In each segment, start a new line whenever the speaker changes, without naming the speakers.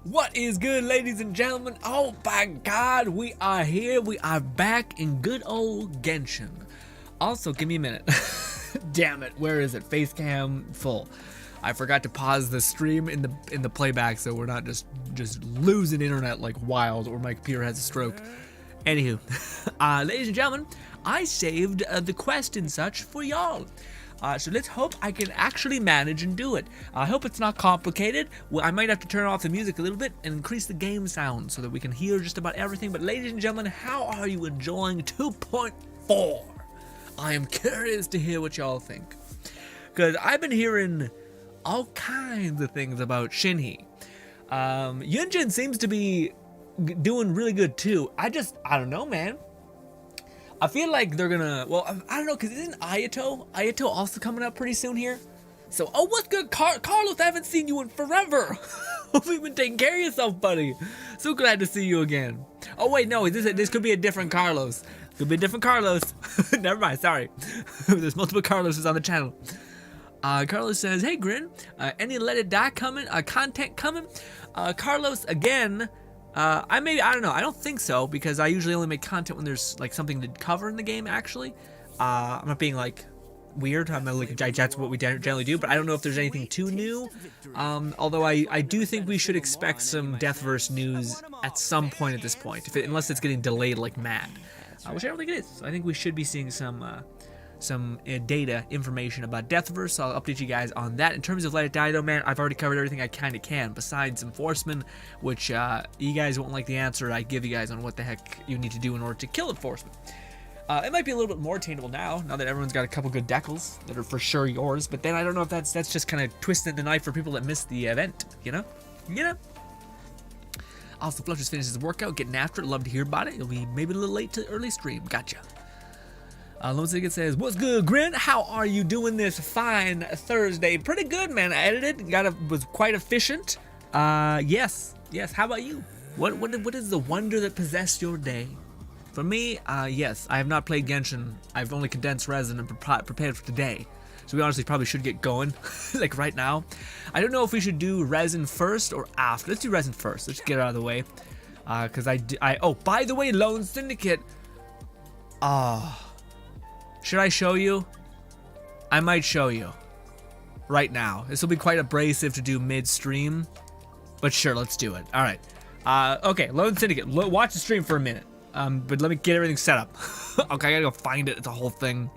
What is good, ladies and gentlemen? Oh my god, we are here. We are back in good old Genshin. Also, give me a minute. Damn it, where is it? Face cam full. I forgot to pause the stream in the playback so we're not just losing internet like wild or my computer has a stroke. Anywho, ladies and gentlemen, I saved the quest and such for y'all. So let's hope I can actually manage and do it. I hope it's not complicated. Well, I might have to turn off the music a little bit and increase the game sound so that we can hear just about everything. But ladies and gentlemen, how are you enjoying 2.4? I am curious to hear what y'all think. Because I've been hearing all kinds of things about Shinhee. Yunjin seems to be doing really good too. I don't know, man. I feel like they're gonna, well, I don't know, because isn't Ayato also coming up pretty soon here? So, oh, what's good, Carlos? I haven't seen you in forever. Hope you've been taking care of yourself, buddy. So glad to see you again. Oh, wait, no, this could be a different Carlos. Could be a different Carlos. Never mind, sorry. There's multiple Carloses on the channel. Carlos says, hey, Grin, any Let It Die coming, content coming? Carlos, again, I don't know. I don't think so because I usually only make content when there's like something to cover in the game. Actually, I'm not being like weird. I'm not like that's what we generally do. But I don't know if there's anything too new. Although I do think we should expect some Deathverse news at some point at this point, unless it's getting delayed like mad, which I don't think it is. I think we should be seeing some data information about Deathverse, so I'll update you guys on that. In terms of Let It Die though, man, I've already covered everything I kind of can, besides Enforcement, which you guys won't like the answer I give you guys on what the heck you need to do in order to kill Enforcement. It might be a little bit more attainable now that everyone's got a couple good decals that are for sure yours, but then I don't know if that's just kind of twisting the knife for people that missed the event, you know? Also, Flush just finished his workout, getting after it. Love to hear about it. It'll be maybe a little late to early stream. Gotcha. Lone Ticket says, what's good, Grin? How are you doing this fine Thursday? Pretty good, man. I edited, was quite efficient. Yes. How about you? What is the wonder that possessed your day? For me, yes, I have not played Genshin. I've only condensed resin and prepared for today. So we honestly probably should get going, like right now. I don't know if we should do resin first or after. Let's do resin first. Let's get it out of the way. Because oh, by the way, Lone Syndicate. Should I show you? I might show you. Right now. This will be quite abrasive to do mid-stream. But sure, let's do it. Alright. Okay, Lone Syndicate. Watch the stream for a minute. But let me get everything set up. Okay, I gotta go find it. It's a whole thing.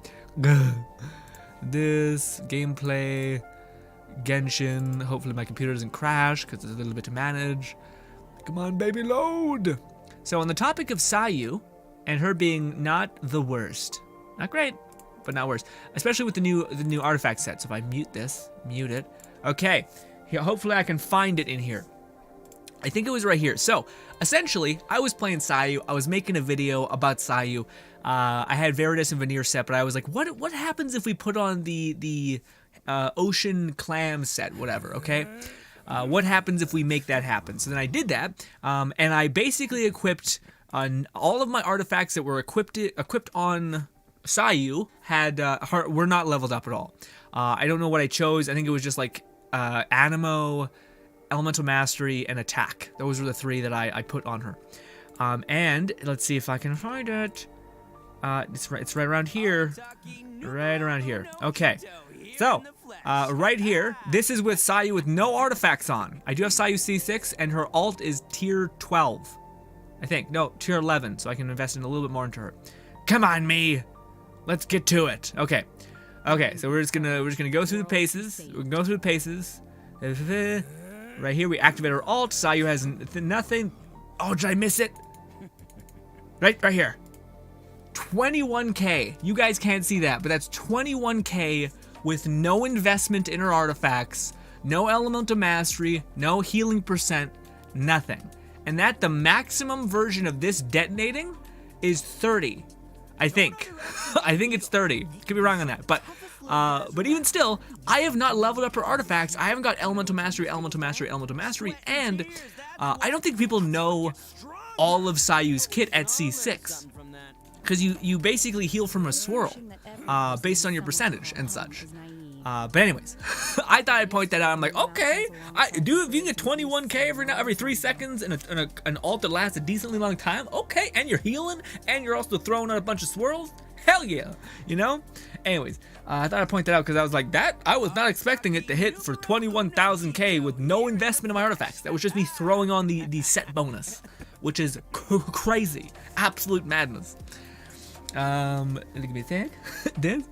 This, gameplay, Genshin. Hopefully my computer doesn't crash because it's a little bit to manage. Come on, baby, load! So on the topic of Sayu, and her being not the worst. Not great, but not worse. Especially with the new artifact set. So if I mute this, mute it. Okay, here, hopefully I can find it in here. I think it was right here. So essentially, I was playing Sayu. I was making a video about Sayu. I had Veritas and Veneer set, but I was like, what happens if we put on the ocean clam set, whatever? Okay. What happens if we make that happen? So then I did that, and I basically equipped on all of my artifacts that were equipped on Sayu were not leveled up at all. I don't know what I chose. I think it was just like Animo, Elemental Mastery, and Attack. Those were the three that I put on her. And let's see if I can find it. It's right around here. Right around here. Okay. So, right here, this is with Sayu with no artifacts on. I do have Sayu C6, and her alt is tier 12. I think. No, tier 11, so I can invest in a little bit more into her. Come on, me! Let's get to it. Okay. Okay, so we're just gonna go through the paces. We can go through the paces. Right here, we activate our alt. Sayu has nothing. Oh, did I miss it? Right here. 21k. You guys can't see that, but that's 21k with no investment in her artifacts, no Elemental Mastery, no healing percent, nothing. And that the maximum version of this detonating is 30. I think. I think it's 30. Could be wrong on that. But even still, I have not leveled up her artifacts. I haven't got Elemental Mastery, Elemental Mastery, Elemental Mastery, and I don't think people know all of Sayu's kit at C6. Because you basically heal from a swirl, based on your percentage and such. But anyways, I thought I'd point that out. I'm like, okay, if you can get 21k every 3 seconds and an ult that lasts a decently long time, okay, and you're healing, and you're also throwing out a bunch of swirls, hell yeah, you know? Anyways, I thought I'd point that out because I was like, I was not expecting it to hit for 21,000k with no investment in my artifacts. That was just me throwing on the set bonus, which is crazy, absolute madness. Give me a sec. This.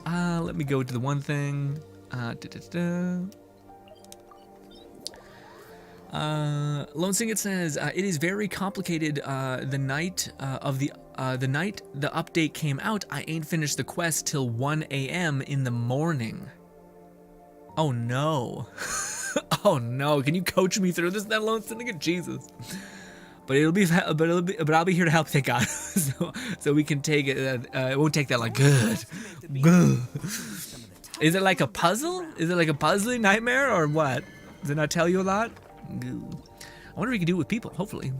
Let me go to the one thing. Lone Singlet says it is very complicated. The night the update came out, I ain't finished the quest till 1 a.m. in the morning. Oh no. Oh no. Can you coach me through this then, Lone Syndicate? Jesus. But I'll be here to help. Thank God. so we can take it. It won't take that long. Good. Is it like a puzzle? Is it like a puzzling nightmare or what? Does it not tell you a lot? Good. I wonder if we can do it with people. Hopefully.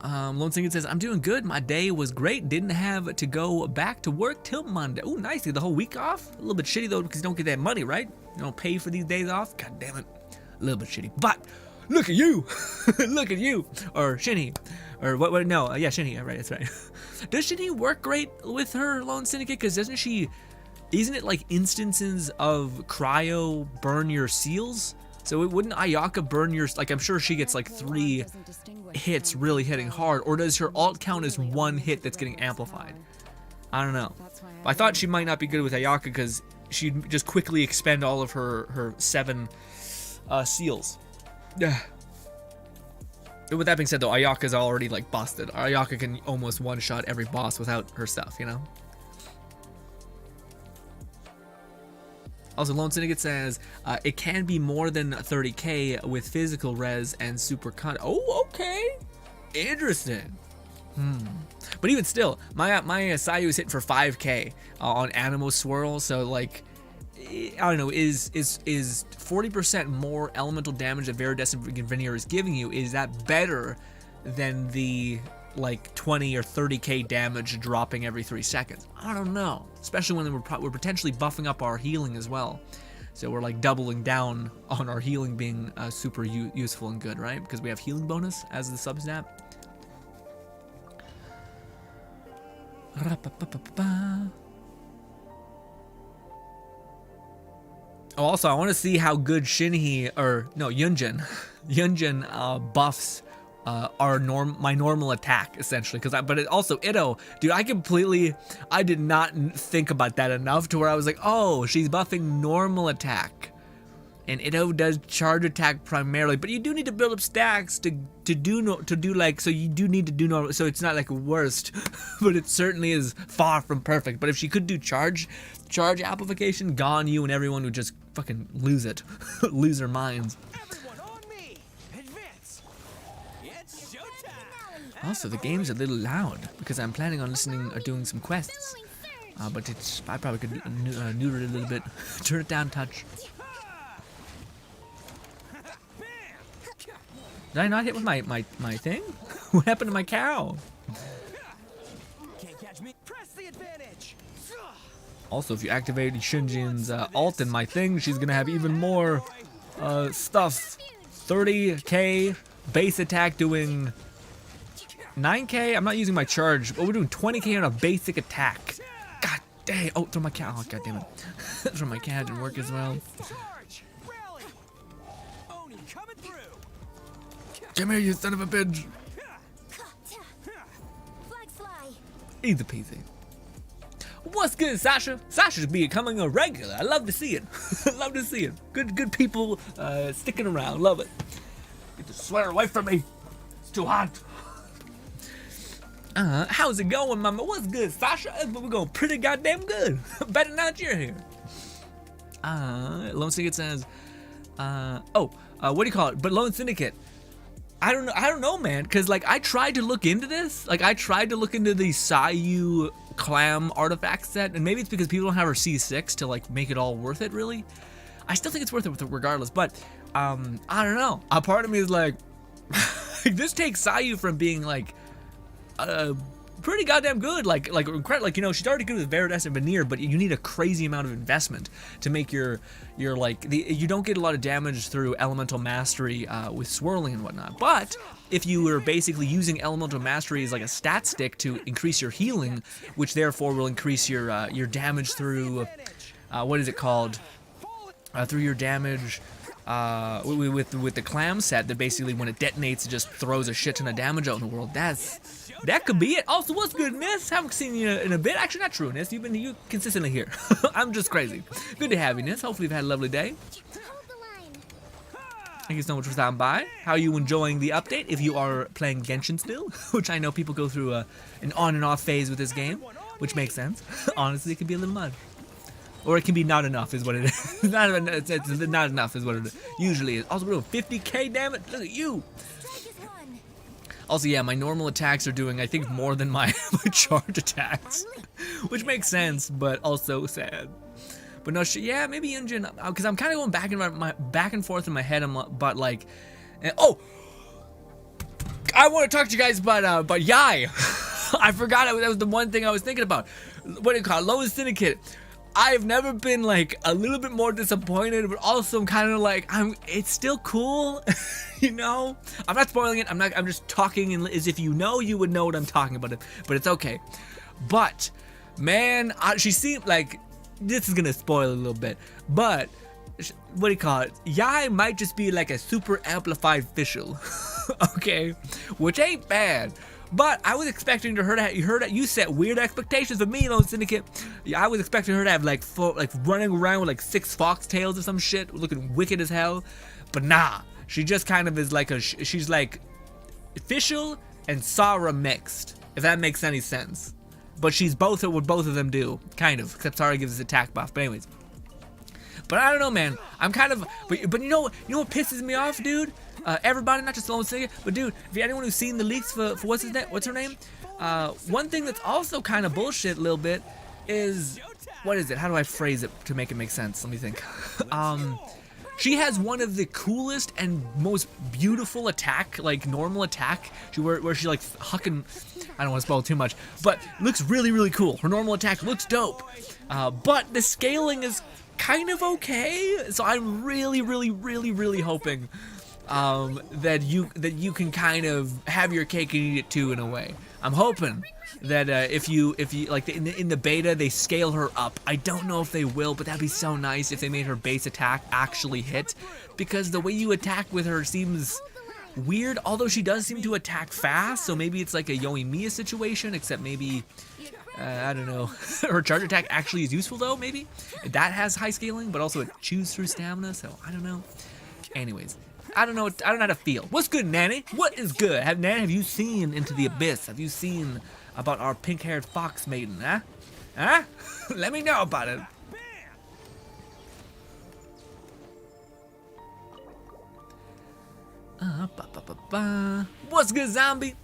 Lone Singer says, I'm doing good. My day was great. Didn't have to go back to work till Monday. Oh, nice. You get the whole week off. A little bit shitty, though, because you don't get that money, right? You don't pay for these days off. God damn it. A little bit shitty. But look at you. Look at you. Or Shinny. Or what? No. Yeah, Shinny. Right. That's right. Does Shinny work great with her Lone Syndicate? Because isn't it like instances of cryo burn your seals? So wouldn't Ayaka burn your, like I'm sure she gets like 3 hits really hitting hard, or does her alt count as 1 hit that's getting amplified? I don't know. I thought she might not be good with Ayaka because she'd just quickly expend all of her 7 seals. With that being said though, Ayaka's already like busted. Ayaka can almost one-shot every boss without her stuff, you know? Also, Lone Syndicate says, it can be more than 30k with physical res and super con. Oh, okay. Interesting. But even still, my Sayu is hitting for 5k on Animo Swirl, so like, I don't know, is 40% more elemental damage that Viridescent Veneer is giving you, is that better than the like 20 or 30k damage dropping every 3 seconds? I don't know, especially when we're potentially buffing up our healing as well, so we're like doubling down on our healing being super useful and good, right? Because we have healing bonus as the sub-stat. Oh, also I want to see how good Yunjin buffs my normal attack, essentially, but it also Itto, dude, I did not think about that enough to where I was like, oh, she's buffing normal attack, and Itto does charge attack primarily, but you do need to build up stacks to do like, so you do need to do normal, so it's not like worst, but it certainly is far from perfect. But if she could do charge amplification, gone you and everyone would just fucking lose it. Lose their minds. Also, the game's a little loud because I'm planning on listening or doing some quests. But I probably could neuter it a little bit. Turn it down a touch. Did I not hit with my thing? What happened to my cow? Also, if you activate Shinjin's ult in my thing, she's gonna have even more stuff. 30k base attack doing 9k. I'm not using my charge, but we're doing 20k on a basic attack. God dang. Oh, throw my cat. Oh, god damn it. Throw my cat didn't work as well. Come here, you son of a bitch. Easy peasy. What's good, Sasha? Sasha's becoming a regular. I love to see it. Love to see it. Good people sticking around. Love it. Get the sweater away from me. It's too hot. How's it going, mama? What's good, Sasha? We're going pretty goddamn good. Better now that you're here. Lone Syndicate says, what do you call it? But Lone Syndicate, I don't know, man, because like I tried to look into this. Like I tried to look into the Sayu Clam artifact set, and maybe it's because people don't have her C6 to like make it all worth it, really. I still think it's worth it regardless, but I don't know. A part of me is like, this takes Sayu from being like pretty goddamn good. Like you know, she's already good with Veritas and Veneer, but you need a crazy amount of investment to make your like you don't get a lot of damage through Elemental Mastery with swirling and whatnot. But if you were basically using Elemental Mastery as like a stat stick to increase your healing, which therefore will increase your damage through what is it called? Through your damage with the clam set, that basically when it detonates, it just throws a shit ton of damage out in the world. That could be it. Also, what's good, Nis? Haven't seen you in a bit. Actually, not true, Nis. You consistently here. I'm just crazy. Good to have you, Nis. Hopefully you've had a lovely day. Thank you so much for stopping by. How are you enjoying the update? If you are playing Genshin still, which I know people go through an on and off phase with this game, which makes sense. Honestly, it can be a little much. Or it can be not enough is what it is. It's not enough is what it usually is. Also, we're doing 50k damage. Look at you. Also, yeah, my normal attacks are doing, I think, more than my charge attacks. Which makes sense, but also sad. But no, yeah, maybe Yunjin, because I'm kind of going back and forth in my head. But like, oh, I want to talk to you guys about Yai. I forgot that was the one thing I was thinking about. What do you call it? Lowest Syndicate. I've never been like a little bit more disappointed, but also I'm kind of like it's still cool, you know. I'm not spoiling it. I'm just talking as if you would know what I'm talking about. But it's okay. But man, she seemed like this is gonna spoil a little bit. But what do you call it? Yai might just be like a super amplified official, okay, which ain't bad. But I was expecting her to you set weird expectations for me, Lone Syndicate. Yeah, I was expecting her to have like running around with like 6 foxtails or some shit, looking wicked as hell. But nah, she just kind of is like she's like official and Sara mixed, if that makes any sense. But she's both what both of them do, kind of, except Sara gives us attack buff. But anyways, but I don't know, man. I'm kind of, but you know what pisses me off, dude? Everybody, not just Lone Syndicate, but dude, if you're anyone who's seen the leaks for what's her name? One thing that's also kind of bullshit a little bit is, what is it? How do I phrase it to make it make sense? Let me think. She has one of the coolest and most beautiful attack, like normal attack, where she like hucking, I don't want to spoil too much, but looks really, really cool. Her normal attack looks dope, but the scaling is kind of okay. So I'm really, really, really, really hoping that you can kind of have your cake and eat it too, in a way. I'm hoping that if you like in the beta they scale her up. I don't know if they will, but that'd be so nice if they made her base attack actually hit, because the way you attack with her seems weird. Although she does seem to attack fast, so maybe it's like a Yoimiya situation, except maybe I don't know. Her charge attack actually is useful though. Maybe that has high scaling, but also it chews through stamina. So I don't know. Anyways. I don't know how to feel. What's good, Nanny? What is good? Nanny, have you seen into the abyss? Have you seen about our pink-haired fox maiden, huh? Huh? Let me know about it. What's good, zombie?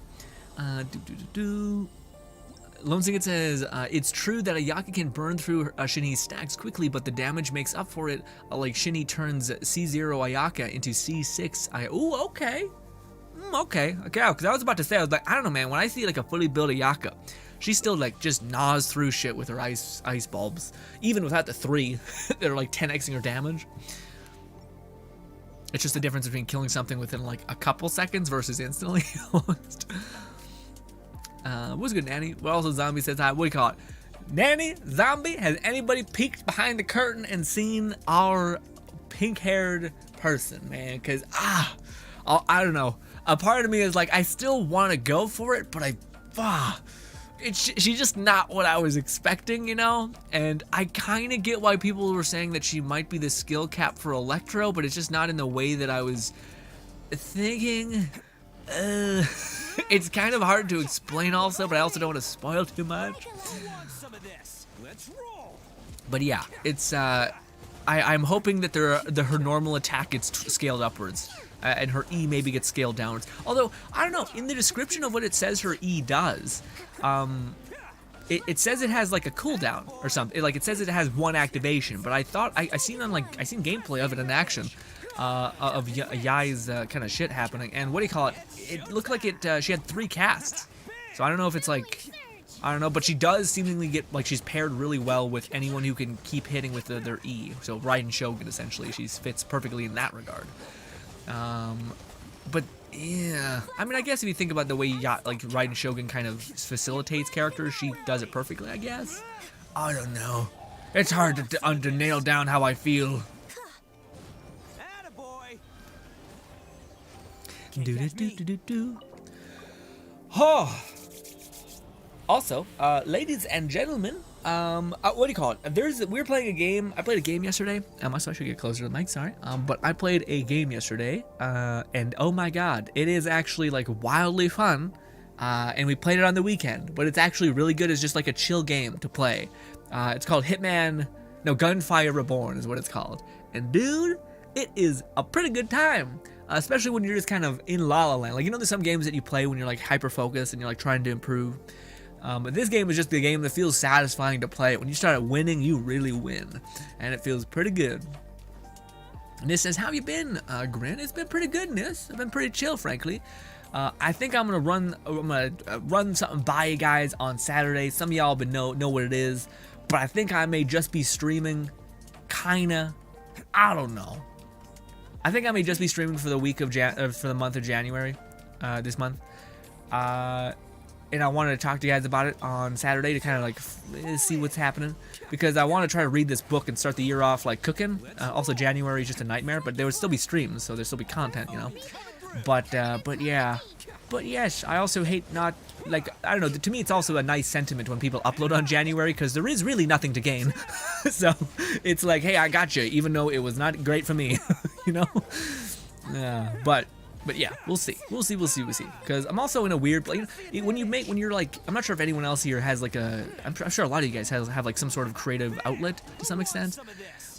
Lone Syndicate says, it's true that Ayaka can burn through Shinny's stacks quickly, but the damage makes up for it. Like Shinny turns C0 Ayaka into C6 Ooh, okay. Okay, because I was about to say, I was like, I don't know, man, when I see like a fully built Ayaka, she still like just gnaws through shit with her ice bulbs. Even without the 3, they're like 10xing her damage. It's just the difference between killing something within like a couple seconds versus instantly. What's good, Nanny? Well, also Zombie says hi. What do you call it? Nanny, Zombie, has anybody peeked behind the curtain and seen our pink-haired person, man? Because, I don't know. A part of me is like, I still want to go for it, but she's just not what I was expecting, you know? And I kind of get why people were saying that she might be the skill cap for Electro, but it's just not in the way that I was thinking. It's kind of hard to explain also, but I also don't want to spoil too much. But yeah, it's I'm hoping that her normal attack gets scaled upwards, and her E maybe gets scaled downwards. Although I don't know, in the description of what it says her E does, it says it has like a cooldown or something. It says it has 1 activation, but I thought I seen gameplay of it in action. Of Yai's kind of shit happening, and what do you call it? It looked like she had 3 casts, So I don't know if it's like, I don't know, but she does seemingly get, like, she's paired really well with anyone who can keep hitting with their E. So Raiden Shogun, essentially, she fits perfectly in that regard. But yeah, I mean, I guess if you think about the way like Raiden Shogun kind of facilitates characters, she does it perfectly, I guess. I don't know. It's hard to nail down how I feel. Oh. Also, ladies and gentlemen, what do you call it? We were playing a game. I played a game yesterday. I should get closer to the mic, sorry. But I played a game yesterday, and oh my god, it is actually like wildly fun. And we played it on the weekend, but it's actually really good. It's just like a chill game to play. It's called Gunfire Reborn is what it's called. And dude, it is a pretty good time. Especially when you're just kind of in La La Land. Like, you know, there's some games that you play when you're like hyper focused and you're like trying to improve. But this game is just the game that feels satisfying to play. When you start winning, you really win. And it feels pretty good. And this says, how have you been, Grin? It's been pretty good, Nis. I've been pretty chill, frankly. I think I'm gonna run something by you guys on Saturday. Some of y'all know what it is. But I think I may just be streaming, kinda. I don't know. I think I may just be streaming for the week of for the month of January, this month. And I wanted to talk to you guys about it on Saturday to kind of like see what's happening, because I want to try to read this book and start the year off like cooking. Also, January is just a nightmare, but there would still be streams, so there'd still be content, you know. But yeah. But yes, I also hate not, like, I don't know, to me it's also a nice sentiment when people upload on January, because there is really nothing to gain. So it's like, hey, I got you, even though it was not great for me, you know? But yeah, we'll see. Because I'm also in a weird place. When you're like, I'm not sure if anyone else here has like I'm sure a lot of you guys have like some sort of creative outlet to some extent.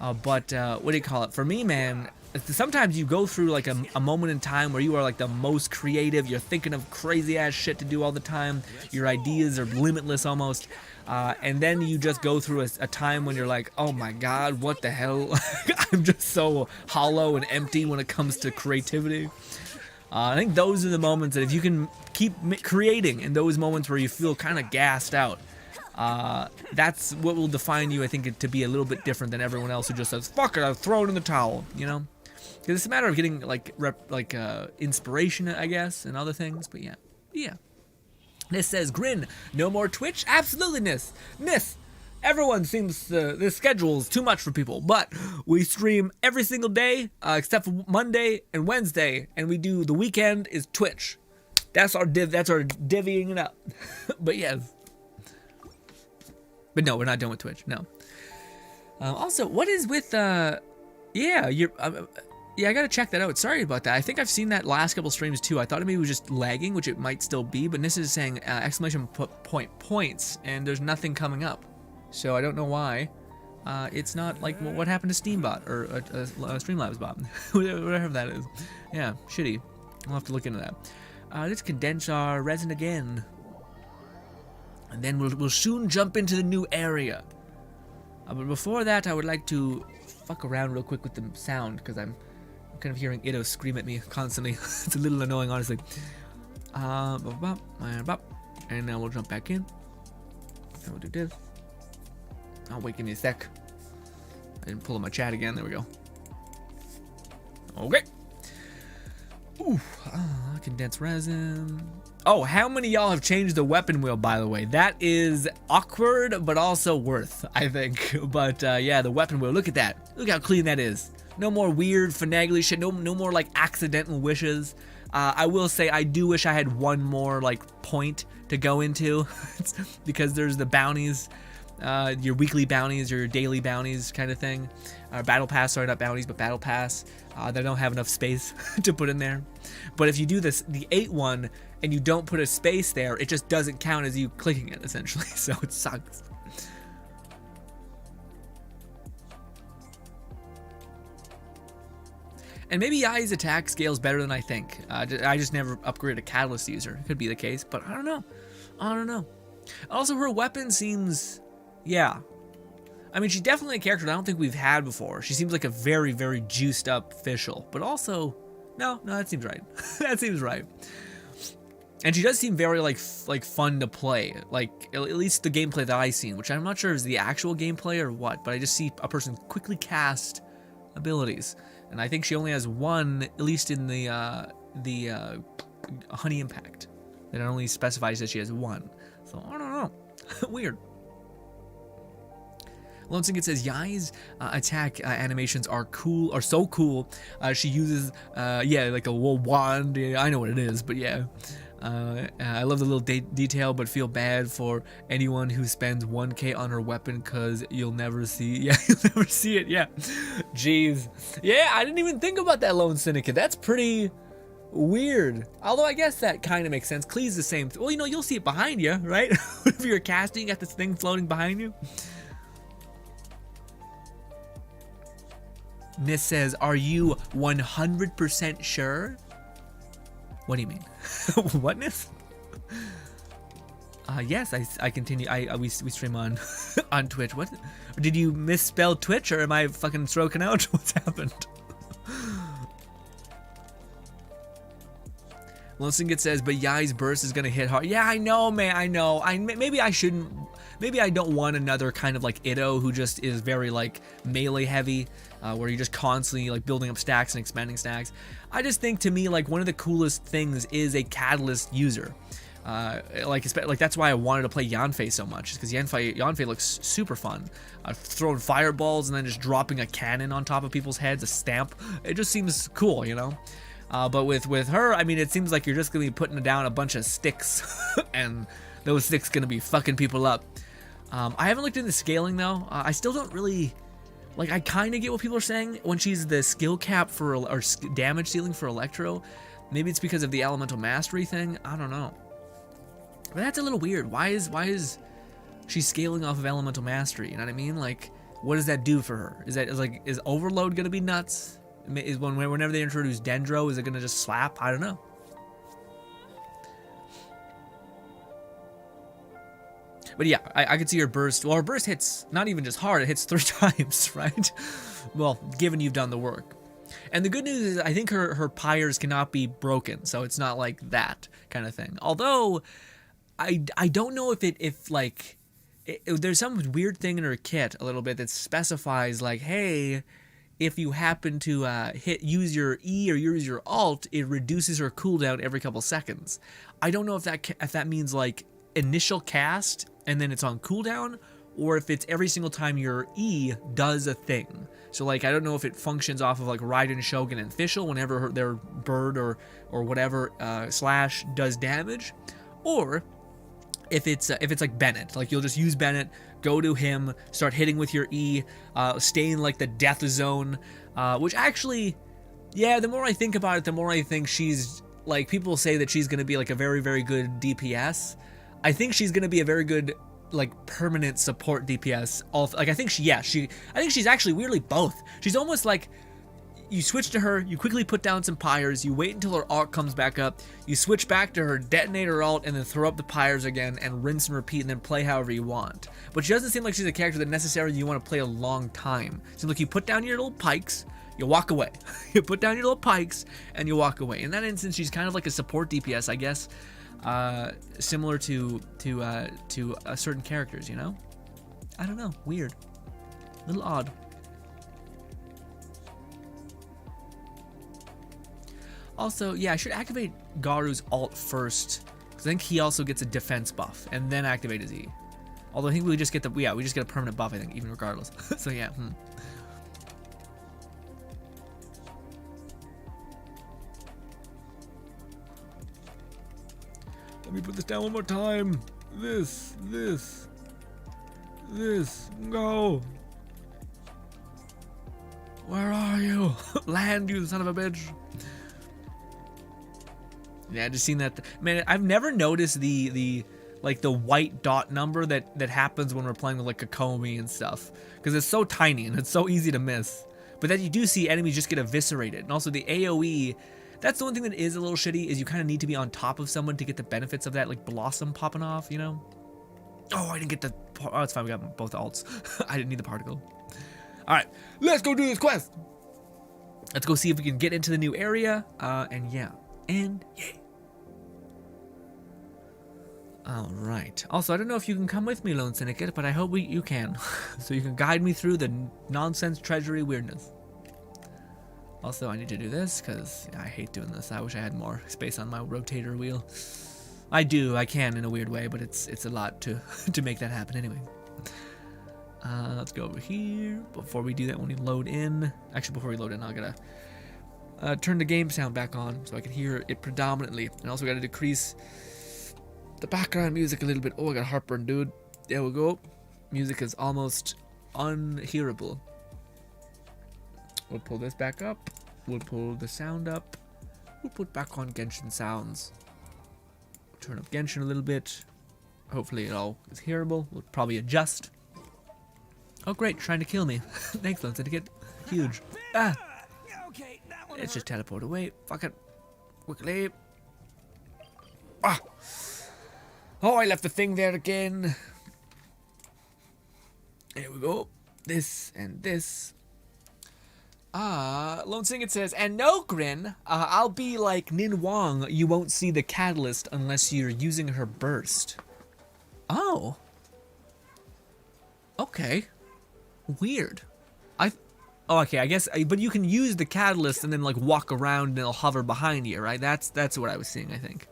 But what do you call it? For me, man, sometimes you go through like a moment in time where you are like the most creative. You're thinking of crazy ass shit to do all the time. Your ideas are limitless almost. And then you just go through a time when you're like, oh my god, what the hell? I'm just so hollow and empty when it comes to creativity. I think those are the moments that if you can keep creating in those moments where you feel kind of gassed out, that's what will define you, I think, to be a little bit different than everyone else who just says, fuck it, I'll throw it in the towel, you know? Because it's a matter of getting, like, inspiration, I guess, and other things, but yeah. Nis says, Grin, no more Twitch? Absolutely, Nis. Everyone seems this schedule's too much for people, but we stream every single day except for Monday and Wednesday, and we do the weekend is Twitch. That's our divvying it up. But yes. But no, we're not done with Twitch. No. Also, what is with I gotta check that out. Sorry about that. I think I've seen that last couple streams too. I thought maybe it was just lagging, which it might still be, but this is saying exclamation point points, and there's nothing coming up. So I don't know why. It's not like what happened to Steambot or Streamlabs bot, whatever that is. Yeah, shitty. I'll have to look into that. Let's condense our resin again, and then we'll soon jump into the new area. But before that, I would like to fuck around real quick with the sound, because I'm kind of hearing Ito scream at me constantly. It's a little annoying, honestly. And now we'll jump back in. And we'll do this. Oh, wait, give me a sec. I didn't pull up my chat again. There we go. Okay. Ooh, condensed resin. Oh, how many of y'all have changed the weapon wheel, by the way? That is awkward, but also worth, I think. But yeah, the weapon wheel. Look at that. Look how clean that is. No more weird finagly shit. No more like accidental wishes. I will say I do wish I had one more like point to go into, because there's the bounties. Your weekly bounties or your daily bounties kind of thing. Battle pass, sorry, not bounties, but battle pass. They don't have enough space to put in there. But if you do the 8 one and you don't put a space there, it just doesn't count as you clicking it, essentially. So it sucks. And maybe Yai's attack scales better than I think. I just never upgraded a catalyst user. Could be the case, but I don't know. Also, her weapon seems... Yeah. I mean, she's definitely a character that I don't think we've had before. She seems like a very, very juiced up official. But also, no, that seems right. That seems right. And she does seem very like fun to play, like at least the gameplay that I've seen, which I'm not sure is the actual gameplay or what, but I just see a person quickly cast abilities, and I think she only has one, at least in the Honey Impact. It only specifies that she has one, so I don't know. Weird. Lone Singet says Yai's attack animations are so cool. She uses yeah, like a little wand. Yeah, I know what it is, but yeah. I love the little detail, but feel bad for anyone who spends 1K on her weapon because you'll never see. Yeah, you'll never see it. Yeah, jeez. Yeah, I didn't even think about that, Lone Syndicate. That's pretty weird. Although I guess that kind of makes sense. Klee's the same. Well, you know, you'll see it behind you, right? If you're casting, you got this thing floating behind you. Nis says, "Are you 100% sure?" What do you mean? Whatness? Yes, I continue. We stream on on Twitch. What? Did you misspell Twitch, or am I fucking stroking out? What's happened? Lone Singet says, but Yai's burst is gonna hit hard. Yeah, I know, man. I know. Maybe I shouldn't. Maybe I don't want another kind of like Itto who just is very like melee heavy, where you're just constantly like building up stacks and expanding stacks. I just think, to me, like one of the coolest things is a catalyst user. Like that's why I wanted to play Yanfei so much, because Yanfei looks super fun. Throwing fireballs and then just dropping a cannon on top of people's heads, a stamp. It just seems cool, you know. But with her, I mean, it seems like you're just gonna be putting down a bunch of sticks, and those sticks gonna be fucking people up. I haven't looked into scaling though. I still don't really. Like, I kind of get what people are saying when she's the skill cap for, or damage ceiling for Electro. Maybe it's because of the elemental mastery thing. I don't know. But that's a little weird. Why is she scaling off of elemental mastery? You know what I mean? Like, what does that do for her? Is Overload gonna be nuts? Whenever they introduce Dendro, is it gonna just slap? I don't know. But yeah, I could see her burst. Well, her burst hits not even just hard, it hits 3 times, right? Well, given you've done the work. And the good news is I think her pyres cannot be broken, so it's not like that kind of thing. Although, I don't know if there's some weird thing in her kit a little bit that specifies like, hey, if you happen to use your E or use your alt, it reduces her cooldown every couple seconds. I don't know if that means like initial cast and then it's on cooldown, or if it's every single time your E does a thing. So like, I don't know if it functions off of like Raiden, Shogun, and Fischl whenever their bird or whatever slash does damage, or if it's like Bennett, like you'll just use Bennett, go to him, start hitting with your E, stay in like the death zone, which actually, yeah, the more I think about it, the more I think she's like, people say that she's gonna be like a very, very good DPS. I think she's gonna be a very good like permanent support DPS. I think she's actually weirdly both. She's almost like, you switch to her, you quickly put down some pyres, you wait until her ult comes back up, you switch back to her, detonate her ult, and then throw up the pyres again and rinse and repeat, and then play however you want. But she doesn't seem like she's a character that necessarily you want to play a long time. It seems like you put down your little pikes, you walk away. You put down your little pikes and you walk away. In that instance, she's kind of like a support DPS, I guess. Similar to certain characters, you know? I don't know, weird, a little odd. Also, yeah, I should activate Garu's ult first, because I think he also gets a defense buff, and then activate his E. Although I think we just get a permanent buff, I think, even regardless. So yeah, Let me put this down one more time. This, go. Where are you? Land, you son of a bitch. Yeah, just seen that. Man, I've never noticed the white dot number that happens when we're playing with like Kokomi and stuff, because it's so tiny and it's so easy to miss. But then you do see enemies just get eviscerated, and also the AoE. That's the one thing that is a little shitty, is you kind of need to be on top of someone to get the benefits of that, like Blossom popping off, you know? Oh, I didn't get the... Oh, it's fine, we got both alts. I didn't need the particle. Alright, let's go do this quest! Let's go see if we can get into the new area, and yeah. And yay. Alright. Also, I don't know if you can come with me, Lone Syndicate, but I hope you can. So you can guide me through the nonsense treasury weirdness. Also, I need to do this, because I hate doing this. I wish I had more space on my rotator wheel. I can in a weird way, but it's a lot to, to make that happen anyway. Let's go over here. Before we do that, when we load in... Actually, before we load in, I gotta turn the game sound back on, so I can hear it predominantly. And also gotta decrease the background music a little bit. Oh, I got heartburn, dude. There we go. Music is almost unhearable. We'll pull this back up. We'll pull the sound up. We'll put back on Genshin sounds. Turn up Genshin a little bit. Hopefully it all is hearable. We'll probably adjust. Oh great, trying to kill me. Thanks, Lone Syndicate. Huge. Ah! Let's just teleport away. Fuck it. Quickly. Ah! Oh, I left the thing there again. There we go. This and this. Lone Syndicate says, and no, Grin, I'll be like Nin Wong. You won't see the catalyst unless you're using her burst. Oh. Okay. Weird. Oh, okay, I guess, but you can use the catalyst and then like walk around and it'll hover behind you, right? That's what I was seeing, I think.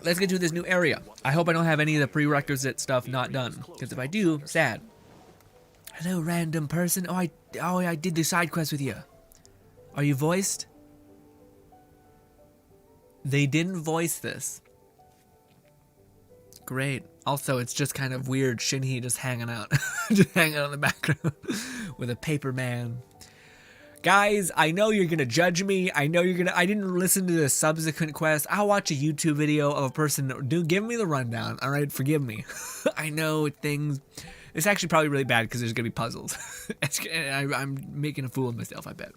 Let's get to this new area. I hope I don't have any of the prerequisite stuff not done, because if I do, sad. Hello, random person. Oh, I did the side quest with you. Are you voiced? They didn't voice this. Great. Also, it's just kind of weird Shinhee just hanging out. Just hanging out in the background with a paper man. Guys, I know you're gonna judge me. I know you're gonna. I didn't listen to the subsequent quest. I'll watch a YouTube video of a person. Give me the rundown. All right, forgive me. I know things. It's actually probably really bad because there's gonna be puzzles. I'm making a fool of myself, I bet.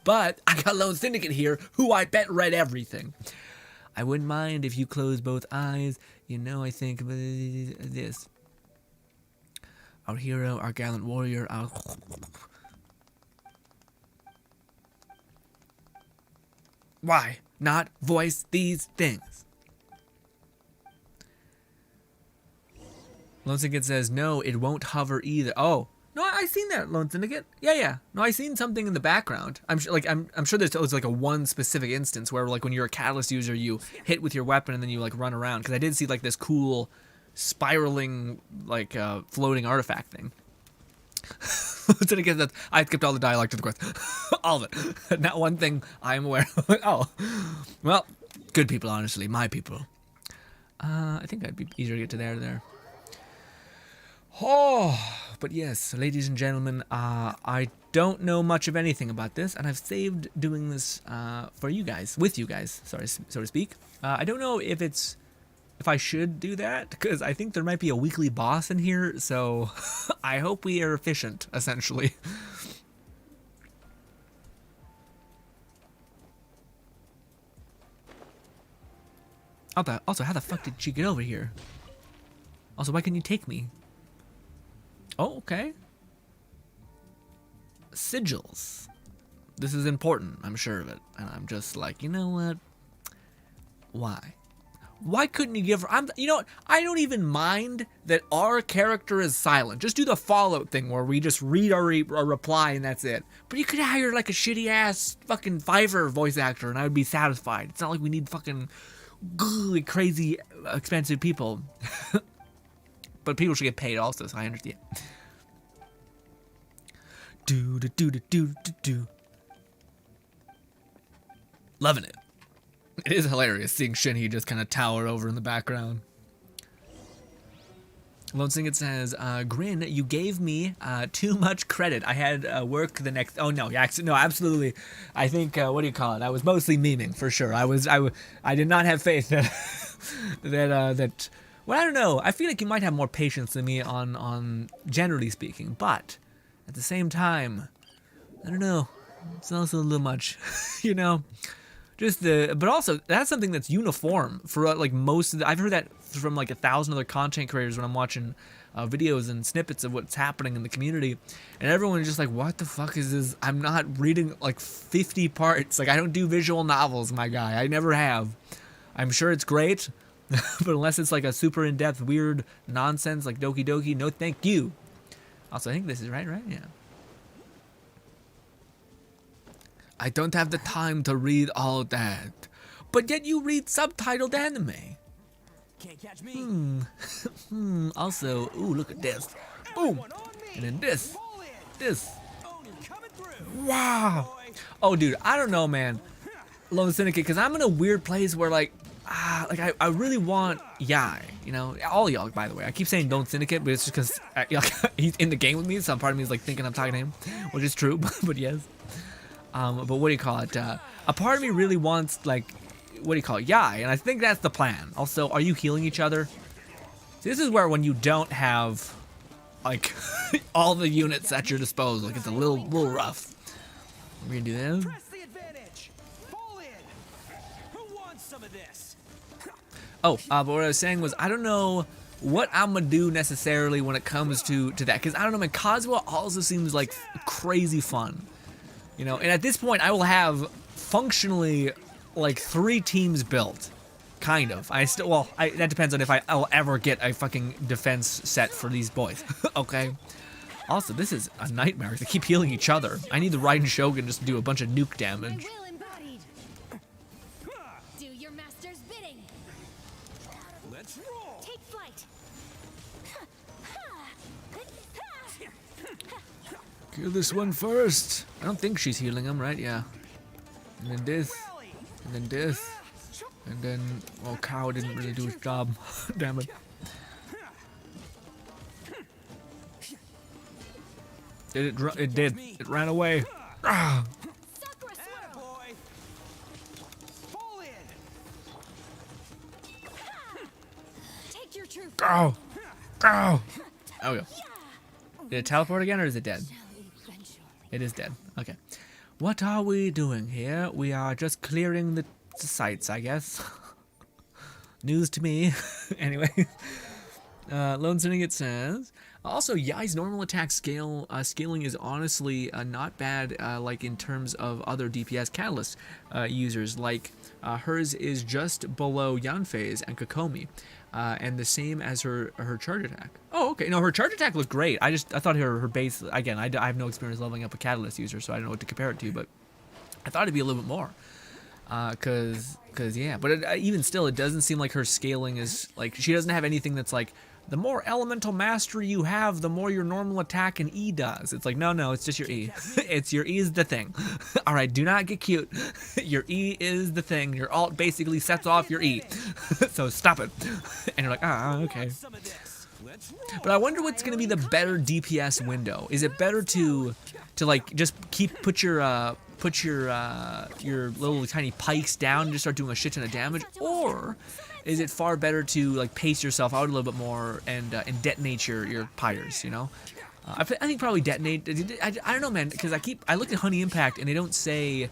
But I got Lone Syndicate here, who I bet read everything. I wouldn't mind if you close both eyes. You know, I think this. Our hero, our gallant warrior, our... Why not voice these things? Lone Syndicate says, no, it won't hover either. Oh, no, I seen that, Lone Syndicate. Yeah. No, I seen something in the background. I'm sure, I'm sure there's always like a one specific instance where like when you're a catalyst user, you hit with your weapon and then you like run around. Because I did see like this cool spiraling like floating artifact thing. I skipped all the dialogue to the quest. All of it. Not one thing I'm aware of. Oh. Well, good people, honestly. My people. I think I'd be easier to get to there. Oh, but yes, ladies and gentlemen, I don't know much of anything about this, and I've saved doing this for you guys, with you guys, sorry, so to speak. I don't know if I should do that, because I think there might be a weekly boss in here, so I hope we are efficient, essentially. Also, how the fuck did she get over here? Also, why couldn't you take me? Oh, okay. Sigils. This is important, I'm sure of it. And I'm just like, you know what? Why? Why couldn't you give her... you know what? I don't even mind that our character is silent. Just do the Fallout thing where we just read our reply and that's it. But you could hire like a shitty-ass fucking Fiverr voice actor and I would be satisfied. It's not like we need fucking crazy expensive people. But people should get paid also, so I understand. Do. Loving it. It is hilarious seeing Shinhee just kind of tower over in the background. Lone Syndicate says, Grin, you gave me too much credit. I had work the next... Oh, no, no, absolutely. I think, what do you call it? I was mostly memeing, for sure. I did not have faith that... that... Well, I don't know. I feel like you might have more patience than me on generally speaking, but at the same time, I don't know. It's also a little much, you know? Just the, but also that's something that's uniform for like most of the, I've heard that from like 1,000 other content creators when I'm watching videos and snippets of what's happening in the community, and everyone's just like, what the fuck is this? I'm not reading like 50 parts. Like, I don't do visual novels, my guy. I never have. I'm sure it's great, but unless it's like a super in-depth weird nonsense like Doki Doki, no thank you. Also, I think this is right, yeah. I don't have the time to read all that, but yet you read subtitled anime.
Can't catch me.
Also, ooh, look at this. Boom. And then this. This. Wow. Oh, dude, I don't know, man. Lone Syndicate, because I'm in a weird place where, like I really want Yai, you know? All y'all, by the way. I keep saying Lone Syndicate, but it's just because he's in the game with me, so part of me is, like, thinking I'm talking to him, which is true, but yes. But what do you call it? A part of me really wants, like, what do you call it? Yai, and I think that's the plan. Also, are you healing each other? See, this is where when you don't have, like, all the units at your disposal, like, it's a little rough. We're gonna do this.
Press the advantage. Fall in. Who wants some of this?
Oh, but what I was saying was, I don't know what I'm gonna do necessarily when it comes to that, because I don't know, man, Kazuha also seems like crazy fun, you know, and at this point I will have functionally like 3 teams built, kind of. That depends on if I'll ever get a fucking defense set for these boys. Okay. Also, this is a nightmare. They keep healing each other. I need the Raiden Shogun just to do a bunch of nuke damage.
Do your master's bidding.
Let's roll.
Take flight.
Kill this one first. I don't think she's healing him, right? Yeah. And then this. And then this. And then, well, Cow didn't really do his job. Damn it. It did. It ran away. Ah.
Attaboy. Fall in.
Take your true.
Go. Go. Oh, we go. Did it teleport again, or is it dead? It is dead. Okay. What are we doing here? We are just clearing the sites, I guess. News to me. Anyway. Lone Syndicate says, also, Yai's normal attack scaling is honestly not bad, like in terms of other DPS Catalyst users. Like, hers is just below Yanfei's and Kokomi, and the same as her charge attack. Oh, okay. No, her charge attack looked great. I thought her base, again, I have no experience leveling up a Catalyst user, so I don't know what to compare it to, but I thought it'd be a little bit more. Cause yeah, but even still, it doesn't seem like her scaling is, like, she doesn't have anything that's like, the more elemental mastery you have, the more your normal attack and E does. It's like, no, it's just your E. It's your E is the thing. All right, do not get cute. Your E is the thing. Your alt basically sets off your E. So stop it. And you're like, okay. But I wonder what's gonna be the better DPS window. Is it better to like just put your little tiny pikes down and just start doing a shit ton of damage, or is it far better to like pace yourself out a little bit more and detonate your pyres, you know? I think probably detonate. I don't know, man, because I look at Honey Impact and they don't say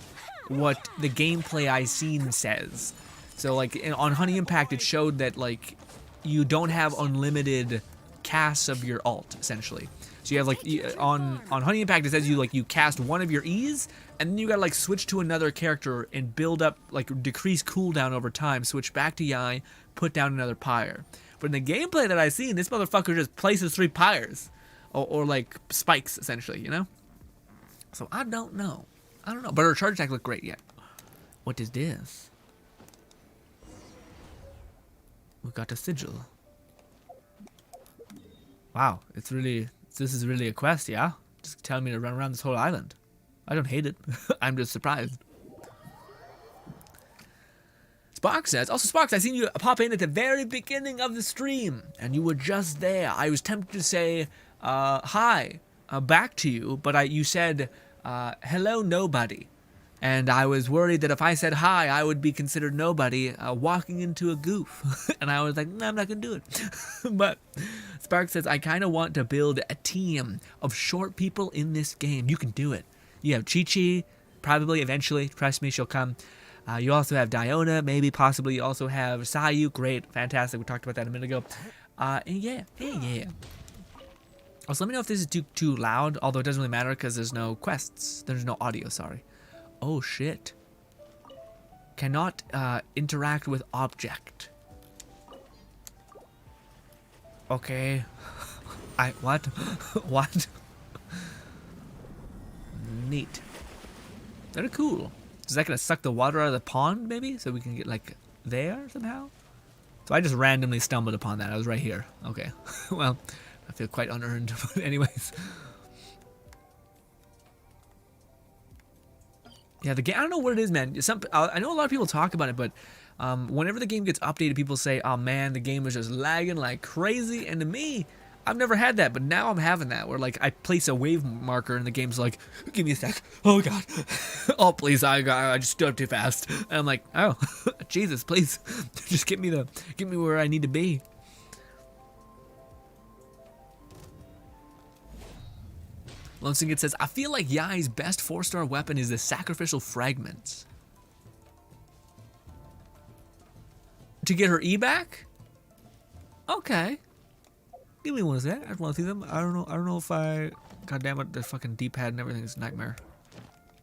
what the gameplay I seen says. So like on Honey Impact, it showed that like you don't have unlimited casts of your alt essentially. So you have like on Honey Impact, it says you cast one of your E's, and then you gotta like switch to another character and build up, like decrease cooldown over time, switch back to Yai, put down another pyre. But in the gameplay that I seen, this motherfucker just places 3 pyres, or like spikes essentially, you know. So I don't know. But her charge attack looked great. Yeah. What is this? We got a sigil. Wow, this is really a quest, yeah? Just telling me to run around this whole island. I don't hate it. I'm just surprised. Spark says, also Sparks, I seen you pop in at the very beginning of the stream, and you were just there. I was tempted to say hi back to you, but you said hello nobody. And I was worried that if I said hi, I would be considered nobody, walking into a goof. And I was like, no, I'm not going to do it. But Spark says, I kind of want to build a team of short people in this game. You can do it. You have Chi-Chi, probably eventually. Trust me, she'll come. You also have Diona, maybe, possibly. You also have Sayu. Great, fantastic. We talked about that a minute ago. And yeah. Also, let me know if this is too loud, although it doesn't really matter because there's no quests. There's no audio, sorry. Oh, shit. Cannot interact with object. Okay. What? What? Neat. They're cool. Is that gonna suck the water out of the pond, maybe? So we can get, like, there somehow? So I just randomly stumbled upon that. I was right here. Okay. Well, I feel quite unearned, but anyways. Yeah, the game, I don't know what it is, man. I know a lot of people talk about it, but whenever the game gets updated, people say, oh man, the game was just lagging like crazy. And to me, I've never had that, but now I'm having that where like I place a wave marker and the game's like, give me a sec. Oh god. Oh please, I just stood up too fast. And I'm like, oh Jesus, please, just get me where I need to be. Lone Singed says, I feel like Yai's best 4-star weapon is the sacrificial fragments. To get her E back? Okay. Give me one of that. I just want to see them. I don't know if I. God damn it, the fucking D-pad and everything is a nightmare.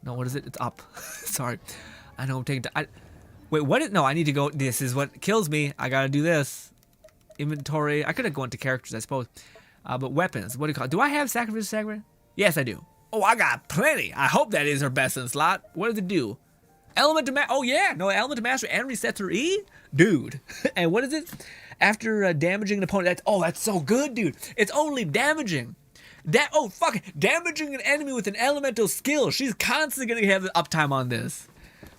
No, what is it? It's up. Sorry. I know I'm taking. Wait, what? No, I need to go. This is what kills me. I gotta do this. Inventory. I could have gone to characters, I suppose. But weapons. What do you call it? Do I have sacrificial fragment? Yes, I do. Oh, I got plenty. I hope that is her best in slot. What does it do? Element to master. Oh yeah, no, element to master and resets her E, dude. And what is it? After damaging an opponent, that's so good, dude. It's only damaging. Damaging an enemy with an elemental skill. She's constantly gonna have the uptime on this.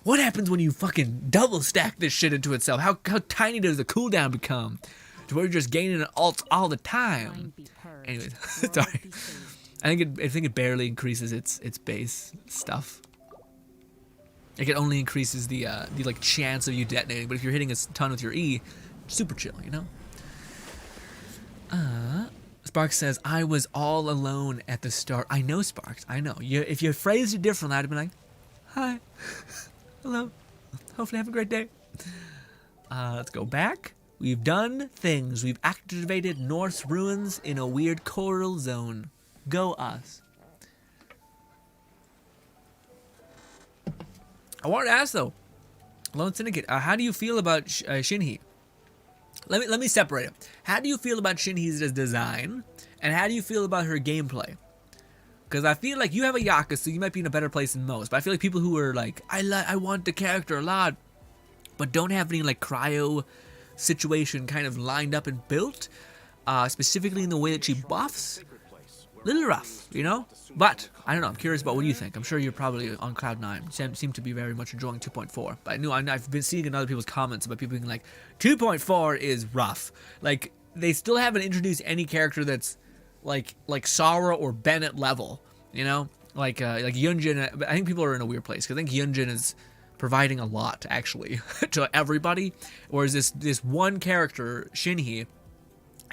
What happens when you fucking double stack this shit into itself? How tiny does the cooldown become? To where you're just gaining an alt all the time. Anyways, sorry. I think it barely increases its base stuff. Like it only increases the like chance of you detonating, but if you're hitting a ton with your E, super chill, you know? Sparks says, I was all alone at the start. I know, Sparks, I know. If you phrased it differently, I'd have been like, hi, hello, hopefully have a great day. Let's go back. We've done things. We've activated Norse ruins in a weird coral zone. Go us. I wanted to ask though, Lone Syndicate, how do you feel about Shinhee? Let me separate it. How do you feel about Shinhee's design, and how do you feel about her gameplay? Because I feel like you have a Yaka, so you might be in a better place than most. But I feel like people who are like, I want the character a lot, but don't have any like cryo situation kind of lined up and built, specifically in the way that she buffs. Little rough, you know? But, I don't know, I'm curious about what you think. I'm sure you're probably on cloud 9. Seem to be very much enjoying 2.4. But I've been seeing in other people's comments about people being like, 2.4 is rough. Like, they still haven't introduced any character that's like Sara or Bennett level, you know? Like Yunjin, I think people are in a weird place, because I think Yunjin is providing a lot, actually, to everybody. Whereas this one character, Shinhee,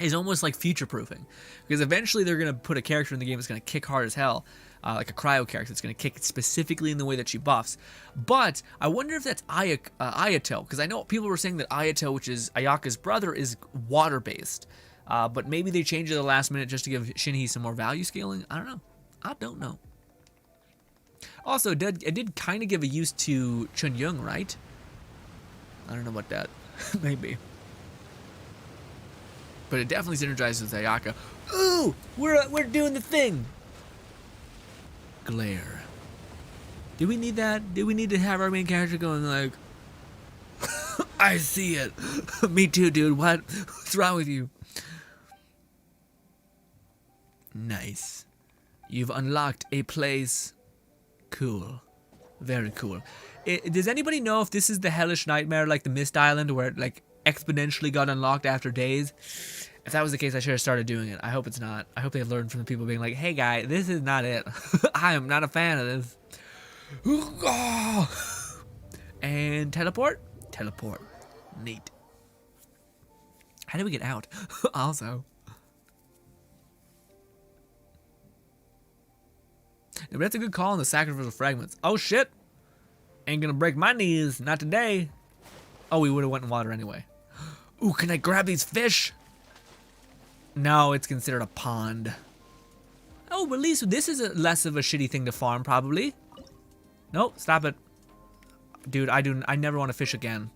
is almost like future-proofing, because eventually they're gonna put a character in the game that's gonna kick hard as hell, like a cryo character that's gonna kick specifically in the way that she buffs. But I wonder if that's Ayato, because I know people were saying that Ayato, which is Ayaka's brother, is water-based, but maybe they changed it at the last minute just to give Shinhee some more value scaling. I don't know. Also, it did kind of give a use to Chun Yung, right? I don't know about that. Maybe. But it definitely synergizes with Ayaka. Ooh, we're doing the thing. Glare. Do we need that? Do we need to have our main character going like, I see it. Me too, dude. What's wrong with you? Nice. You've unlocked a place. Cool. Very cool. Does anybody know if this is the Hellish Nightmare, like the Mist Island, where it like exponentially got unlocked after days? If that was the case, I should have started doing it. I hope it's not. I hope they learned from the people being like, hey guy, this is not it. I am not a fan of this. And teleport? Teleport. Neat. How do we get out? Also. No, but that's a good call on the sacrificial fragments. Oh shit. Ain't gonna break my knees, not today. Oh, we would have went in water anyway. Ooh, can I grab these fish? No, it's considered a pond. Oh, but at least this is less of a shitty thing to farm, probably. Nope, stop it. Dude, I never want to fish again.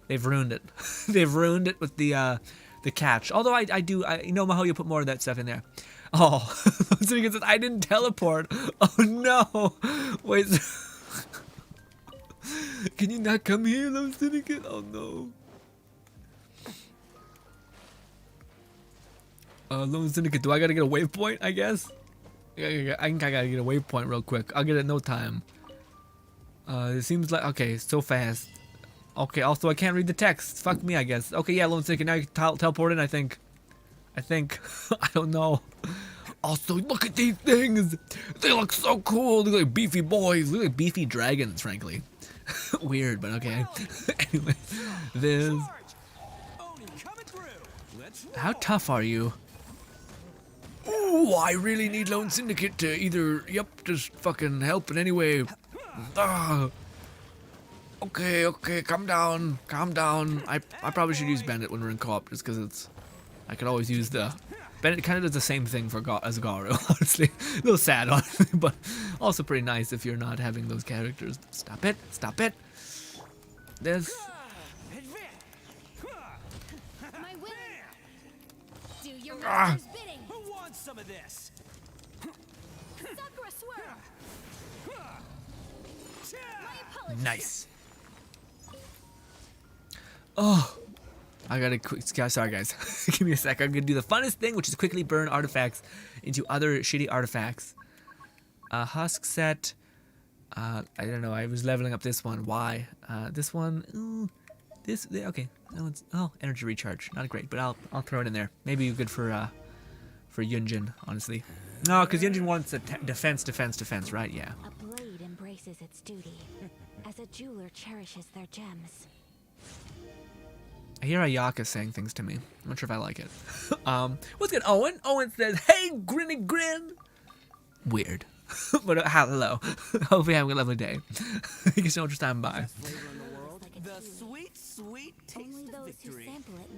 They've ruined it. They've ruined it with the catch. Although I you know how you put more of that stuff in there. Oh, I didn't teleport. Oh no. Wait. Can you not come here, Lone Syndicate? Oh no. Lone Syndicate, do I gotta get a waypoint, I guess? I think I gotta get a waypoint real quick. I'll get it in no time. It seems like, okay, so fast. Okay, also I can't read the text. Fuck me, I guess. Okay, yeah, Lone Syndicate, now you can teleport in, I think. I don't know. Also, look at these things! They look so cool! They look like beefy boys. They look like beefy dragons, frankly. Weird, but okay. Anyway, this. How tough are you? Ooh, I really need Lone Syndicate to either, just fucking help in any way. Okay, calm down. I probably should use Bandit when we're in co-op, just because I could always use the... Bandit kind of does the same thing as Garu, honestly. A little sad, honestly, but also pretty nice if you're not having those characters. Stop it. This...
My will. Do your master's bidding.
Who wants some of this?
Sakura swirl. My apologies.
Nice. Oh, I gotta quick. Sorry, guys. Give me a sec. I'm gonna do the funnest thing, which is quickly burn artifacts into other shitty artifacts. Husk set. I don't know. I was leveling up this one. Why? This one. Ooh, okay. That one's, energy recharge. Not great, but I'll throw it in there. Maybe good for Yunjin, honestly. No, because Yunjin wants a defense, right? Yeah.
A blade embraces its duty, as a jeweler cherishes their gems.
I hear Ayaka saying things to me. I'm not sure if I like it. What's good, Owen? Owen says, "Hey, grinny grin." Weird. But hello. Hope you're having a lovely day. Thank you so much for stopping by.
The sweet, sweet taste of victory.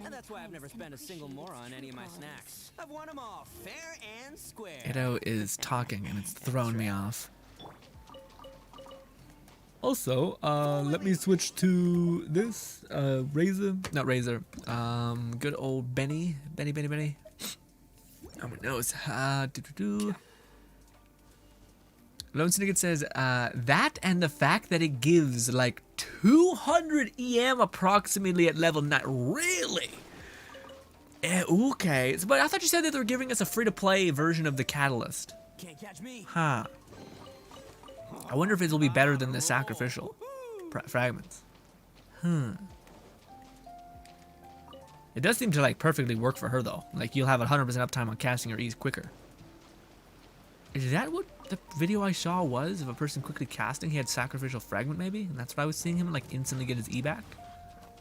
And that's why I've never spent a single more on any of my snacks. I've won them all fair and square.
Edo is talking and it's throwing me off. Also, let me switch to this. Not Razor. Good old Benny. Benny. Oh, my nose. Lone Syndicate says, that and the fact that it gives like 200 EM approximately at level 9. Really? Okay. But I thought you said that they were giving us a free-to-play version of the Catalyst.
Can't catch me.
Huh. I wonder if it will be better than the sacrificial fragments. It does seem to like perfectly work for her though. Like you'll have 100% uptime on casting your E's quicker. Is that what the video I saw was of a person quickly casting? He had sacrificial fragment maybe, and that's what I was seeing him like instantly get his E back.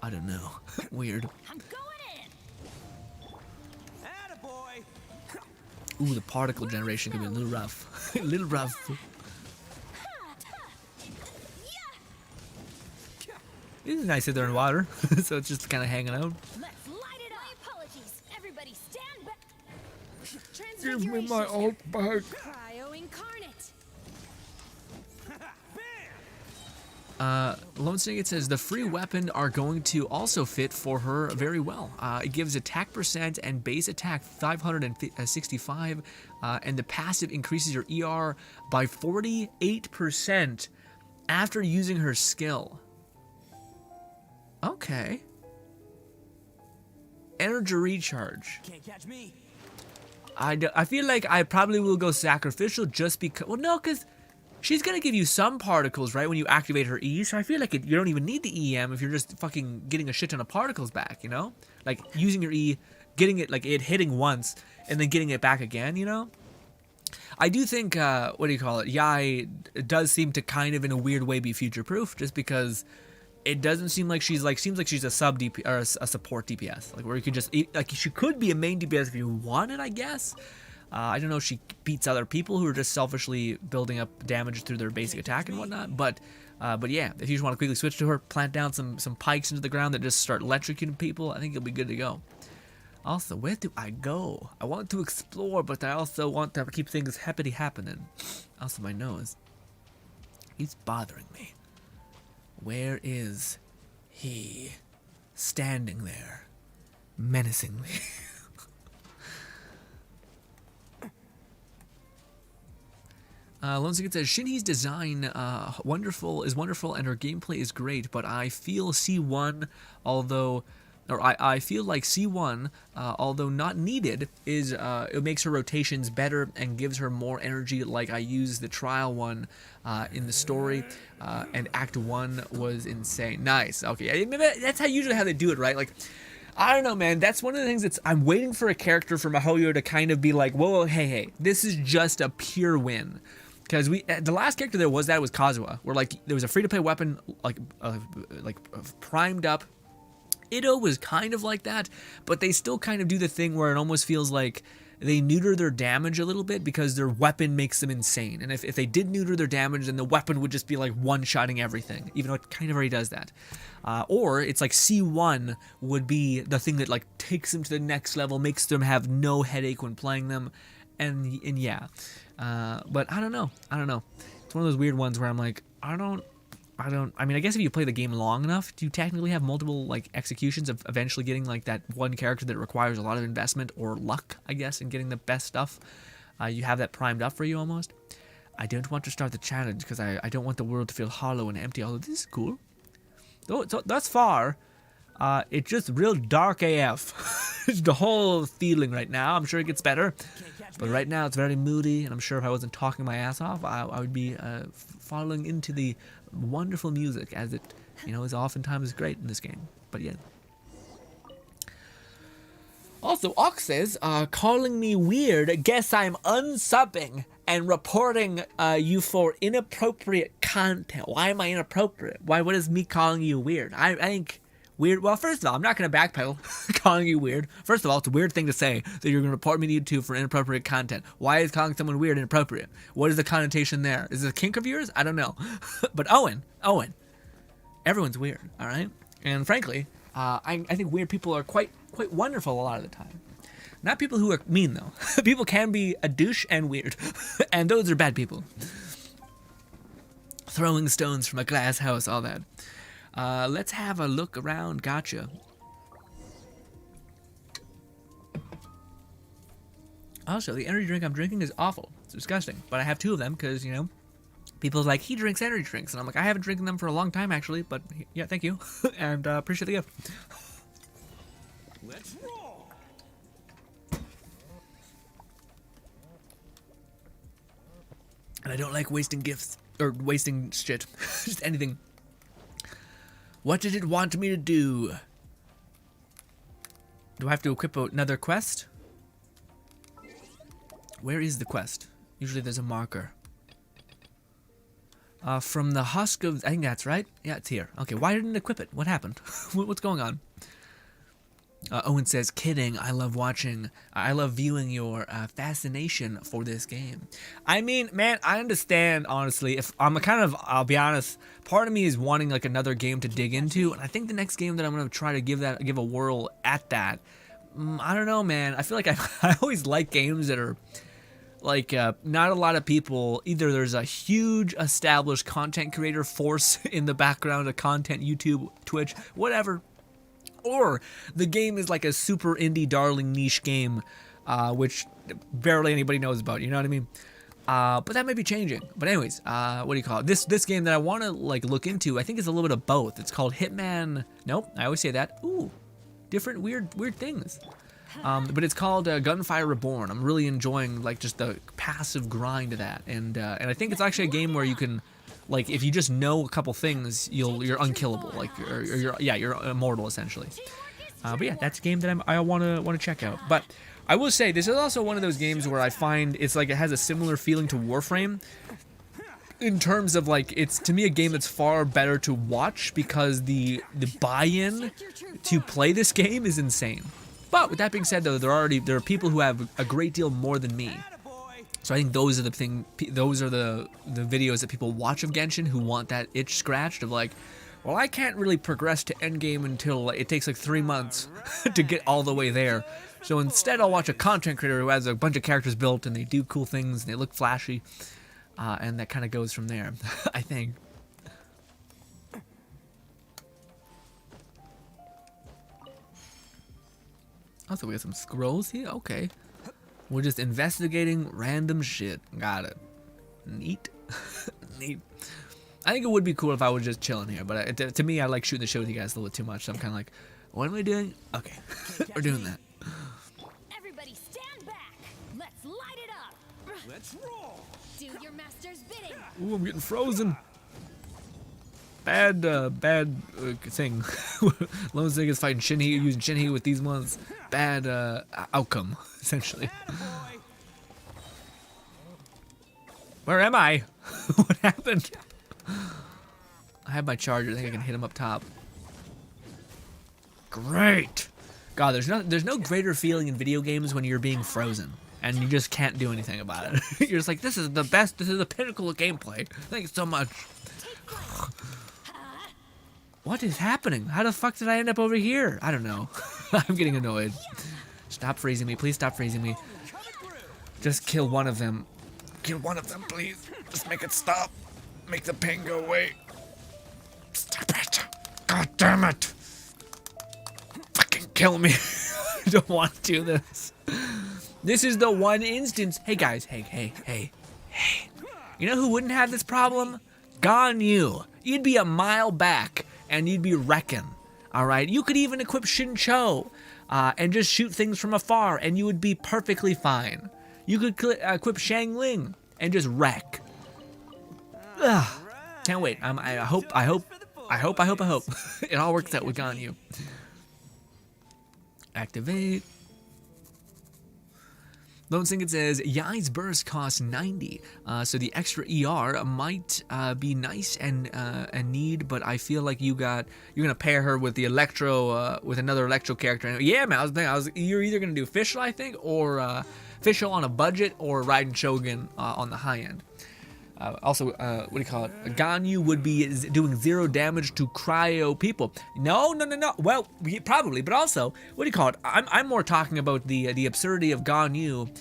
I don't know. Weird.
I'm going in.
Attaboy.
Ooh, the particle generation could be a little rough. A little rough. It's nice that they're in water, so it's just kind of hanging out.
Let's light it up. My apologies. Everybody stand back.
Give me my ult back.
Cryo incarnate.
Lone Syndicate says the free weapon are going to also fit for her very well. It gives attack percent and base attack 565, and the passive increases your ER by 48% after using her skill. Okay. Energy recharge.
Can't catch me.
I feel like I probably will go sacrificial just because... Well, no, because she's going to give you some particles, right, when you activate her E. So I feel like you don't even need the EM if you're just fucking getting a shit ton of particles back, you know? Like, using your E, getting it, like, it hitting once, and then getting it back again, you know? I do think, what do you call it? Yai does seem to kind of, in a weird way, be future-proof, just because... It doesn't seem like she's like, seems like she's a sub DP or a support DPS, like where you could just, like she could be a main DPS if you wanted, I guess. I don't know if she beats other people who are just selfishly building up damage through their basic attack and whatnot, but But yeah, if you just want to quickly switch to her, plant down some pikes into the ground that just start electrocuting people, I think you'll be good to go. Also, where do I go? I want to explore, but I also want to keep things happily happening. Also, my nose. He's bothering me. Where is he? Standing there, menacingly. Lone Secret says, Shinji's design is wonderful and her gameplay is great, but I feel C1, I feel like C1, although not needed, it makes her rotations better and gives her more energy. Like I used the trial one in the story, and Act 1 was insane. Nice. Okay, that's usually how they do it, right? Like, I don't know, man. That's one of the things I'm waiting for a character from Mihoyo to kind of be like, whoa, hey, this is just a pure win. Because the last character there was Kazuha, where like there was a free-to-play weapon like primed up. Itto was kind of like that, but they still kind of do the thing where it almost feels like they neuter their damage a little bit because their weapon makes them insane. And if they did neuter their damage, then the weapon would just be like one-shotting everything, even though it kind of already does that. Or it's like C1 would be the thing that like takes them to the next level, makes them have no headache when playing them, and yeah. But I don't know. It's one of those weird ones where I'm like, I mean, I guess if you play the game long enough, do you technically have multiple like executions of eventually getting like that one character that requires a lot of investment or luck, I guess, in getting the best stuff. You have that primed up for you almost. I don't want to start the challenge because I don't want the world to feel hollow and empty, although this is cool. Thus far, it's just real dark AF. It's the whole feeling right now. I'm sure it gets better. But right now it's very moody, and I'm sure if I wasn't talking my ass off, I would be falling into the wonderful music, as it, is oftentimes great in this game. But yeah. Also, Ox says, calling me weird, guess I'm unsubbing and reporting you for inappropriate content. Why am I inappropriate? What is me calling you weird? I think weird. Well, first of all, I'm not going to backpedal calling you weird. First of all, it's a weird thing to say that you're going to report me to YouTube for inappropriate content. Why is calling someone weird inappropriate? What is the connotation there? Is it a kink of yours? I don't know. But Owen, everyone's weird, all right? And frankly, I think weird people are quite wonderful a lot of the time. Not people who are mean, though. People can be a douche and weird, and those are bad people. Throwing stones from a glass house, all that. Let's have a look around. Gotcha. Also, the energy drink I'm drinking is awful. It's disgusting. But I have 2 of them because, people are like, he drinks energy drinks. And I'm like, I haven't drinking them for a long time, actually. But yeah, thank you. And appreciate the gift.
Let's roll.
And I don't like wasting gifts. Or wasting shit. Just anything. What did it want me to do? Do I have to equip another quest? Where is the quest? Usually there's a marker. From the husk of... I think that's right. Yeah, it's here. Okay, why didn't it equip it? What happened? What's going on? Owen says, kidding, I love viewing your fascination for this game. I mean, man, I understand, honestly. If I'll be honest, part of me is wanting like another game to dig into, and I think the next game that I'm going to try to give a whirl at that, I don't know, man. I feel like I always like games that are like not a lot of people, either there's a huge established content creator force in the background of content, YouTube, Twitch, whatever, or the game is like a super indie darling niche game, which barely anybody knows about, you know what I mean? But that might be changing. But anyways, what do you call it? This game that I want to like look into, I think is a little bit of both. It's called Hitman. Nope, I always say that. Ooh, different weird things. But it's called Gunfire Reborn. I'm really enjoying like just the passive grind of that, and I think it's actually a game where you can, like, if you just know a couple things, you're unkillable, like you're immortal essentially. But yeah, that's a game that I want to check out. But I will say this is also one of those games where I find it's like it has a similar feeling to Warframe, in terms of like it's to me a game that's far better to watch because the buy-in to play this game is insane. But with that being said, though, there are people who have a great deal more than me So I think those are the videos that people watch of Genshin who want that itch scratched of like, well, I can't really progress to endgame until it takes like 3 months to get all the way there. So instead I'll watch a content creator who has a bunch of characters built and they do cool things and they look flashy. And that kind of goes from there, I think. Also, we got some scrolls here? Okay. We're just investigating random shit. Got it. Neat. Neat. I think it would be cool if I was just chilling here, but to me, I like shooting the shit with you guys a little bit too much, so I'm kind of like, what am I doing? Okay, we're doing that.
Everybody stand back. Let's light it up.
Let's roll.
Do your master's bidding.
Ooh, I'm getting frozen. Bad thing. Lone Snake is fighting Shinhee, using Shinhee with these ones. Bad outcome, essentially. Where am I? What happened? I have my charger. I think I can hit him up top. Great. God, there's no greater feeling in video games when you're being frozen and you just can't do anything about it. You're just like, this is the best. This is the pinnacle of gameplay. Thanks so much. What is happening? How the fuck did I end up over here? I don't know. I'm getting annoyed. Stop freezing me. Please stop freezing me. Just kill one of them. Kill one of them, please. Just make it stop. Make the pain go away. Stop it. God damn it. Fucking kill me. I don't want to do this. This is the one instance. Hey guys, hey. You know who wouldn't have this problem? Ganyu. You'd be a mile back and you'd be wrecking. Alright? You could even equip Shincho and just shoot things from afar and you would be perfectly fine. You could equip Shangling and just wreck. Ugh. Can't wait. I hope. It all works out with Ganyu. Activate. Lone Singlet says, Yai's burst costs 90, so the extra ER might be nice and need, but I feel like you're gonna pair her with the Electro, with another Electro character. Yeah, man, you're either gonna do Fischl, I think, or Fischl on a budget, or Raiden Shogun on the high end. Also, what do you call it? Ganyu would be doing 0 damage to cryo people. No. Well, probably, but also, what do you call it? I'm more talking about the absurdity of Ganyu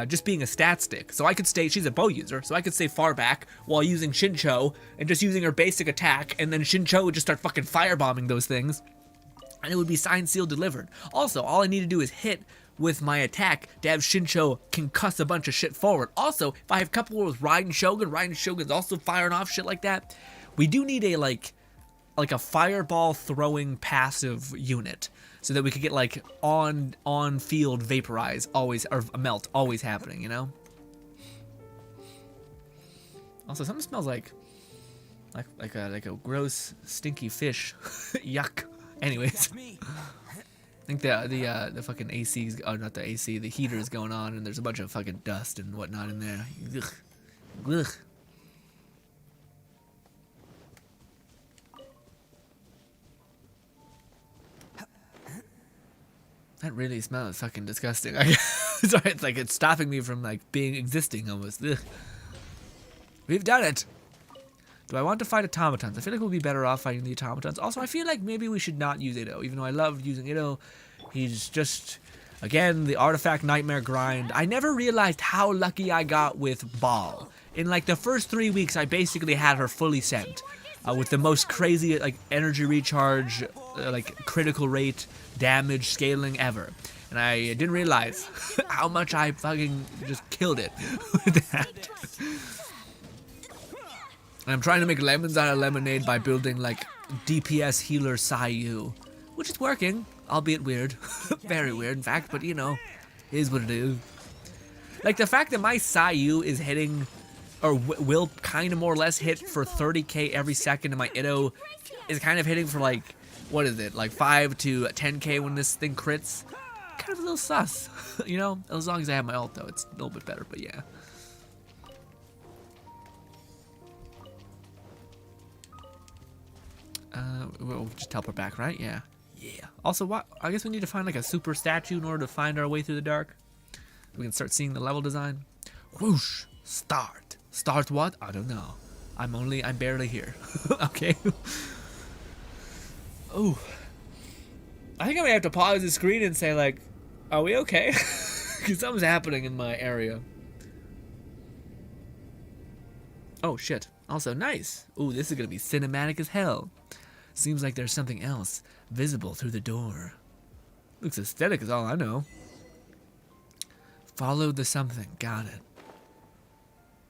just being a stat stick. So I could stay, she's a bow user, so I could stay far back while using Shincho and just using her basic attack, and then Shincho would just start fucking firebombing those things, and it would be signed, sealed, delivered. Also, all I need to do is hit with my attack to have Shincho concuss a bunch of shit forward. Also, if I have couple with Raiden Shogun's also firing off shit like that. We do need a like a fireball throwing passive unit so that we could get like on field vaporize always, or melt always happening, you know? Also, something smells like a gross stinky fish. Yuck. Anyways, I think the fucking AC's, oh, not the AC, the heater is going on, and there's a bunch of fucking dust and whatnot in there. Ugh. Ugh. That really smells fucking disgusting. Sorry, it's like it's stopping me from like existing almost. Ugh. We've done it. Do I want to fight automatons? I feel like we'll be better off fighting the automatons. Also, I feel like maybe we should not use Itto, even though I love using Itto. He's just, again, the artifact nightmare grind. I never realized how lucky I got with Ball. In like the first 3 weeks, I basically had her fully sent. With the most crazy like energy recharge, like critical rate, damage scaling ever. And I didn't realize how much I fucking just killed it with that. And I'm trying to make lemons out of lemonade by building like DPS healer Sayu, which is working, albeit weird. Very weird, in fact, but you know, is what it is. Like the fact that my Sayu is hitting, or will kind of more or less hit for 30k every second, and my Itto is kind of hitting for like, what is it, like 5 to 10k when this thing crits. Kind of a little sus, you know? As long as I have my ult though, it's a little bit better, but yeah. We'll just teleport back, right? Yeah. Yeah. Also, what? I guess we need to find like a super statue in order to find our way through the dark. We can start seeing the level design. Whoosh. Start. Start what? I don't know. I'm barely here. Okay. Oh. I think I'm gonna have to pause the screen and say, like, are we okay? Because something's happening in my area. Oh, shit. Also, nice. Ooh, this is gonna be cinematic as hell. Seems like there's something else visible through the door. Looks aesthetic is all I know. Follow the something. Got it.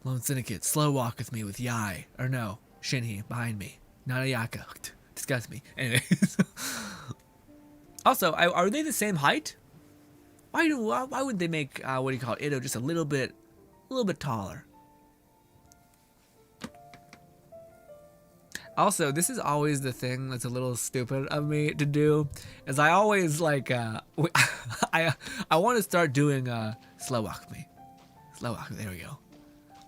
Lone Syndicate, slow walk with me with Yai. Or no, Shinhi, behind me. Not Ayaka. Disgust me. Anyways. Also, are they the same height? Why would they make, what do you call it, Ito just a little bit taller? Also, this is always the thing that's a little stupid of me to do, is I always, like, I want to start doing, slow walk with me. Slow walk, there we go.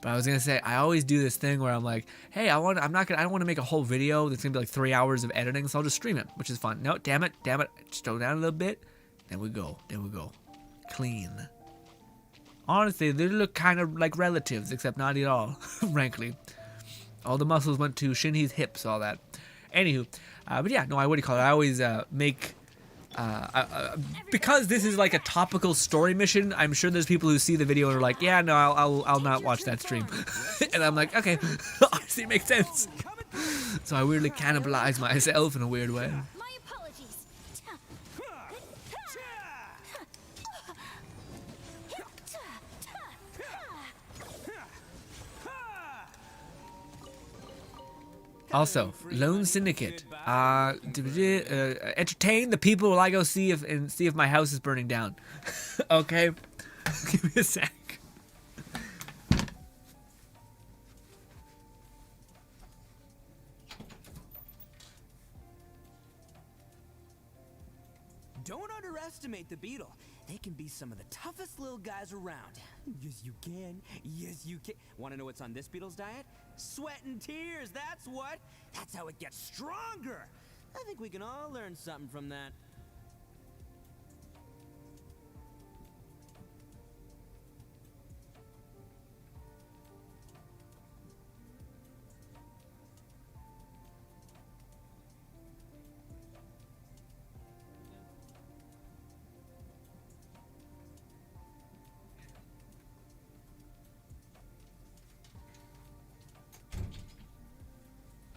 But I was gonna say, I always do this thing where I'm like, hey, I don't want to make a whole video that's gonna be like 3 hours of editing, so I'll just stream it, which is fun. No, damn it, just slow down a little bit. There we go. Clean. Honestly, they look kind of like relatives, except not at all, frankly. All the muscles went to Shinhi's hips, all that. Anywho, but yeah, no, what do you call it? I always make... because this is like a topical story mission, I'm sure there's people who see the video and are like, yeah, no, I'll not watch that stream. And I'm like, okay, honestly, it makes sense. So I weirdly cannibalize myself in a weird way.
My apologies.
Also, Lone Syndicate. Entertain the people while I go see if my house is burning down. Okay? Give me a sec.
Don't underestimate the beetle. They can be some of the toughest little guys around. Yes, you can. Yes, you can. Want to know what's on this beetle's diet? Sweat and tears, that's what. That's how it gets stronger. I think we can all learn something from that.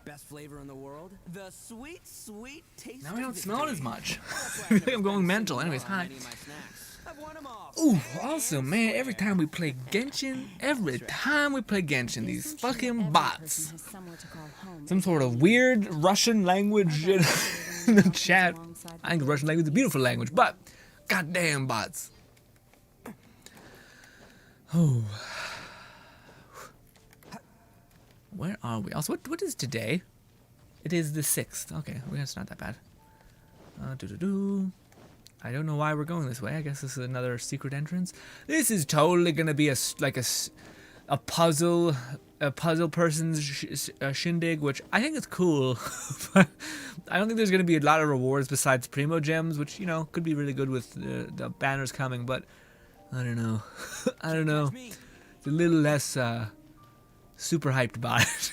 Best flavor in the world? The sweet, sweet taste.
Now I don't
of
smell it
victory.
as much.
That's why
I
I've
think I'm
never
going
spent a
mental.
single
Anyways,
dollar on
hi.
any of my snacks. I've won 'em all.
Ooh,
Fair
also,
and
man, every
square.
time we play Genshin, these fucking bots. Some sort of weird Russian language in the chat. I think Russian language is a beautiful language, but goddamn bots. Oh. Where are we? Also, what is today? It is the 6th. Okay, well, it's not that bad. I don't know why we're going this way. I guess this is another secret entrance. This is totally gonna be a puzzle person's shindig, which I think is cool. But I don't think there's gonna be a lot of rewards besides primo gems, which, you know, could be really good with the banners coming. But I don't know. I don't know. It's a little less super hyped about it.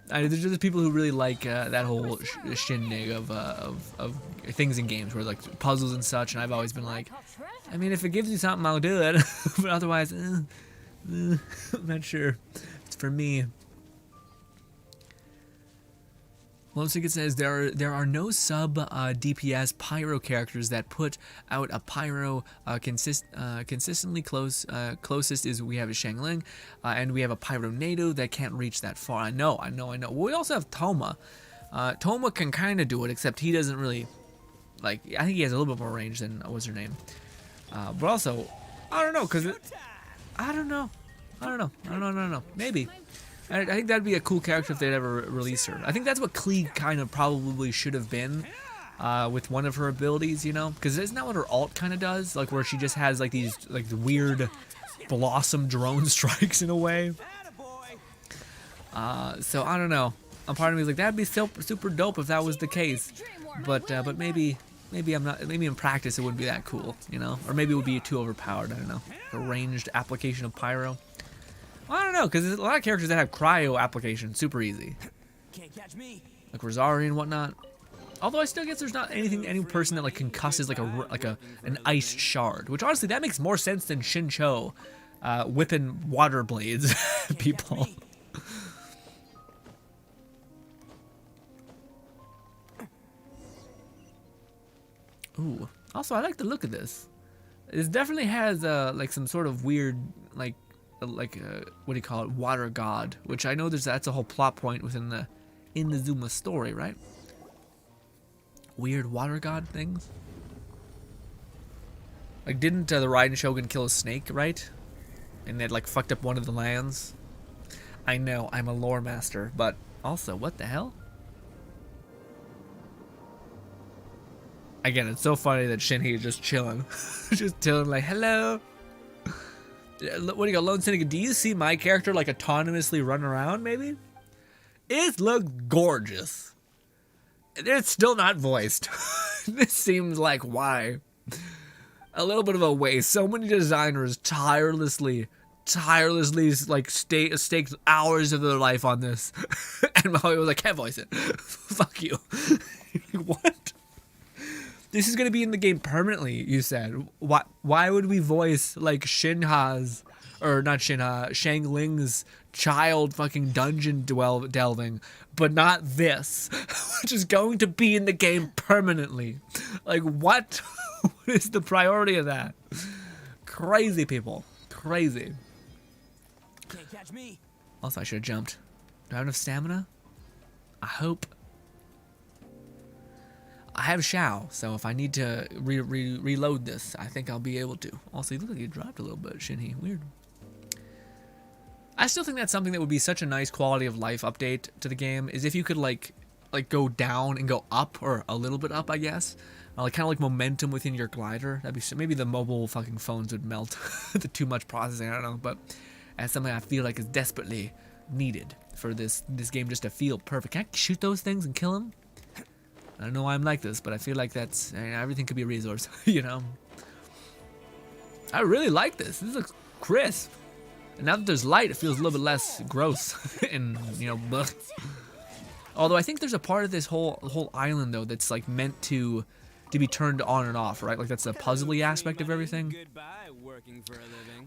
There's just people who really like that whole shindig of things in games, where like puzzles and such, and I've always been like, I mean, if it gives you something, I'll do it, but otherwise, I'm not sure. It's for me. Lone Syndicate says there are no sub DPS pyro characters that put out a pyro consistently close. Closest is we have a Shangling, and we have a pyro native that can't reach that far. I know. Well, we also have Toma. Toma can kind of do it, except he doesn't really, like, I think he has a little bit more range than what's her name. But also, I don't know, cause I don't know. Maybe. I think that'd be a cool character if they'd ever release her. I think that's what Klee kind of probably should have been with one of her abilities, you know? Because isn't that what her alt kind of does? Like, where she just has, like, these, like, weird blossom drone strikes in a way. So, I don't know. A part of me is like, that'd be super dope if that was the case. But maybe maybe I'm not. Maybe in practice it wouldn't be that cool, you know, or maybe it would be too overpowered. I don't know. A ranged application of pyro. Well, I don't know, because there's a lot of characters that have cryo application, super easy,
Can't catch me.
like Rosari and whatnot. Although I still guess there's not any person that like concusses like an ice shard, which honestly that makes more sense than Shincho whipping water blades at people. Ooh. Also, I like the look of this. It definitely has like some sort of weird like what do you call it, water god, which I know that's a whole plot point within the Zuma story, right? Weird water god things. Like, didn't the Raiden Shogun kill a snake, right? And it like fucked up one of the lands. I know, I'm a lore master, but also, what the hell? Again, it's so funny that Shinhei is just chilling. Just chilling like, hello. What do you got, Lone Syndicate? Do you see my character like autonomously run around, maybe? It looks gorgeous. It's still not voiced. This seems like why. A little bit of a waste. So many designers tirelessly like staked hours of their life on this. And Maui was like, can't voice it. Fuck you. What? This is gonna be in the game permanently, you said. Why would we voice like Shinha's, or not Shinha, Shang Ling's child fucking dungeon delving, but not this, which is going to be in the game permanently? Like, what? What is the priority of that? Crazy people. Crazy.
Can't catch me.
Also, I should have jumped. Do I have enough stamina? I hope. I have Shao, so if I need to reload this, I think I'll be able to. Also, you look like you dropped a little bit, Shinhei. Weird. I still think that's something that would be such a nice quality of life update to the game, is if you could like go down and go up, or a little bit up, I guess. Like kind of like momentum within your glider. That'd be maybe the mobile fucking phones would melt. The too much processing, I don't know, but that's something I feel like is desperately needed for this game just to feel perfect. Can I shoot those things and kill them? I don't know why I'm like this, but I feel like that's, I mean, everything could be a resource, you know? I really like this. This looks crisp. And now that there's light, it feels a little bit less gross and, you know, blech. Although I think there's a part of this whole island, though, that's like meant to be turned on and off, right? Like that's the puzzly aspect of everything.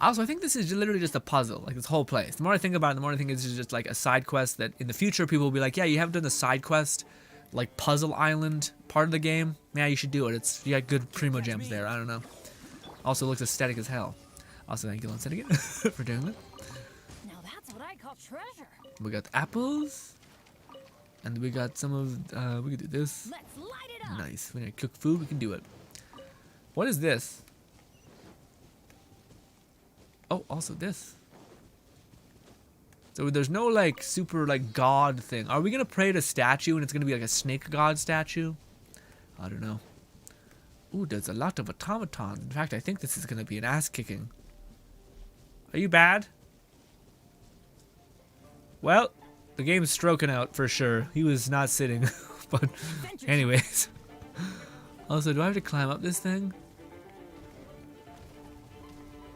Also, I think this is literally just a puzzle, like this whole place. The more I think about it, the more I think it's just like a side quest that in the future people will be like, yeah, you haven't done the side quest, like puzzle island part of the game. Yeah, you should do it. You got good primo gems there. I don't know. Also looks aesthetic as hell. Also, thank you, Lone Syndicate, for doing that.
Now that's what I call treasure.
We got apples, and we got some of. We can do this.
Let's light it up.
Nice. We're gonna cook food. We can do it. What is this? Oh, also this. So there's no like super like god thing. Are we gonna pray to a statue and it's gonna be like a snake god statue? I don't know. Ooh, there's a lot of automatons. In fact, I think this is gonna be an ass kicking. Are you bad? Well, the game's stroking out for sure. He was not sitting. But anyways. Also, do I have to climb up this thing?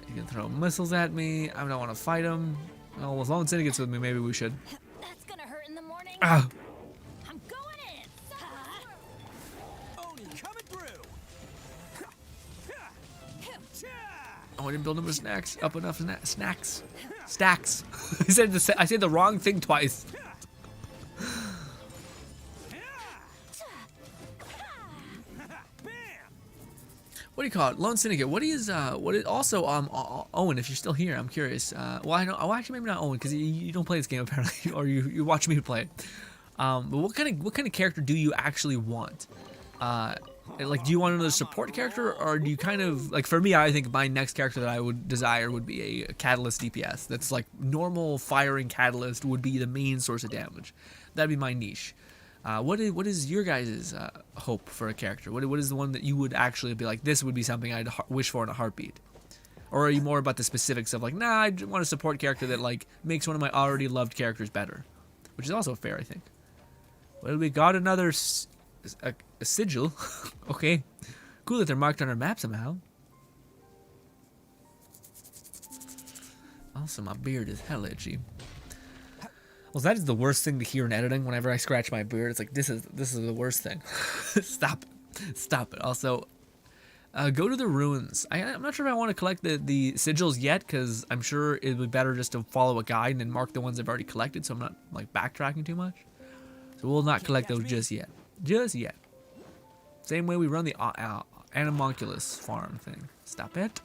You can throw missiles at me. I don't want to fight him. Oh, well, if Lone Syndicate's with me, maybe we should.
That's gonna hurt in the morning.
Ah.
I'm going in.
Oni coming through.
Oh, I didn't build enough snacks. Up enough snacks. Stacks. I said the wrong thing twice. What do you call it? Lone Syndicate. What is also Owen, if you're still here, I'm curious. Well, I know. Oh, actually, maybe not Owen, because you don't play this game apparently, or you watch me play it. But what kind of character do you actually want? Like, do you want another support character, or do you kind of like? For me, I think my next character that I would desire would be a catalyst DPS. That's like normal firing catalyst would be the main source of damage. That'd be my niche. What is your guys' hope for a character? What is the one that you would actually be like, this would be something I'd wish for in a heartbeat? Or are you more about the specifics of like, nah, I want a support character that like makes one of my already loved characters better? Which is also fair, I think. Well, we got another a sigil. Okay. Cool that they're marked on our map somehow. Also, my beard is hella itchy. Well, that is the worst thing to hear in editing. Whenever I scratch my beard, it's like, this is the worst thing. Stop it. Stop it. Also, go to the ruins. I'm not sure if I want to collect the sigils yet, because I'm sure it would be better just to follow a guide and then mark the ones I've already collected, so I'm not like backtracking too much. So we'll not collect those just yet. Just yet. Same way we run the Animonculus farm thing. Stop it.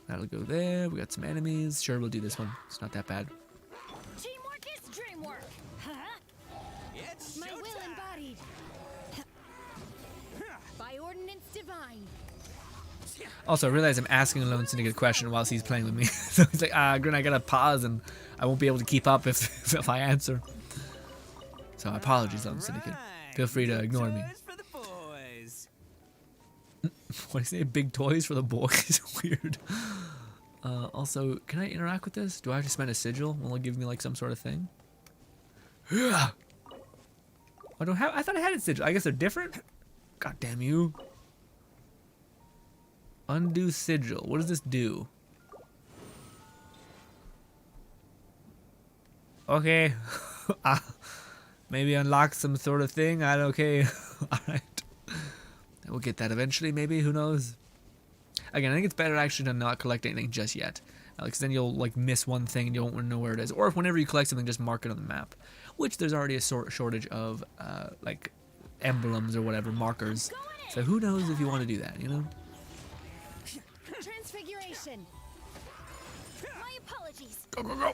That'll go there. We got some enemies. Sure, we'll do this one. It's not that bad.
Teamwork is dreamwork. Huh?
It's
My will
showtime.
embodied. By ordinance divine.
Also, I realize I'm asking Lone Syndicate a question whilst he's playing with me. So he's like, Grin, I gotta pause and I won't be able to keep up if I answer. So apologies, Lone Syndicate. Feel free to ignore me.
Toys for the boys.
What do you say? Big toys for the boys? Weird. Also, can I interact with this? Do I have to spend a sigil? Will it give me like some sort of thing? I don't have. I thought I had a sigil. I guess they're different. God damn you. Undo sigil. What does this do? Okay. Maybe unlock some sort of thing. Okay. Alright. We'll get that eventually, maybe. Who knows? Again, I think it's better actually to not collect anything just yet. Because then you'll like miss one thing and you won't know where it is. Or if whenever you collect something, just mark it on the map. Which there's already a shortage of like emblems or whatever, markers. So who knows if you want to do that, you know?
Transfiguration. My apologies.
Go, go, go!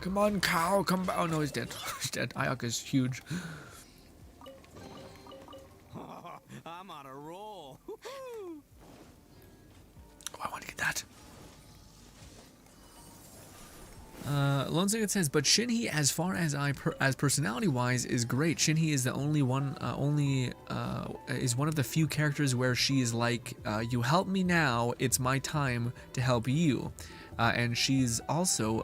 Come on, cow, come back. Oh no, he's dead. He's dead. Ayaka's huge.
I'm on a roll.
Oh, I want to get that. Lone Syndicate says, but Shinhee, as far as as personality-wise, is great. Shinhee is the only one, is one of the few characters where she is like, you help me now, it's my time to help you. And she's also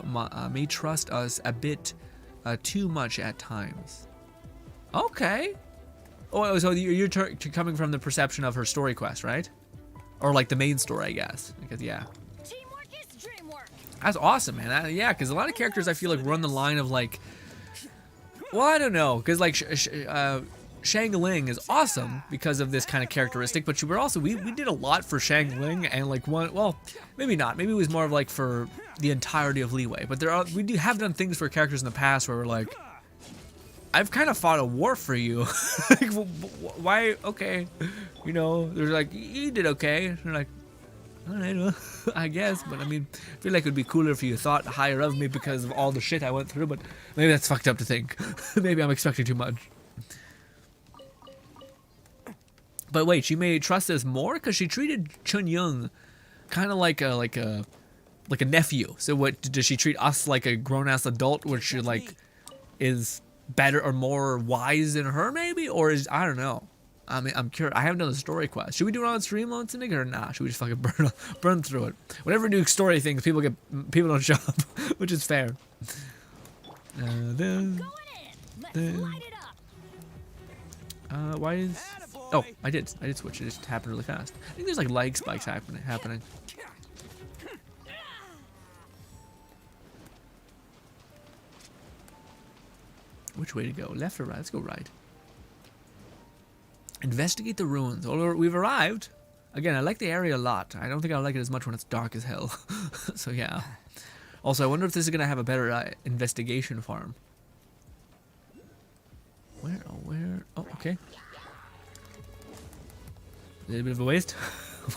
may trust us a bit too much at times. Okay. Oh, so you're coming from the perception of her story quest, right? Or like the main story, I guess. Because yeah.
Teamwork is dreamwork.
That's awesome, man. Yeah, because a lot of characters I feel like run the line of like, well, I don't know, because like Shang-Ling is awesome because of this kind of characteristic, but we did a lot for Shang-Ling and like well, maybe not. Maybe it was more of like for the entirety of Leeway, but we have done things for characters in the past where we're like, I've kind of fought a war for you. Like, why? Okay, you know, they're like, you did okay. They're like, all right, well, I guess, but I mean, I feel like it would be cooler if you thought higher of me because of all the shit I went through, but maybe that's fucked up to think. Maybe I'm expecting too much. But wait, she may trust us more because she treated Chun Young kind of like a nephew. So what does she treat us like a grown ass adult, which she like is better or more wise than her maybe, or is I don't know. I mean, I'm curious. I haven't done the story quest. Should we do it on stream, Lone Syndicate, or nah? Should we just fucking burn through it? Whenever we do story things, people don't show up, which is fair.
Going in. Let's light it up.
Why is? Oh, I did switch. It just happened really fast. I think there's like lag spikes happening. Which way to go? Left or right? Let's go right. Investigate the ruins. Well, we've arrived. Again, I like the area a lot. I don't think I like it as much when it's dark as hell. So yeah. Also, I wonder if this is gonna have a better investigation farm. Where? Oh, okay. A little bit of a waste.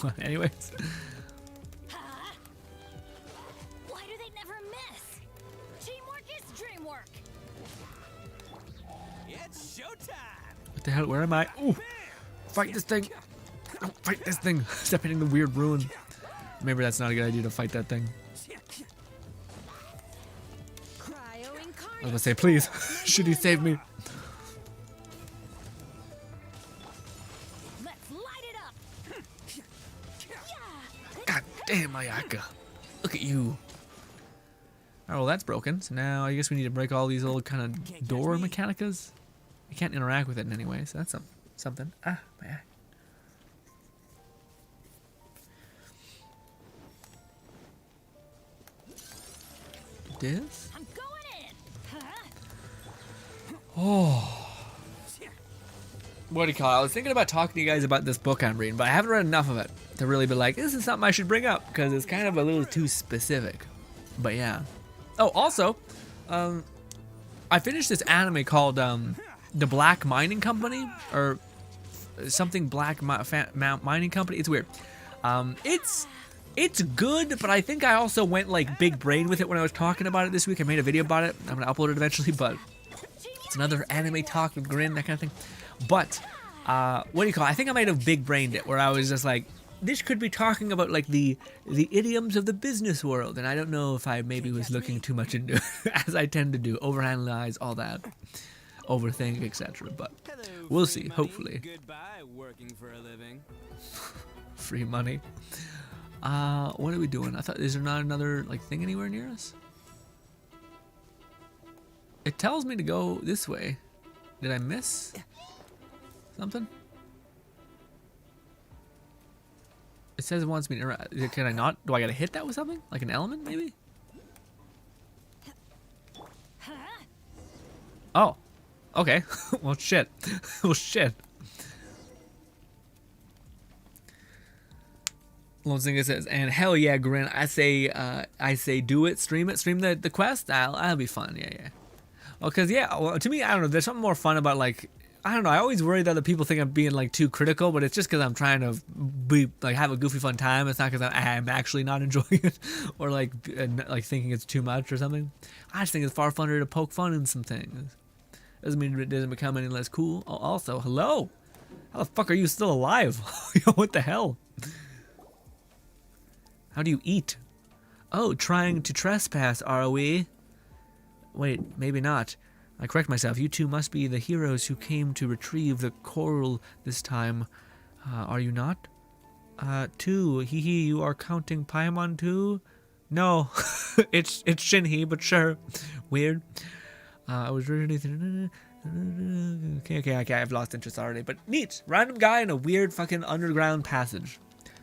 Well, anyways.
Why do they never miss? Teamwork is dreamwork.
It's showtime.
What the hell? Where am I? Ooh! Fight this thing! Don't fight this thing! Step in the weird ruin. Maybe that's not a good idea to fight that thing. I was gonna say, please, should he save me?
Let's light it up.
God damn, Ayaka. Look at you. Oh, well, that's broken. So now I guess we need to break all these old kind of
Can't
door
catch me.
mechanicas. You can't interact with it in any way, so that's something. Ah, my eye. This?
I'm going in.
What do you call it? I was thinking about talking to you guys about this book I'm reading, but I haven't read enough of it to really be like, this is something I should bring up, because it's kind of a little too specific. But yeah. Oh, also, I finished this anime called The Black Mining Company, or something Black Mining Company. It's weird. It's good, but I think I also went like big brain with it when I was talking about it this week. I made a video about it. I'm gonna upload it eventually, but it's another anime talk with Grin, that kind of thing. But what do you call it? I think I might have big brained it, where I was just like, this could be talking about like the idioms of the business world, and I don't know if I maybe was looking too much into it, as I tend to do, overanalyze all that, overthink, etc. But
Hello,
we'll
free
see.
money.
Hopefully,
Goodbye, working for a living.
free money. What are we doing? I thought, is there not another like thing anywhere near us? It tells me to go this way. Did I miss something? It says it wants me to. Can I not? Do I gotta hit that with something? Like an element, maybe? Oh. Okay. Well, shit. Well, shit. Lone Singer says, and hell yeah, Grin. I say do it, stream the quest. That'll be fun. Yeah. Well, cause yeah, well, to me, I don't know. There's something more fun about like, I don't know. I always worry that other people think I'm being like too critical, but it's just because I'm trying to be like have a goofy fun time. It's not because I'm actually not enjoying it or like thinking it's too much or something. I just think it's far funner to poke fun in some things. Doesn't mean it doesn't become any less cool. Oh, also, hello. How the fuck are you still alive? Yo, what the hell? How do you eat? Oh, trying to trespass, are we? Wait, maybe not. I correct myself. You two must be the heroes who came to retrieve the coral this time. Are you not? Two. Hee hee, you are counting Paimon too? No. it's Shinhee, but sure. Weird. I was really... Okay, I've lost interest already. But neat. Random guy in a weird fucking underground passage.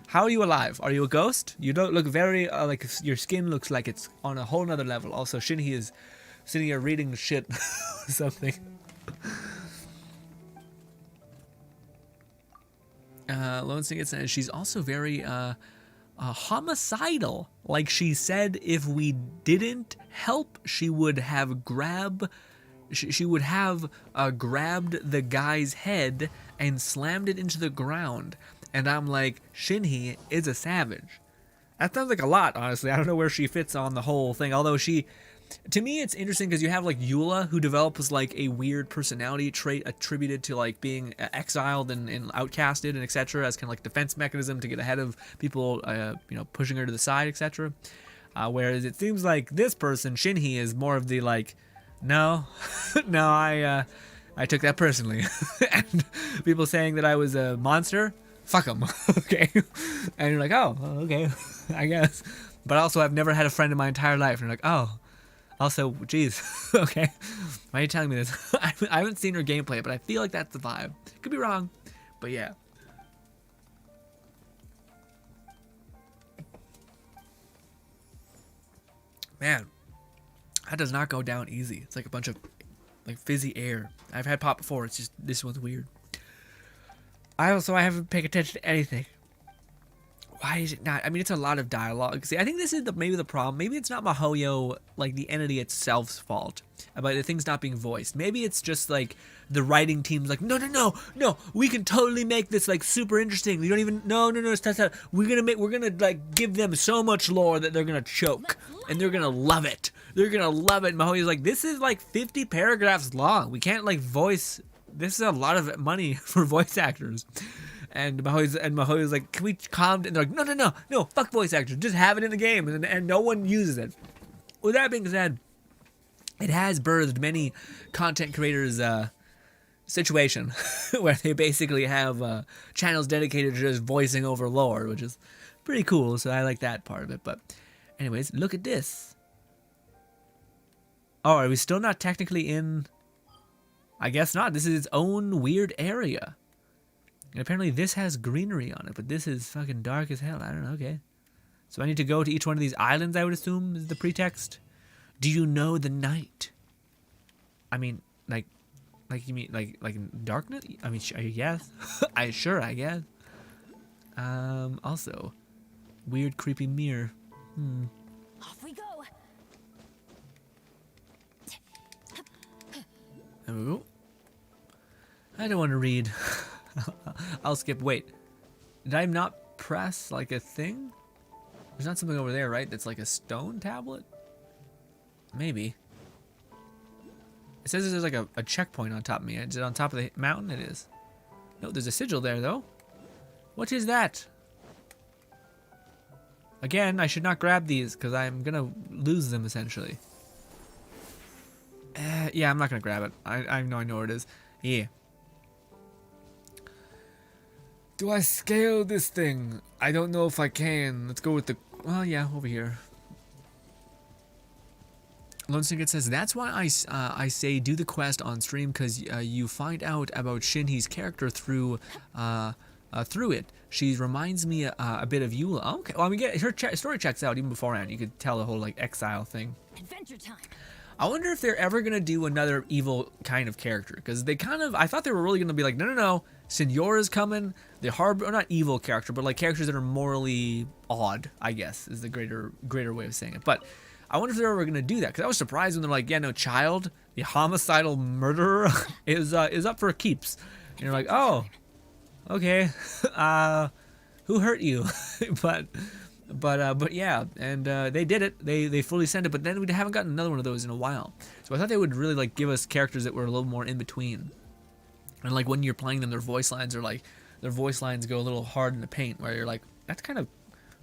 How are you alive? Are you a ghost? You don't look very, like, your skin looks like it's on a whole nother level. Also, Shinhee is sitting here reading shit. Something. Lone Singer says she's also very, homicidal. Like she said if we didn't help, she would have grabbed the guy's head and slammed it into the ground. And I'm like, Shinhee is a savage. That sounds like a lot, honestly. I don't know where she fits on the whole thing. Although to me, it's interesting because you have like Eula, who develops like a weird personality trait attributed to like being exiled and outcasted and etc. as kind of like defense mechanism to get ahead of people, pushing her to the side, etc. Whereas it seems like this person, Shinhee, is more of the like, no, no, I took that personally, and people saying that I was a monster. Fuck them. Okay. And you're like, oh, okay, I guess. But also, I've never had a friend in my entire life. And you're like, oh, also, geez, okay. Why are you telling me this? I haven't seen her gameplay, but I feel like that's the vibe. Could be wrong, but yeah. Man, that does not go down easy. It's like a bunch of like fizzy air. I've had pop before. It's just, this one's weird. I haven't paid attention to anything. Why is it not? I mean, it's a lot of dialogue. See, I think this is maybe the problem. Maybe it's not MiHoYo, like the entity itself's fault about the things not being voiced. Maybe it's just like the writing team's like, no, we can totally make this like super interesting. We don't even, no, it's not. We're gonna like give them so much lore that they're gonna choke and they're gonna love it. They're gonna love it. And MiHoYo's like, this is like 50 paragraphs long. We can't like voice. This is a lot of money for voice actors. And MiHoYo's like, can we calm down? And they're like, no, fuck voice actors. Just have it in the game. And no one uses it. With that being said, it has birthed many content creators' situation where they basically have channels dedicated to just voicing over lore, which is pretty cool. So I like that part of it. But anyways, look at this. Oh, are we still not technically in? I guess not. This is its own weird area. And apparently this has greenery on it, but this is fucking dark as hell. I don't know, okay. So I need to go to each one of these islands, I would assume, is the pretext. Do you know the night? I mean, like you mean, like darkness? I mean, I guess. I guess. Also, weird, creepy mirror.
Off we go.
There we go. I don't want to read. I'll skip. Wait, did I not press like a thing? There's not something over there, right? That's like a stone tablet? Maybe. It says there's like a checkpoint on top of me. Is it on top of the mountain? It is. No, there's a sigil there though. What is that? Again, I should not grab these because I'm gonna lose them essentially. Yeah, I'm not gonna grab it. I know where it is. Yeah. Do I scale this thing? I don't know if I can. Let's go with the... Well, yeah, over here. Lone Snicket says, that's why I say do the quest on stream, because you find out about Shinhi's character through it. She reminds me a bit of Eula. Oh, okay, well, I mean, her story checks out even beforehand. You could tell the whole, like, exile thing.
Adventure time.
I wonder if they're ever going to do another evil kind of character, because they kind of... I thought they were really going to be like, no, Signora's coming. The harbor... Or not evil character, but, like, characters that are morally odd, I guess, is the greater way of saying it. But... I wonder if they're ever gonna do that, because I was surprised when they're like, yeah, no, Child, the homicidal murderer, is up for keeps. And you're like, oh, okay, who hurt you? but yeah, and they did it. They fully sent it, but then we haven't gotten another one of those in a while. So I thought they would really like give us characters that were a little more in between. And like when you're playing them, their voice lines go a little hard in the paint, where you're like, that's kind of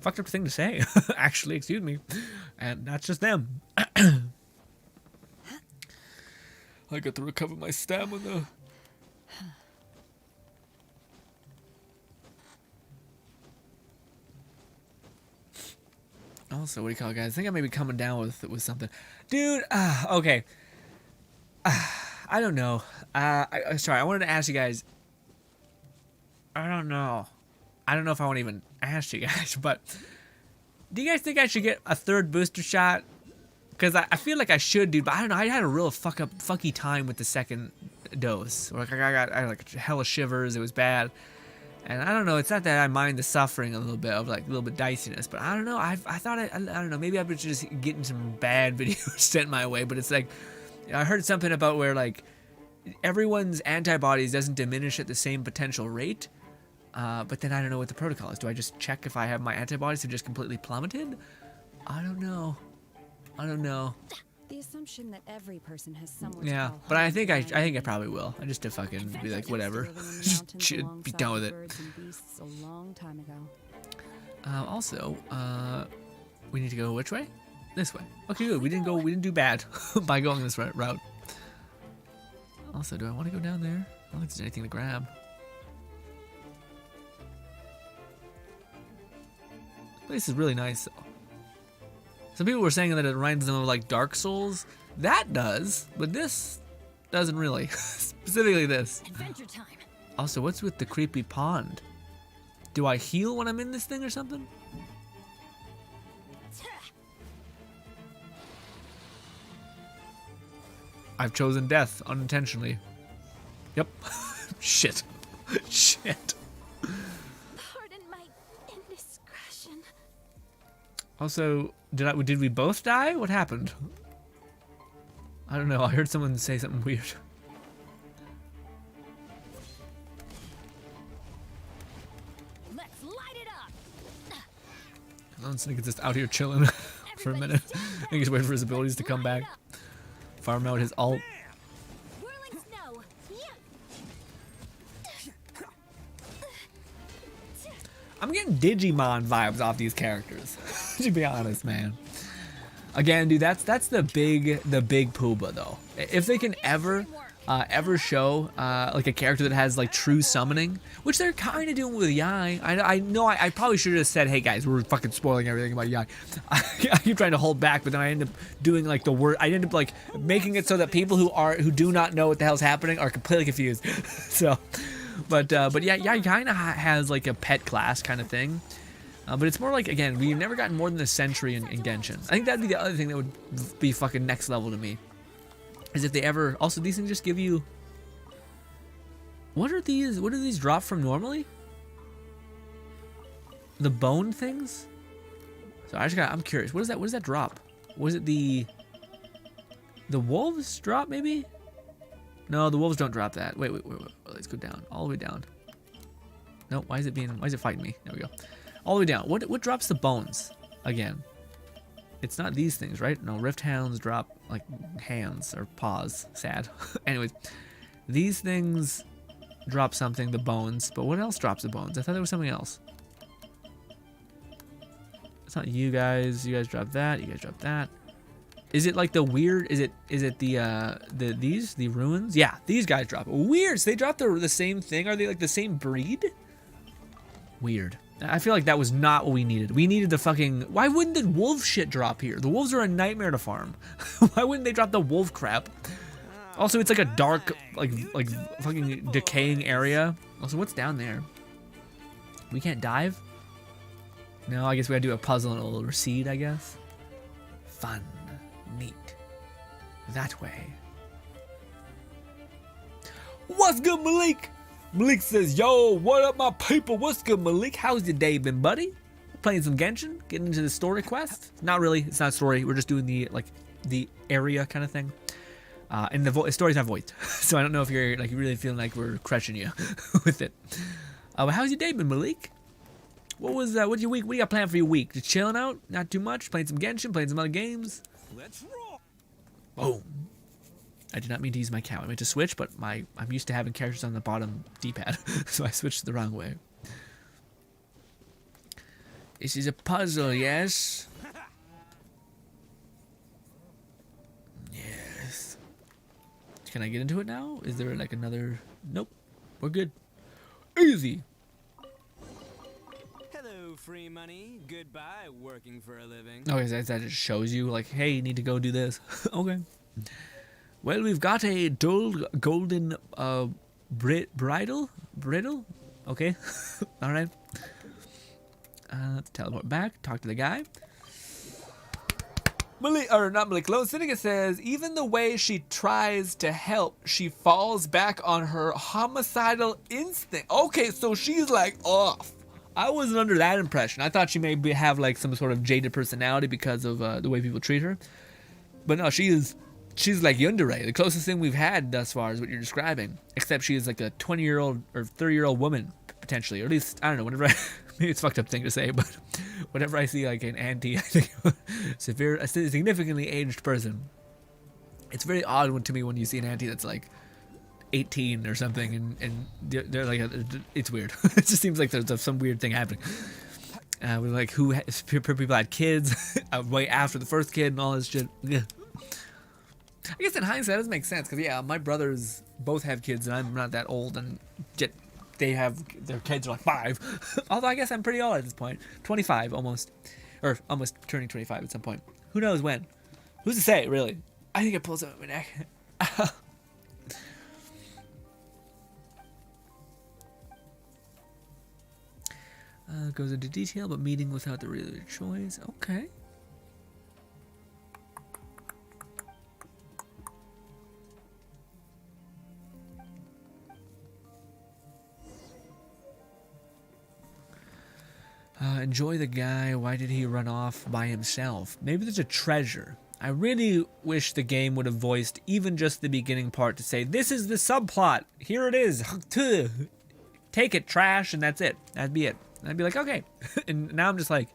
fucked up thing to say, actually, excuse me. And that's just them. I got to recover my stamina. Also, what do you call it, guys? I think I may be coming down with something. Dude, okay. I don't know. Sorry, I wanted to ask you guys. I don't know if I want to even ask you guys, but do you guys think I should get a third booster shot? Because I feel like I should, dude, but I don't know. I had a real fucky time with the second dose. Like I had like hella shivers. It was bad. And I don't know. It's not that I mind the suffering a little bit of like a little bit diciness, but I don't know. I thought I don't know. Maybe I've been just getting some bad videos sent my way, but it's like I heard something about where like everyone's antibodies doesn't diminish at the same potential rate. But then I don't know what the protocol is. Do I just check if I have my antibodies have just completely plummeted? I don't know.
The assumption that every person has somewhere
Yeah,
to call
but I
home
think
is
I probably will. I just to fucking be like whatever. Just be done with it.
birds and beasts a long time ago.
Also, we need to go which way? This way. Okay, good. We didn't do bad by going this route. Also, do I want to go down there? I don't think there's anything to grab. This place is really nice though. Some people were saying that it reminds them of like Dark Souls. That does, but this doesn't really. Specifically this.
Adventure time.
Also, what's with the creepy pond? Do I heal when I'm in this thing or something? I've chosen death unintentionally. Yep. Shit. Shit.
Pardon my indiscretion.
Also, did we both die? What happened? I don't know. I heard someone say something weird.
Let's light it up.
Lone Snake is just out here chilling for a minute. I think he's waiting for his abilities to come back. Farm out his ult.
Whirling snow.
I'm getting Digimon vibes off these characters. To be honest, man. Again, dude, that's the big pooba though. If they can ever ever show like a character that has like true summoning, which they're kind of doing with Yai. I know I probably should have said, hey guys, we're fucking spoiling everything about Yai. I keep trying to hold back, but then I end up doing like the word. I end up like making it so that people who do not know what the hell's happening are completely confused. So, but yeah, Yai kind of has like a pet class kind of thing. But it's more like, again, we've never gotten more than a century in Genshin. I think that'd be the other thing that would be fucking next level to me. Is if they ever... Also, these things just give you... What are these? What do these drop from normally? The bone things? So I'm curious. What is that? What does that drop? Was it the wolves drop, maybe? No, the wolves don't drop that. Wait. Let's go down. All the way down. No, why is it fighting me? There we go. All the way down. What drops the bones? Again. It's not these things, right? No, Rift Hounds drop, like, hands or paws. Sad. Anyways, these things drop something, the bones. But what else drops the bones? I thought there was something else. It's not you guys. You guys drop that. You guys drop that. Is it like the weird... Is it the ruins? Yeah, these guys drop. Weird. So they drop the same thing? Are they like the same breed? Weird. I feel like that was not what we needed. We needed the fucking... Why wouldn't the wolf shit drop here? The wolves are a nightmare to farm. Why wouldn't they drop the wolf crap? Also, it's like a dark, like fucking decaying area. Also, what's down there? We can't dive? No, I guess we gotta do a puzzle and it'll recede, I guess. Fun. Neat. That way. What's good, Malik? Malik says, yo, what up, my people? What's good, Malik? How's your day been, buddy? Playing some Genshin? Getting into the story quest? Not really. It's not a story. We're just doing the area kind of thing. And the story's not voiced. So I don't know if you're like really feeling like we're crushing you with it. But how's your day been, Malik? What's your week? What do you got planned for your week? Just chilling out? Not too much? Playing some Genshin? Playing some other games?
Let's roll.
Oh. I did not mean to use my cow. I meant to switch, but I'm used to having characters on the bottom D-pad, so I switched the wrong way. This is a puzzle, yes? Yes. Can I get into it now? Is there like another... Nope. We're good. Easy.
Hello, free money. Goodbye, working for a living.
Okay, that just shows you, like, hey, you need to go do this. Okay. Well, we've got a dull golden bridle? Okay. All right. Let's teleport back. Talk to the guy. Lone Syndicate says, even the way she tries to help, she falls back on her homicidal instinct. Okay, so she's like off. I wasn't under that impression. I thought she may have like some sort of jaded personality because of the way people treat her. But no, she's like Yandere. The closest thing we've had thus far is what you're describing. Except she is like a 20-year-old or 30-year-old woman, potentially. Or at least, I don't know, whenever maybe it's a fucked up thing to say, but whenever I see like an auntie, I think a significantly aged person. It's very odd to me when you see an auntie that's like 18 or something, and they're like, it's weird. It just seems like there's some weird thing happening. With like people had kids way after the first kid and all this shit. Yeah. I guess in hindsight, that doesn't make sense, because, yeah, my brothers both have kids, and I'm not that old, and yet their kids are like 5. Although I guess I'm pretty old at this point. 25, almost. Or almost turning 25 at some point. Who knows when? Who's to say, really? I think it pulls up my neck. Goes into detail, but meeting without the real choice. Okay. Enjoy the guy. Why did he run off by himself? Maybe there's a treasure. I really wish the game would have voiced even just the beginning part to say, this is the subplot. Here it is. Take it, trash, and that's it. That'd be it. And I'd be like, okay. And now I'm just like,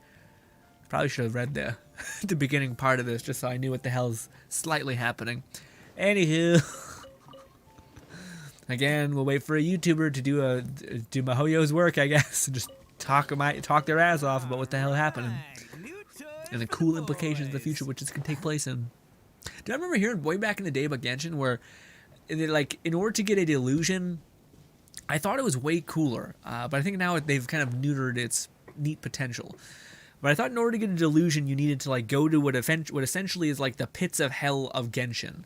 probably should have read the beginning part of this just so I knew what the hell's slightly happening. Anywho. Again, we'll wait for a YouTuber to do Mahoyo's work, I guess. And just talk their ass off about what the hell happened and the cool implications of the future which this can take place in. Do I remember hearing way back in the day about Genshin where like in order to get a delusion, I thought it was way cooler, but I think now they've kind of neutered its neat potential. But I thought in order to get a delusion, you needed to like go to what essentially is like the pits of hell of Genshin,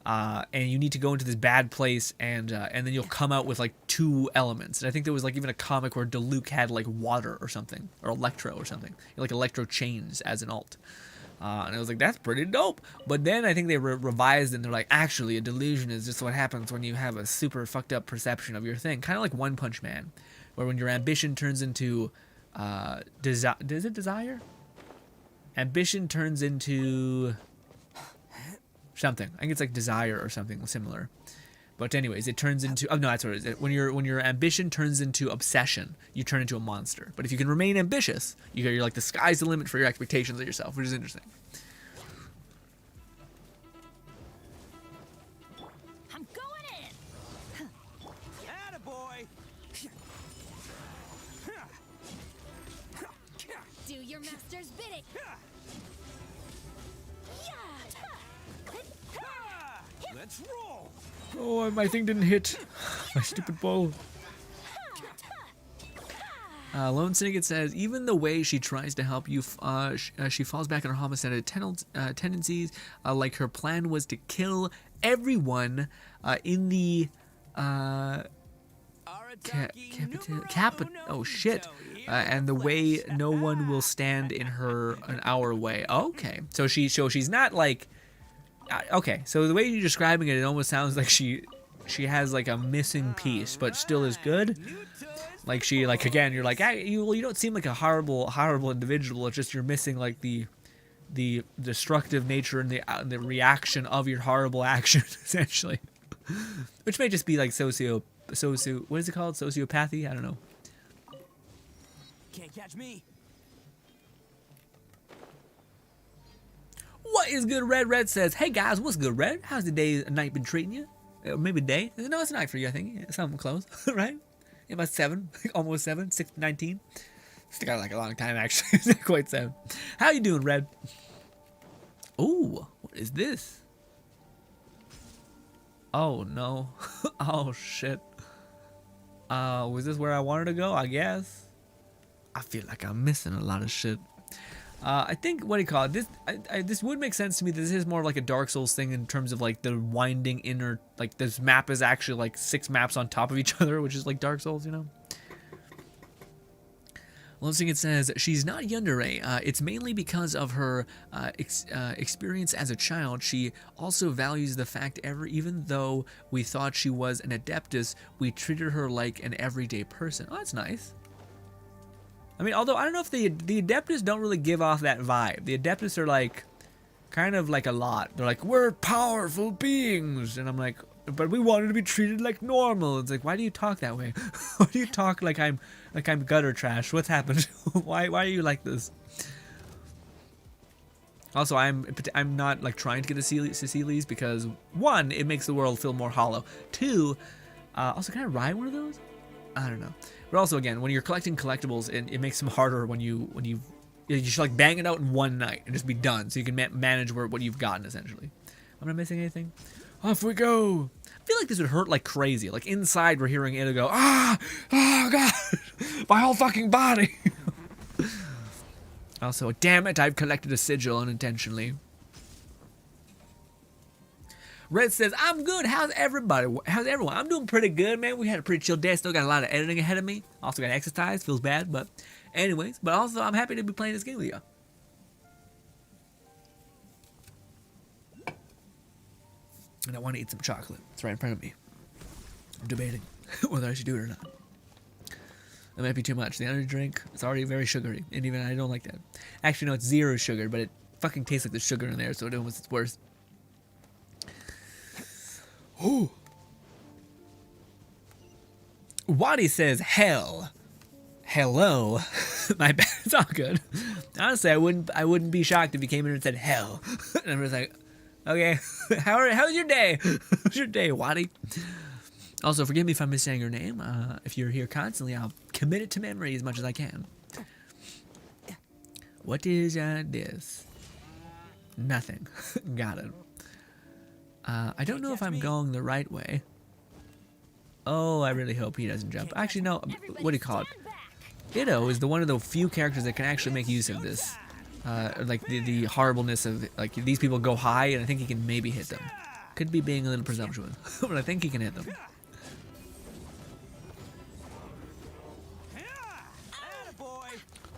and you need to go into this bad place, and then you'll come out with like 2 elements. And I think there was like even a comic where Diluc had like water or something, or electro or something, like electro chains as an alt. And I was like, that's pretty dope. But then I think they revised and they're like, actually, a delusion is just what happens when you have a super fucked up perception of your thing. Kind of like One Punch Man, where when your ambition turns into is it desire? Ambition turns into something. I think it's like desire or something similar. But anyways, it turns into no, that's what it is. When your ambition turns into obsession, you turn into a monster. But if you can remain ambitious, you're like the sky's the limit for your expectations of yourself, which is interesting.
I'm going in.
Attaboy!
Do your master's bidding.
Let's roll!
Oh, my thing didn't hit. My stupid bow. Lone Syndicate says, even the way she tries to help you, she falls back on her homicidal tendencies, like her plan was to kill everyone in the oh shit, and the way no one will stand in our way. Okay, so she's not like, okay, so the way you're describing it, it almost sounds like she has like a missing piece, but still is good. Like she, like, again, you're like, you don't seem like a horrible individual. It's just you're missing like the destructive nature and the reaction of your horrible action, essentially. Which may just be like what is it called? Sociopathy? I don't know.
Can't catch me.
What is good, Red? Red says, hey guys, what's good, Red? How's the night been treating you? Maybe day? No, it's a night for you, I think. Yeah, something close, right? Yeah, about 7, almost 7, 6:19. Still got like a long time, actually. It's not quite 7. How you doing, Red? Ooh, what is this? Oh no. Oh shit. Was this where I wanted to go? I guess. I feel like I'm missing a lot of shit. I think, what do you call it? This would make sense to me that this is more like a Dark Souls thing in terms of like the winding inner, like this map is actually like 6 maps on top of each other, which is like Dark Souls, you know? Love Sing, it says, she's not yandere. It's mainly because of her experience as a child. She also values the fact even though we thought she was an adeptus, we treated her like an everyday person. Oh, that's nice. I mean, although I don't know if the Adeptus don't really give off that vibe. The Adeptus are like, kind of like a lot. They're like, we're powerful beings. And I'm like, but we wanted to be treated like normal. It's like, why do you talk that way? Why do you talk like I'm gutter trash? What's happened? Why are you like this? Also, I'm not like trying to get a Cecilies because 1, it makes the world feel more hollow. 2, also, can I ride one of those? I don't know. But also, again, when you're collecting collectibles, it makes them harder when you should like bang it out in one night and just be done, so you can manage what you've gotten essentially. I'm not missing anything. Off we go. I feel like this would hurt like crazy. Like inside, we're hearing it go, oh god, my whole fucking body. Also, damn it, I've collected a sigil unintentionally. Red says, I'm good. How's everybody? How's everyone? I'm doing pretty good, man. We had a pretty chill day. Still got a lot of editing ahead of me. Also got to exercise. Feels bad, but anyways. But also, I'm happy to be playing this game with you. And I want to eat some chocolate. It's right in front of me. I'm debating whether I should do it or not. It might be too much. The energy drink, it's already very sugary. And even I don't like that. Actually, no, it's 0 sugar, but it fucking tastes like there's sugar in there, so it almost it's worse. Ooh. Wadi says, hell. Hello. My bad. It's all good. Honestly, I wouldn't be shocked if he came in and said hell. And I'm just like, okay, how's your day? How's your day, Wadi? Also, forgive me if I'm missaying your name. If you're here constantly, I'll commit it to memory as much as I can. What is this? Nothing. Got it. I don't know if I'm going the right way. Oh, I really hope he doesn't jump. Actually, no. What do you call it? Ditto is one of the few characters that can actually make use of this. Like the horribleness of like these people go high, and I think he can maybe hit them. Could be being a little presumptuous, but I think he can hit them.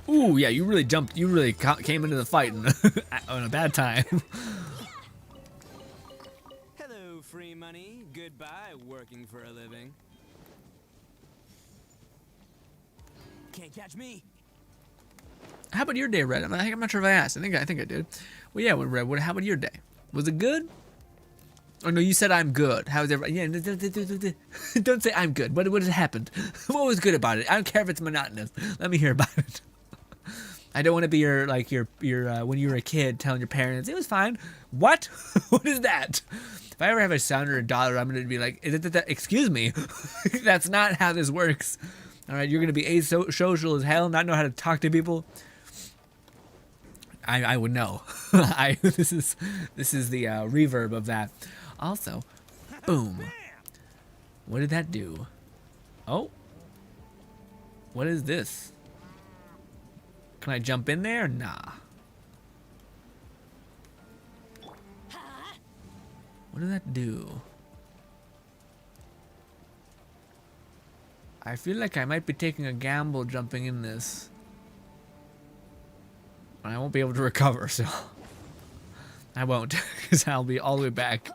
Ooh, yeah, you really jumped. You really came into the fight on a bad time.
Hello, free money. Goodbye, working for a living. Can't catch me.
How about your day, Red? I'm not sure if I asked. I think I did. Well, yeah, Red. How about your day? Was it good? Oh no, you said I'm good. How's everybody? Yeah, don't say I'm good. What has happened? What was good about it? I don't care if it's monotonous. Let me hear about it. I don't want to be your when you were a kid telling your parents it was fine. What? What is that? If I ever have a son or a daughter, I'm gonna be like, excuse me, that's not how this works. All right, you're gonna be asocial as hell, not know how to talk to people. I would know. This is the reverb of that. Also, boom. What did that do? Oh, what is this? Can I jump in there? Nah. What did that do? I feel like I might be taking a gamble jumping in this. I won't be able to recover, so I won't, because I'll be all the way back.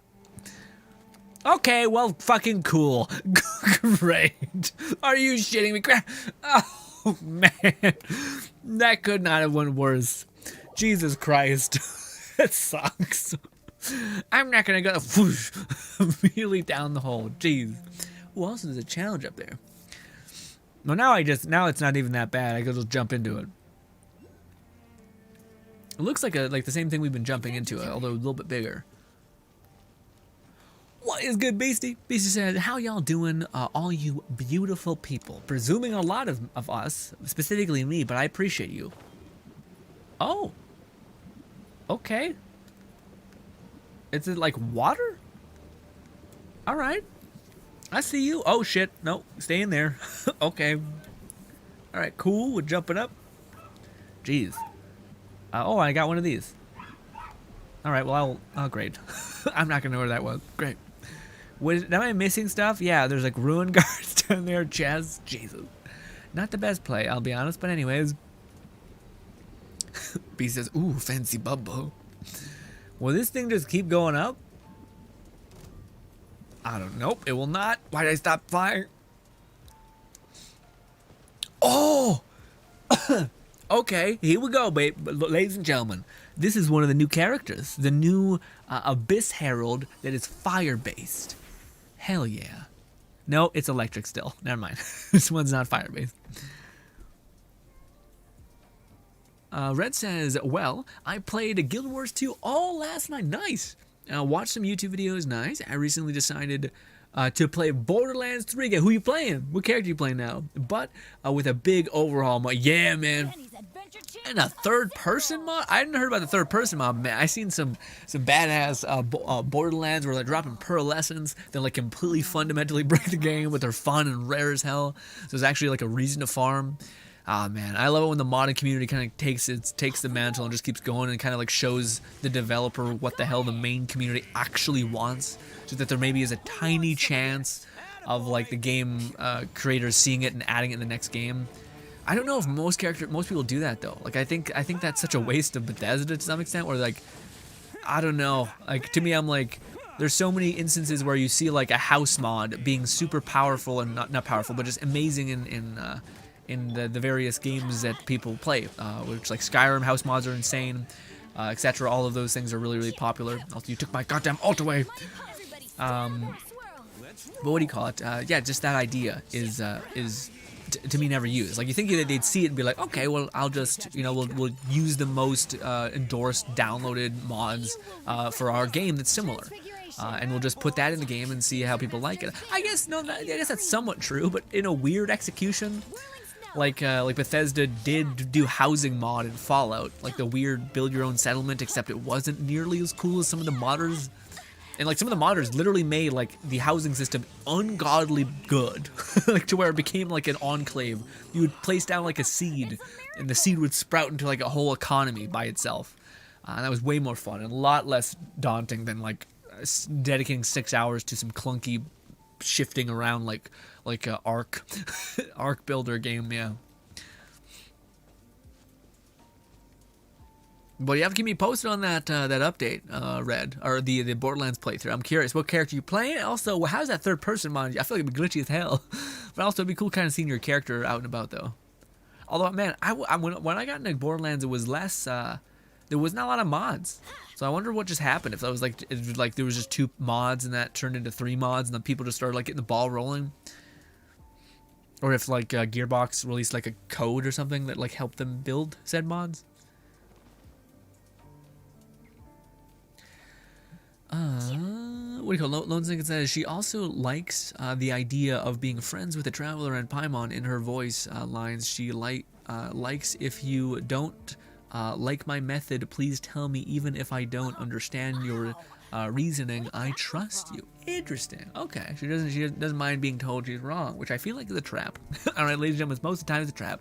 Okay, well, fucking cool. Great. Are you shitting me? Oh, man. That could not have went worse. Jesus Christ. That sucks. I'm not gonna go whoosh, immediately down the hole. Jeez. Ooh, also there's a challenge up there. Well, now it's not even that bad. I can just jump into it. It looks like the same thing we've been jumping into, although a little bit bigger. What is good, Beastie? Beastie said, how y'all doing, all you beautiful people? Presuming a lot of us, specifically me, but I appreciate you. Oh. Okay. Is it like water? All right. I see you. Oh, shit. No, stay in there. Okay. All right, cool. We're jumping up. Jeez. Oh, I got one of these. All right, well, oh, great. I'm not going to know where that was. Great. Am I missing stuff? Yeah, there's like ruin guards down there, chests. Jesus. Not the best play, I'll be honest, but anyways. B says, ooh, fancy bubble. Will this thing just keep going up? I don't know. Nope, it will not. Why did I stop flying? Oh! Okay, here we go, babe. Ladies and gentlemen. This is one of the new characters. The new Abyss Herald that is fire-based. Hell yeah. No, it's electric still. Never mind. This one's not fire-based. Red says, well, I played Guild Wars 2 all last night. Nice. Watched some YouTube videos. Nice. I recently decided to play Borderlands 3 again. Who you playing? What character you playing now? But with a big overhaul mod. Yeah, man. And a third-person mod? I hadn't heard about the third-person mod, man. I seen some badass Borderlands where they're dropping pearlescents that like completely fundamentally break the game, but they're fun and rare as hell. So there's actually like a reason to farm. Ah, man, I love it when the modding community kind of takes the mantle and just keeps going and kind of like shows the developer what the hell the main community actually wants, so that there maybe is a tiny chance of like the game creators seeing it and adding it in the next game. I don't know if most people do that though. Like I think that's such a waste of Bethesda to some extent, where like, I don't know. Like to me, I'm like, there's so many instances where you see like a house mod being super powerful and not powerful, but just amazing in the various games that people play, which like Skyrim house mods are insane, etc. All of those things are really, really popular. Also, you took my goddamn ult away. But what do you call it? Yeah, just that idea is to me never used. Like you think that they'd see it and be like, okay, well I'll just we'll use the most endorsed downloaded mods for our game that's similar. And we'll just put that in the game and see how people like it. I guess that's somewhat true, but in a weird execution. Like Bethesda did do housing mod in Fallout, like the weird build your own settlement, except it wasn't nearly as cool as some of the modders. And like some of the modders literally made like the housing system ungodly good, like to where it became like an enclave. You would place down like a seed, and the seed would sprout into like a whole economy by itself. And that was way more fun and a lot less daunting than like dedicating 6 hours to some clunky shifting around like a Ark Ark builder game. Yeah. But you have to keep me posted on that that update, Red, or the Borderlands playthrough. I'm curious what character you playing. Also, how's that third person mod? I feel like it'd be glitchy as hell. But also, it'd be cool kind of seeing your character out and about though. Although, man, when I got into Borderlands, it was less. There was not a lot of mods. So I wonder what just happened. If that was like, it was like there was just 2 mods and that turned into 3 mods, and then people just started like getting the ball rolling. Or if like Gearbox released like a code or something that like helped them build said mods. What do you call it? Lone Singlet says she also likes the idea of being friends with the Traveler and Paimon in her voice lines. She likes if you don't like my method, please tell me even if I don't understand your reasoning. I trust you. Interesting. Okay, she doesn't mind being told she's wrong, which I feel like is a trap. All right, ladies and gentlemen, most of the time it's a trap.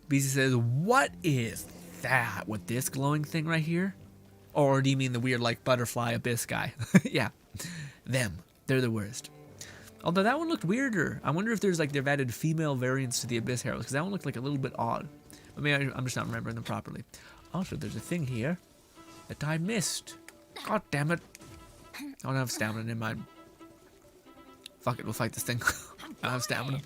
BC says, "What is that with this glowing thing right here?" Or do you mean the weird, like, butterfly abyss guy? Yeah, them. They're the worst. Although that one looked weirder. I wonder if there's, like, they've added female variants to the Abyss Heralds, because that one looked, like, a little bit odd. But maybe I'm just not remembering them properly. Also, there's a thing here that I missed. God damn it. I don't have stamina in mind. Fuck it, we'll fight this thing. I don't have stamina.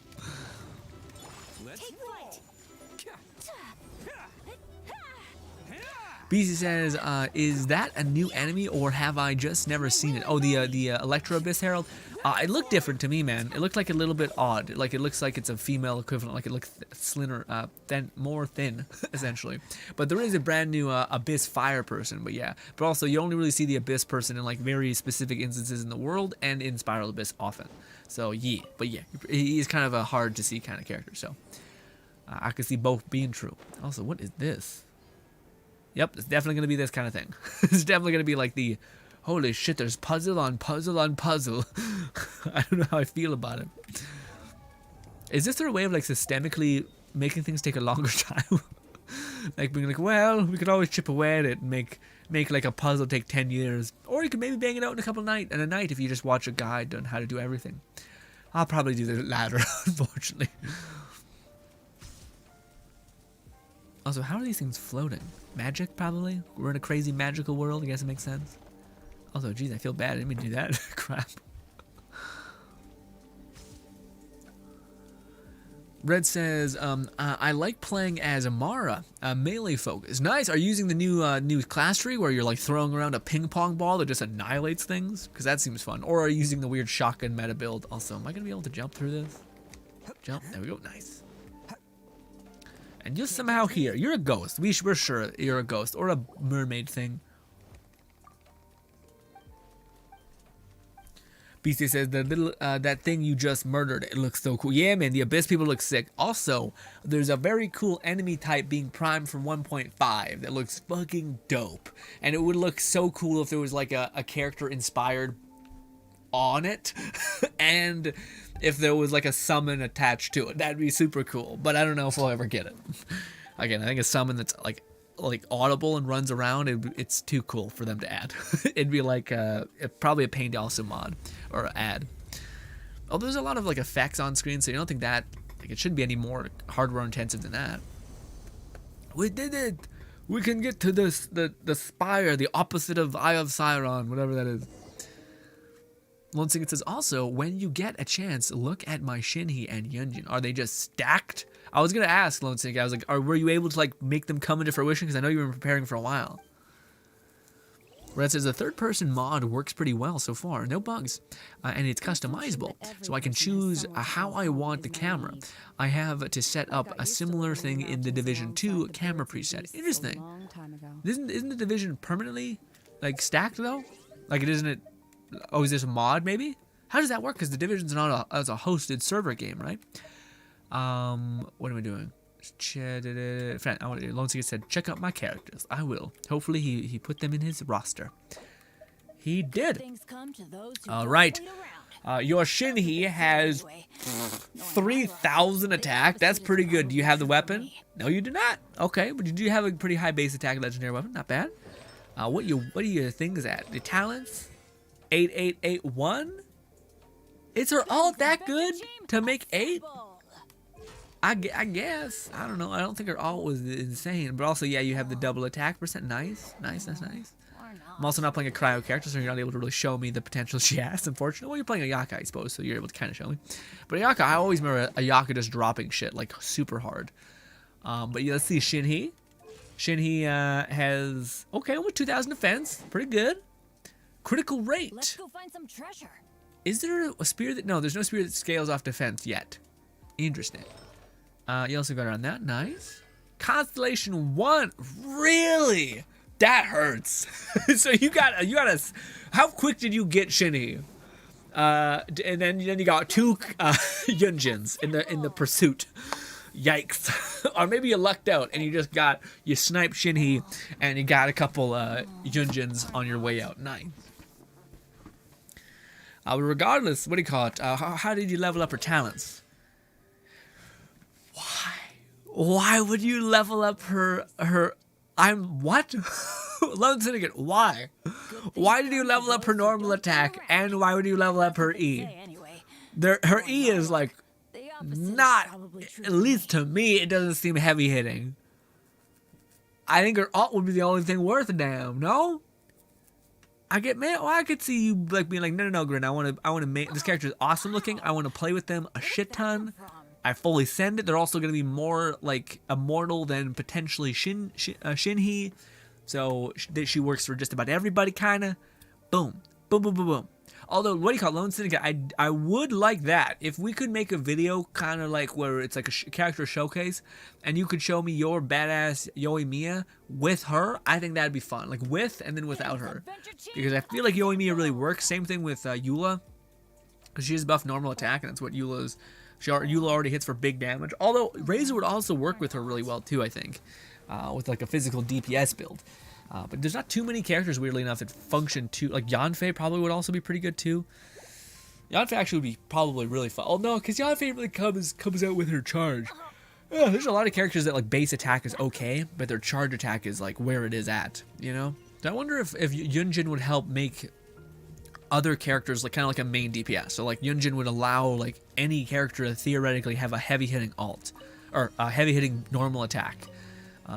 BC says, is that a new enemy or have I just never seen it? Oh, the Electro Abyss Herald? It looked different to me, man. It looked like a little bit odd. Like it looks like it's a female equivalent. Like it looks slimmer, more thin, essentially. But there is a brand new Abyss Fire person. But yeah, but also you only really see the Abyss person in like very specific instances in the world and in Spiral Abyss often. So yeah, but yeah, he's kind of a hard to see kind of character. So I can see both being true. Also, what is this? Yep, it's definitely going to be this kind of thing. It's definitely going to be like the, holy shit, there's puzzle on puzzle on puzzle. I don't know how I feel about it. Is this their way of like systemically making things take a longer time? Like being like, well, we could always chip away at it and make like a puzzle take 10 years. Or you could maybe bang it out in a night if you just watch a guide on how to do everything. I'll probably do the latter, unfortunately. Also, how are these things floating? Magic, probably? We're in a crazy magical world, I guess it makes sense. Also, geez, I feel bad, I didn't mean to do that. Crap. Red says, I like playing as Amara, melee focus. Nice, are you using the new class tree where you're like throwing around a ping pong ball that just annihilates things? Because that seems fun. Or are you using the weird shotgun meta build? Also, am I going to be able to jump through this? Jump, there we go, nice. And you're somehow here. You're a ghost. We're sure you're a ghost or a mermaid thing. BC says the little that thing you just murdered. It looks so cool. Yeah, man. The Abyss people look sick. Also, there's a very cool enemy type being primed from 1.5 that looks fucking dope. And it would look so cool if there was like a character inspired on it, and if there was like a summon attached to it. That'd be super cool, but I don't know if we'll ever get it. Again, I think a summon that's like audible and runs around, it's too cool for them to add. It'd be like probably a pain to also mod or add. Although there's a lot of like effects on screen, so you don't think that like it shouldn't be any more hardware intensive than that. We did it! We can get to this the spire, the opposite of Eye of Sauron, whatever that is. Lone Singlet says, also, when you get a chance, look at my Shinhi and Yunjin. Are they just stacked? I was going to ask Lone Singlet, I was like, were you able to like make them come into fruition? Because I know you were preparing for a while. Red says, the third-person mod works pretty well so far. No bugs. And it's customizable. So I can choose how I want the camera. I have to set up a similar thing in the Division 2 camera preset. Interesting. Isn't the Division permanently like stacked, though? Like, isn't it... Oh, is this a mod, maybe? How does that work? Because the Division's not as a hosted server game, right? What am I doing? Friend, Lone Singlet said, check out my characters. I will. Hopefully he put them in his roster. He did.
Things come to those who
All
don't
right.
wait around.
Your Shinhee has 3,000 attack. That's pretty good. Do you have the weapon? No, you do not. Okay, but you do have a pretty high base attack legendary weapon. Not bad. What are your things at? The talents? 8881? Is her ult that good to make 8? I guess. I don't know. I don't think her ult was insane. But also, yeah, you have the double attack percent. Nice. I'm also not playing a cryo character, so you're not able to really show me the potential she has, unfortunately. Well, you're playing Ayaka, I suppose, so you're able to kind of show me. But Ayaka, I always remember Ayaka just dropping shit, like, super hard. But yeah, let's see, Shinhee. Shinhee has, okay, with 2,000 defense. Pretty good. Critical rate.
Let's go find some treasure.
Is there a spear that, no, there's no spear that scales off defense yet. Interesting. You also got around that, nice. Constellation 1, really? That hurts. So you got a. How quick did you get Shinhee? And then you got 2 Yunjins in the pursuit. Yikes. Or maybe you lucked out and you sniped Shinhee and you got a couple Yunjins on your way out. Nice. But regardless, what do you call it? How did you level up her talents? Why would you level up her? I'm what? Lone Syndicate, why? Why did you level up her normal attack, and why would you level up her E? Her E is like, not, at least to me, it doesn't seem heavy hitting. I think her ult would be the only thing worth a damn, no? I could see you like being like, no, Grin, I want to make, this character is awesome looking, I want to play with them a shit ton. I fully send it. They're also going to be more like immortal than potentially Shinhee. So she works for just about everybody, kind of. Boom. Boom, boom, boom, boom. Although, what do you call it? Lone Syndicate, I would like that. If we could make a video kind of like where it's like a character showcase and you could show me your badass Yoimiya with her, I think that'd be fun. Like with and then without her. Because I feel like Yoimiya really works. Same thing with Eula. Because she has buff normal attack and that's what Eula's... Eula already hits for big damage. Although Razor would also work with her really well too, I think, with like a physical DPS build. But there's not too many characters, weirdly enough, that function too. Like Yanfei probably would also be pretty good too. Yanfei actually would be probably really fun. Oh no, because Yanfei really comes out with her charge. There's a lot of characters that like base attack is okay, but their charge attack is like where it is at. You know. So I wonder if Yunjin would help make other characters like kind of like a main DPS. So like Yunjin would allow like any character to theoretically have a heavy hitting ult or a heavy hitting normal attack.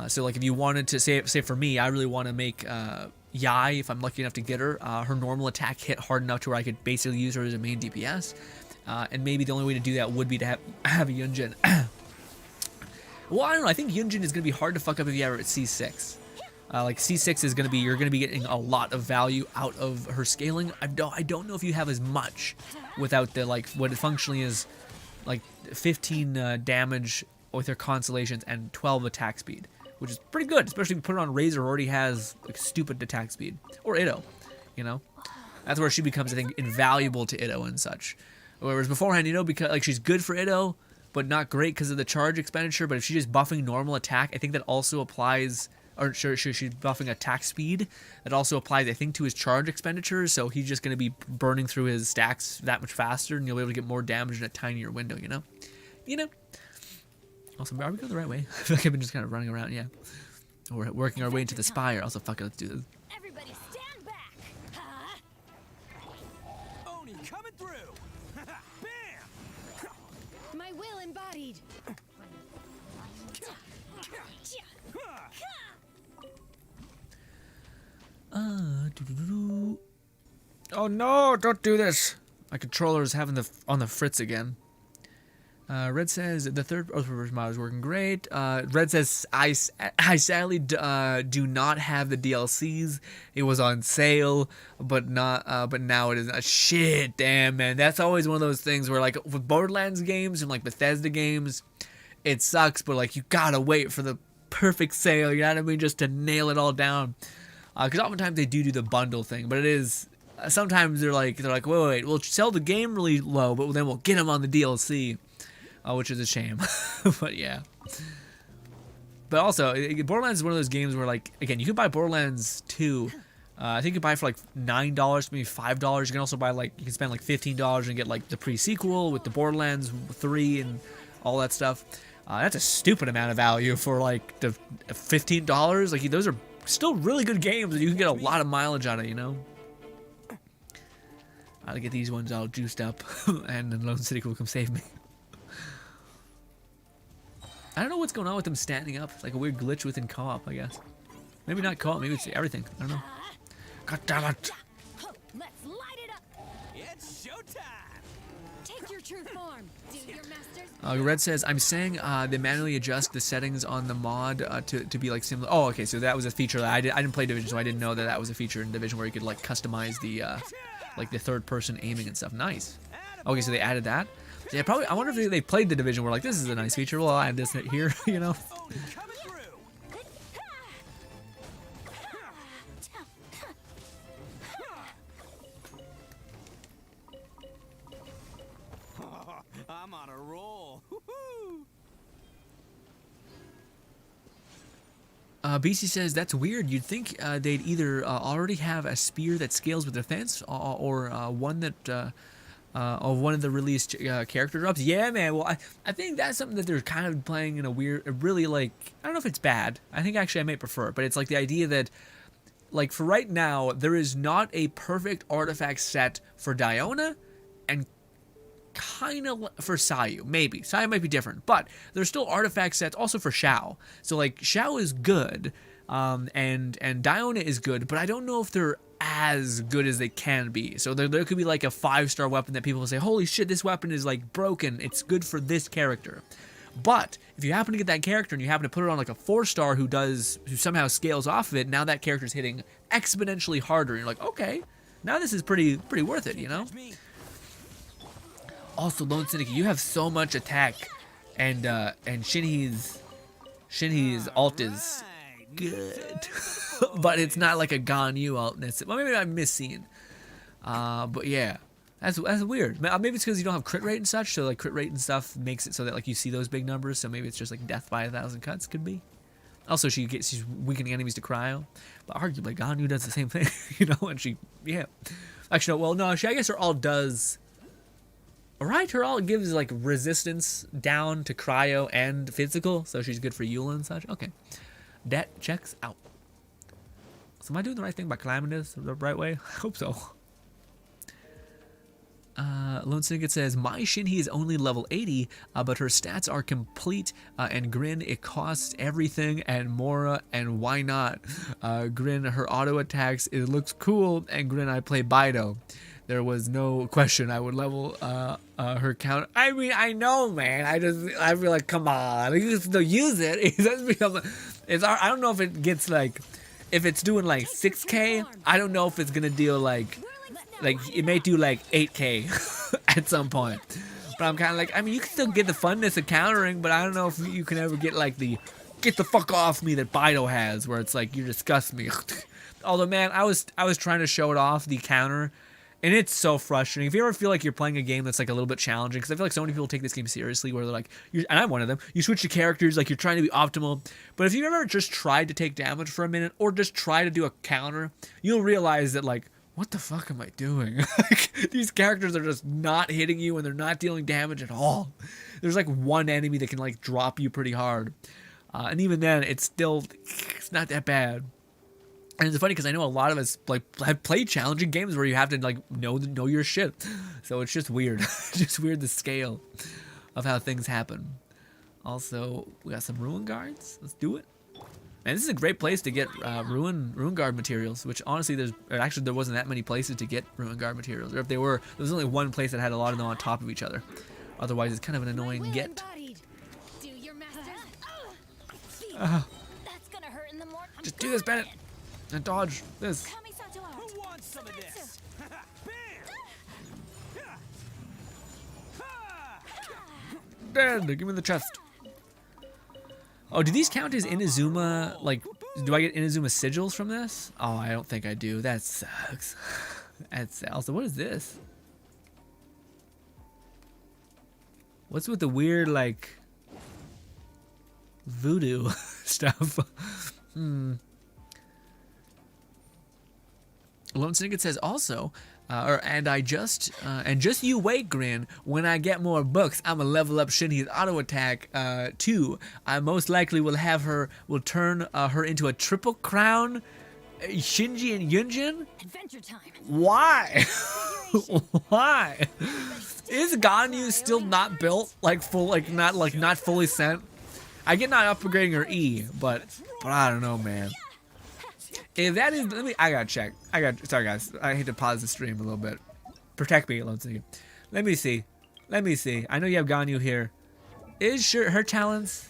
So like if you wanted to say for me, I really want to make Yai, if I'm lucky enough to get her, her normal attack hit hard enough to where I could basically use her as a main DPS. And maybe the only way to do that would be to have a Yunjin. Well, I don't know. I think Yunjin is going to be hard to fuck up if you have her at C6. Like C6 is you're gonna be getting a lot of value out of her scaling. I don't know if you have as much without the like what it functionally is like 15 damage with her constellations and 12 attack speed, which is pretty good, especially if you put it on Razor who already has like stupid attack speed, or Itto, you know. That's where she becomes, I think, invaluable to Itto and such. Whereas beforehand, you know, because like she's good for Itto, but not great because of the charge expenditure. But if she's just buffing normal attack, I think that also applies. Or sure, she's buffing attack speed. That also applies, I think, to his charge expenditures. So he's just going to be burning through his stacks that much faster, and you'll be able to get more damage in a tinier window. You know. Also, are we going the right way? I feel like I've been just kind of running around. Yeah. We're working our way into the spire. Also, fuck it, let's do this.
Everybody stand back. Huh?
Oni coming through. Bam!
My will embodied.
Oh no, don't do this. My controller is having on the fritz again. Red says the third Oathbreakers mod is working great. Red says I sadly do not have the DLCs. It was on sale, but now it is not. Shit, damn man, that's always one of those things where like with Borderlands games and like Bethesda games, it sucks, but like you gotta wait for the perfect sale. You know what I mean, just to nail it all down. Because oftentimes they do the bundle thing, but it is sometimes they're like wait, we'll sell the game really low, but then we'll get them on the DLC, which is a shame. But yeah. But also, Borderlands is one of those games where like again you could buy Borderlands 2 I think you can buy it for like $9, maybe $5. You can also buy like, you can spend like $15 and get like the pre-sequel with the Borderlands 3 and all that stuff. That's a stupid amount of value for like the $15. Like those are still really good games and you can get a lot of mileage out of it, you know? I'll get these ones all juiced up and then Lone City will come save me. I don't know what's going on with them standing up. It's like a weird glitch within co-op, I guess. Maybe not co-op, maybe it's everything. I don't know. God damn it.
Let's light it up.
It's showtime.
Take your true form. Do your master's
Red says, I'm saying they manually adjust the settings on the mod to be like similar. Oh, okay, so that was a feature that I didn't play Division, so I didn't know that that was a feature in Division where you could like customize the like the third person aiming and stuff. Nice. Okay, so they added that. Yeah, probably. I wonder if they played the Division where like this is a nice feature. Well, I'll add this here, you know.
Coming through. I'm on a roll.
BC says that's weird. You'd think they'd either already have a spear that scales with defense, or one that of one of the released character drops. Yeah, man. Well, I think that's something that they're kind of playing in a weird, really like. I don't know if it's bad. I think actually I might prefer it, but it's like the idea that, like for right now, there is not a perfect artifact set for Diona, and kind of for Sayu, maybe. Sayu might be different, but there's still artifact sets also for Xiao. So like Xiao is good, and Diona is good, but I don't know if they're as good as they can be. So there could be like a 5-star weapon that people will say, holy shit, this weapon is like broken. It's good for this character. But if you happen to get that character and you happen to put it on like a 4-star who somehow scales off of it, now that character's hitting exponentially harder. And you're like, okay, now this is pretty worth it, you know? Also, Lone Syndicate, you have so much attack, and Shinhi's alt is good, but it's not like a Ganyu alt. Well, maybe I'm missing, but yeah, that's weird. Maybe it's because you don't have crit rate and such, so like crit rate and stuff makes it so that like you see those big numbers. So maybe it's just like death by 1,000 cuts could be. Also, she's weakening enemies to cryo, but arguably Ganyu does the same thing, you know. And actually, well, no, I guess her alt does. Right, her alt gives like resistance down to cryo and physical, so she's good for Eula and such. Okay, that checks out. So am I doing the right thing by climbing this the right way? I hope so. Lone Syndicate says, my Shinhi is only level 80, but her stats are complete, and Grin, it costs everything, and Mora, and why not? Grin, her auto attacks, it looks cool, and Grin, I play Bido. There was no question I would level her count. I mean, I know, man. I feel like, come on, you can still use it. It doesn't become. I don't know if it gets like, if it's doing like 6K. I don't know if it's gonna deal like it may do like 8K at some point. But I'm kind of like, I mean, you can still get the funness of countering, but I don't know if you can ever get like the get the fuck off me that Bido has, where it's like you disgust me. Although, man, I was trying to show it off the counter. And it's so frustrating. If you ever feel like you're playing a game that's like a little bit challenging, because I feel like so many people take this game seriously, where they're like, and I'm one of them, you switch to characters, like you're trying to be optimal. But if you ever just tried to take damage for a minute, or just try to do a counter, you'll realize that like, what the fuck am I doing? Like, these characters are just not hitting you, and they're not dealing damage at all. There's like one enemy that can like drop you pretty hard. And even then, it's not that bad. And it's funny because I know a lot of us like have played challenging games where you have to like know your shit. So it's just weird. Just weird the scale of how things happen. Also, we got some ruin guards. Let's do it. Man, this is a great place to get ruin guard materials. Which honestly, there wasn't that many places to get ruin guard materials. Or if there was only one place that had a lot of them on top of each other. Otherwise, it's kind of an annoying get.
Do your master's.
That's gonna hurt in the morning.
Just do this, Bennett. And dodge this.
Who wants some of this?
Dead. Give me the chest. Oh, do these count as Inazuma? Like, do I get Inazuma sigils from this? Oh, I don't think I do. That sucks. That's also, what is this? What's with the weird like voodoo stuff? Lone Syndicate says also, and just you wait, Grin. When I get more books, I'ma level up Shinhi's auto attack too. I most likely will turn her into a triple crown. Shinji and Yunjin?
Adventure time.
Why? Why? Is Ganyu still not built like not fully sent? I get not upgrading her E, but I don't know, man. If that is, I gotta check. Sorry guys, I hate to pause the stream a little bit. Protect me, Lone Syndicate. Let me see. I know you have Ganyu here. Is her talents?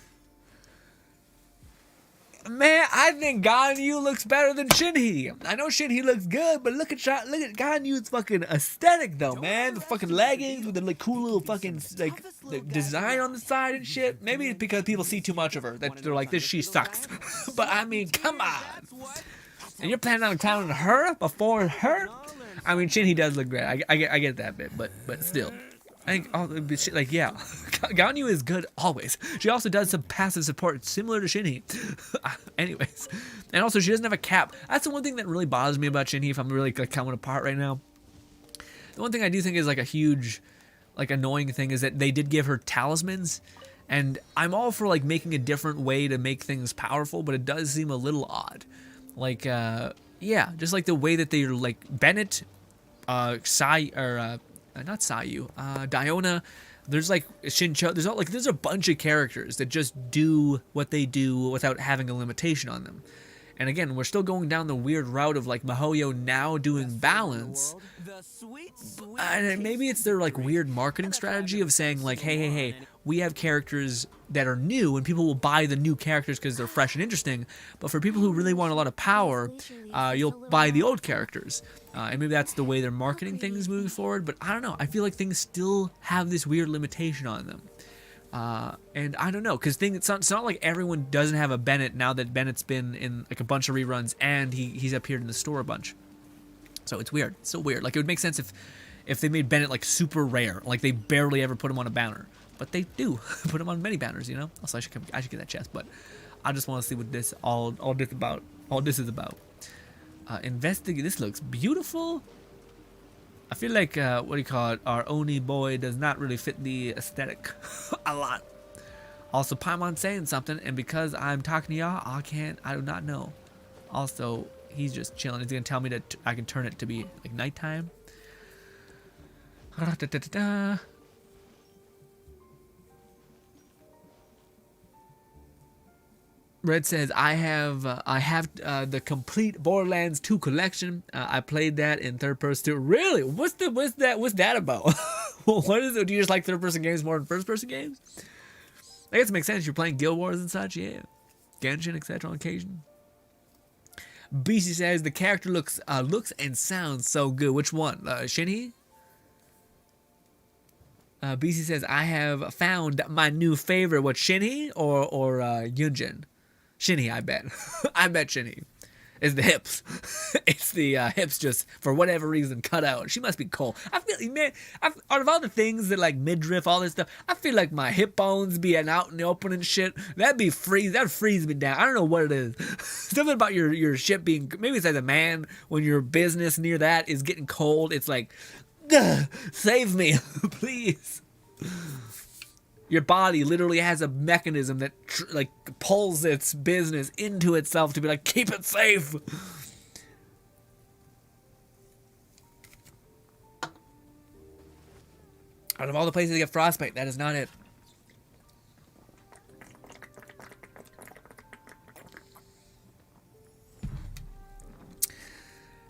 Man, I think Ganyu looks better than Shinhi. I know Shinhi looks good, but look at Ganyu's fucking aesthetic though, man. The fucking leggings with the like cool little fucking like the design on the side and shit. Maybe it's because people see too much of her that they're like, this she sucks. But I mean, come on. And you're planning on clowning her before her? I mean, Shinhi does look great. I get that bit, but still. I think yeah, Ganyu is good always. She also does some passive support similar to Shinhi. Anyways, and also she doesn't have a cap. That's the one thing that really bothers me about Shinhi. If I'm really like coming apart right now, the one thing I do think is like a huge, like annoying thing is that they did give her talismans, and I'm all for like making a different way to make things powerful, but it does seem a little odd. Like yeah, just like the way that they're like Bennett, not Sayu, Diona. There's like Shincho. There's a bunch of characters that just do what they do without having a limitation on them. And again, we're still going down the weird route of like Mihoyo now doing balance. And maybe it's their like weird marketing strategy of saying like, hey, we have characters that are new and people will buy the new characters because they're fresh and interesting. But for people who really want a lot of power, you'll buy the old characters. And maybe that's the way they're marketing things moving forward. But I don't know. I feel like things still have this weird limitation on them. And I don't know, because it's not like everyone doesn't have a Bennett now that Bennett's been in like a bunch of reruns and he's appeared in the store a bunch. So it's weird. It's so weird. Like it would make sense if they made Bennett like super rare, like they barely ever put him on a banner, but they do put him on many banners, you know. Also, I should get that chest, but I just want to see what this all this is about. Investigate. This looks beautiful. I feel like, what do you call it, our Oni boy does not really fit the aesthetic a lot. Also, Paimon's saying something, and because I'm talking to y'all, I do not know. Also, he's just chilling. He's going to tell me that I can turn it to be, like, nighttime. Red says, I have the complete Borderlands 2 collection. I played that in third person too. Really? What's that about? What is it? Do you just like third person games more than first person games? I guess it makes sense. You're playing Guild Wars and such, yeah. Genshin, etc. on occasion. BC says the character looks and sounds so good. Which one? Shinhi? BC says, I have found my new favorite. What, Shinhi or Yunjin? Shinhi, I bet. I bet Shinhi. It's the hips. It's the hips just, for whatever reason, cut out. She must be cold. I feel, man, out of all the things that like midriff, all this stuff, I feel like my hip bones being out in the open and shit, that'd freeze me down. I don't know what it is. Something about your shit being, maybe it's as a man, when your business near that is getting cold, it's like, save me, please. Your body literally has a mechanism that like pulls its business into itself to be like, keep it safe. Out of all the places to get frostbite, that is not it.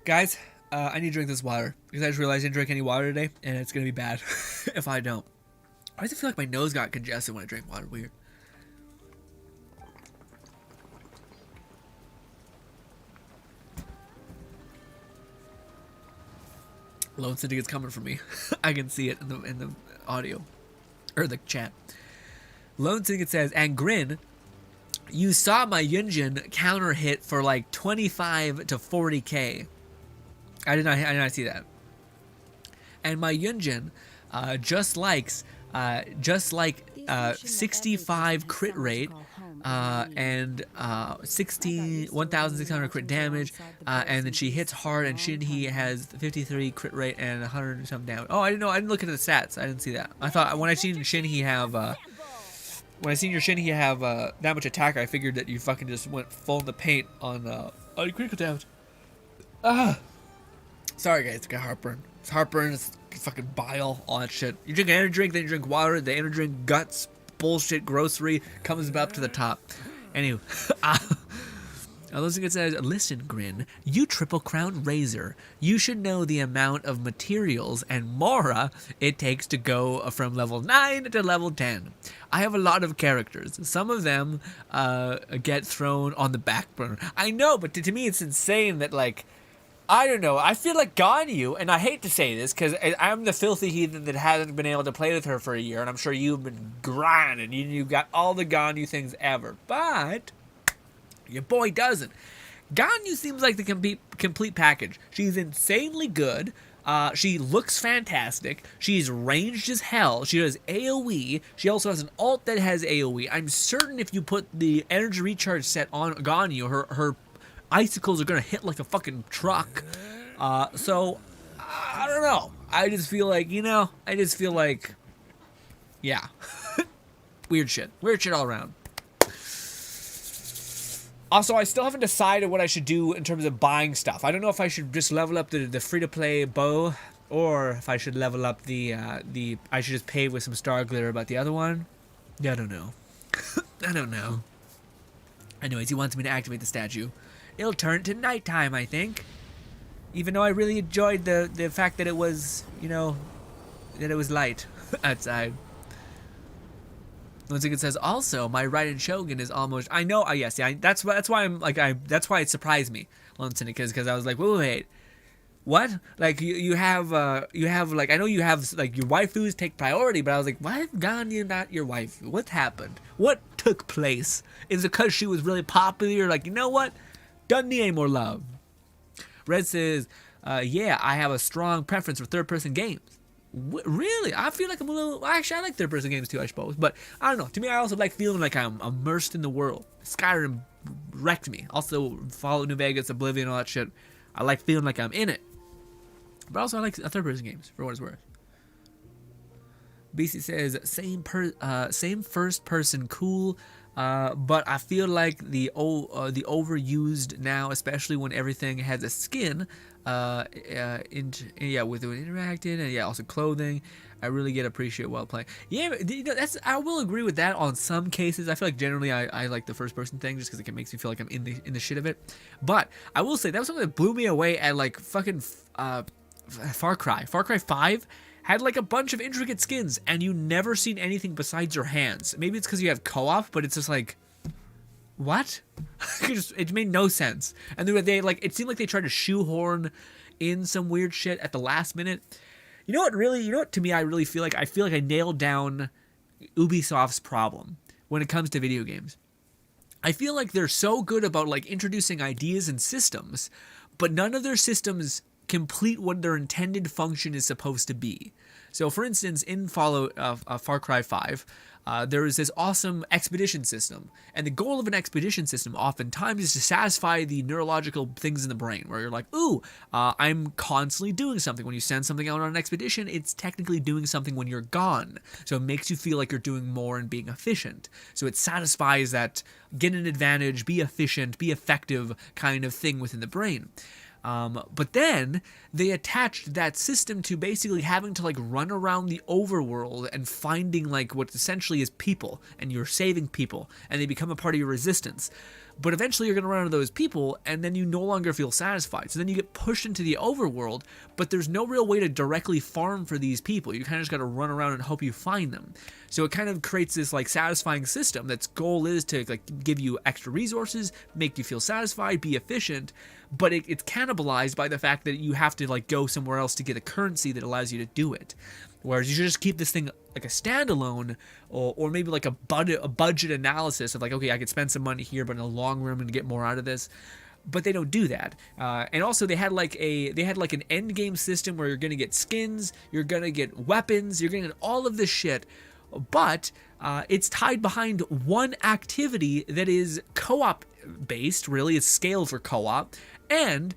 Guys, I need to drink this water because I just realized I didn't drink any water today, and it's gonna be bad if I don't. Why does it feel like my nose got congested when I drank water? Weird. Lone Syndicate's coming for me. I can see it in the audio or the chat. Lone Syndicate says, and Grin, you saw my Yunjin counter hit for like 25 to 40k. I did not see that. And my Yunjin just like 65 crit rate, and 1,600 crit damage, and then she hits hard, and Shinhee has 53 crit rate and 100 and some damage. Oh, I didn't know. I didn't look at the stats. I didn't see that. I thought when I seen Shinhee have your Shinhee have that much attack, I figured that you fucking just went full in the paint on your critical damage. Sorry guys, I got heartburn. It's heartburn. It's fucking bile, all that shit. You drink an energy drink, then you drink water. The energy drink guts bullshit grocery comes up to the top. Anyway, it says, listen, Grin, you Triple Crown Razor. You should know the amount of materials and mora it takes to go from level 9 to level 10. I have a lot of characters. Some of them get thrown on the back burner. I know, but to me it's insane that, like, I don't know. I feel like Ganyu, and I hate to say this because I'm the filthy heathen that hasn't been able to play with her for a year, and I'm sure you've been grinding. You got all the Ganyu things ever, but your boy doesn't. Ganyu seems like the complete package. She's insanely good. She looks fantastic. She's ranged as hell. She does AoE. She also has an ult that has AoE. I'm certain if you put the energy recharge set on Ganyu, her icicles are gonna hit like a fucking truck. So I don't know. I just feel like, yeah. Weird shit all around. Also, I still haven't decided what I should do in terms of buying stuff. I don't know if I should just level up the free-to-play bow, or if I should level up I should just pay with some star glitter about the other one. Yeah, I don't know. I don't know. Anyways, he wants me to activate the statue. It'll turn to nighttime, I think. Even though I really enjoyed the fact that it was, that it was light outside. Once again, it says, also, my Raiden Shogun is almost... I know, yes, yeah, that's why that's why it surprised me, Lone because I was like, wait, what? Like, you have, like, I know you have, like, your waifus take priority, but I was like, why is Ganyu not your waifu? What happened? What took place? Is it because she was really popular? Like, you know what? Doesn't need any more love. Red says, yeah, I have a strong preference for third-person games. Really? I feel like I'm a little... Actually, I like third-person games too, I suppose. But, I don't know. To me, I also like feeling like I'm immersed in the world. Skyrim wrecked me. Also, Fallout New Vegas, Oblivion, all that shit. I like feeling like I'm in it. But also, I like third-person games, for what it's worth. BC says, same first-person cool... but I feel like the overused now, especially when everything has a skin, with it interacting, and also clothing. I really appreciate while playing. Yeah, I will agree with that on some cases. I feel like generally I like the first person thing just because it makes me feel like I'm in the shit of it. But I will say that was something that blew me away at like fucking Far Cry 5. Had like a bunch of intricate skins, and you never seen anything besides your hands. Maybe it's because you have co-op, but it's just like, what? It made no sense. And they like, it seemed like they tried to shoehorn in some weird shit at the last minute. You know what? To me, I really feel like I nailed down Ubisoft's problem when it comes to video games. I feel like they're so good about like introducing ideas and systems, but none of their systems complete what their intended function is supposed to be. So, for instance, in Far Cry 5, there is this awesome expedition system, and the goal of an expedition system oftentimes is to satisfy the neurological things in the brain, where you're like, ooh, I'm constantly doing something. When you send something out on an expedition, it's technically doing something when you're gone, so it makes you feel like you're doing more and being efficient. So it satisfies that get an advantage, be efficient, be effective kind of thing within the brain. But then they attached that system to basically having to like run around the overworld and finding like what essentially is people, and you're saving people, and they become a part of your resistance. But eventually you're going to run into those people, and then you no longer feel satisfied. So then you get pushed into the overworld, but there's no real way to directly farm for these people. You kind of just got to run around and hope you find them. So it kind of creates this like satisfying system that's goal is to like give you extra resources, make you feel satisfied, be efficient, but it's cannibalized by the fact that you have to like go somewhere else to get a currency that allows you to do it. Whereas you should just keep this thing like a standalone, or maybe like a budget analysis of like, okay, I could spend some money here, but in the long run I'm gonna get more out of this. But they don't do that. And also they had like an end game system where you're gonna get skins, you're gonna get weapons, you're gonna get all of this shit, but it's tied behind one activity that is co-op based. Really, it's scaled for co-op. And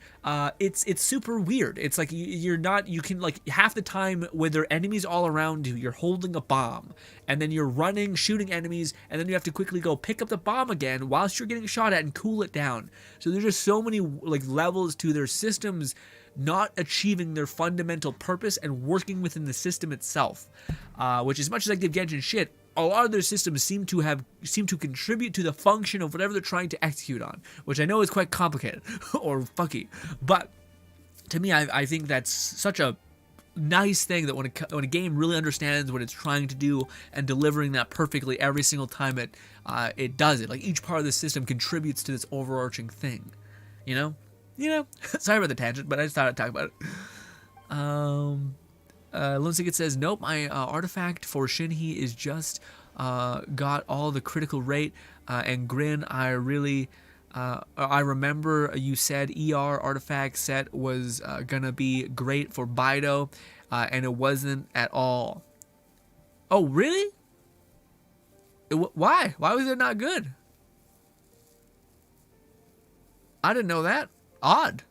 it's super weird. It's like you can, like, half the time when there are enemies all around you, you're holding a bomb, and then you're running, shooting enemies, and then you have to quickly go pick up the bomb again whilst you're getting shot at and cool it down. So there's just so many, like, levels to their systems not achieving their fundamental purpose and working within the system itself, which, as much as I give Genshin shit, a lot of their systems seem to contribute to the function of whatever they're trying to execute on, which I know is quite complicated or fucky. But to me, I think that's such a nice thing that when a game really understands what it's trying to do and delivering that perfectly every single time it does it. Like, each part of the system contributes to this overarching thing, you know. Sorry about the tangent, but I just thought I'd talk about it. Lone Ticket says, nope, my artifact for Shinhee is just got all the critical rate, and Grin, I remember you said ER artifact set was gonna be great for Bido, and it wasn't at all. Oh, really? Why? Why was it not good? I didn't know that. Odd.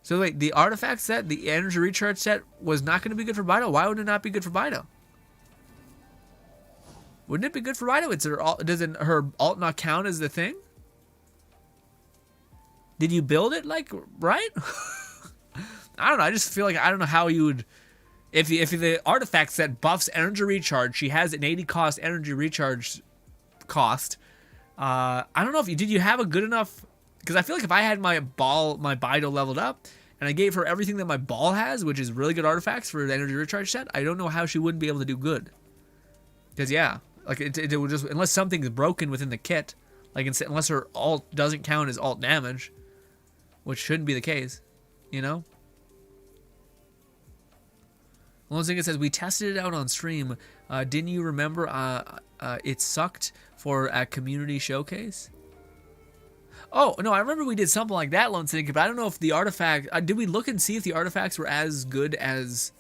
So wait, the artifact set, the energy recharge set, was not going to be good for Bido. Why would it not be good for Bido? Wouldn't it be good for Bido? Doesn't her alt not count as the thing? Did you build it like right? I don't know. I just feel like I don't know how you would. If the artifact set buffs energy recharge, she has an 80 cost energy recharge cost. I don't know if did you have a good enough. Because I feel like if I had my Bido leveled up, and I gave her everything that my ball has, which is really good artifacts for the energy recharge set, I don't know how she wouldn't be able to do good. Because yeah, like it would just, unless something's broken within the kit, like unless her alt doesn't count as alt damage, which shouldn't be the case, you know. One thing it says, we tested it out on stream. Didn't you remember? It sucked for a community showcase. Oh, no, I remember we did something like that, Lone Syndicate, but I don't know if the artifact... did we look and see if the artifacts were as good as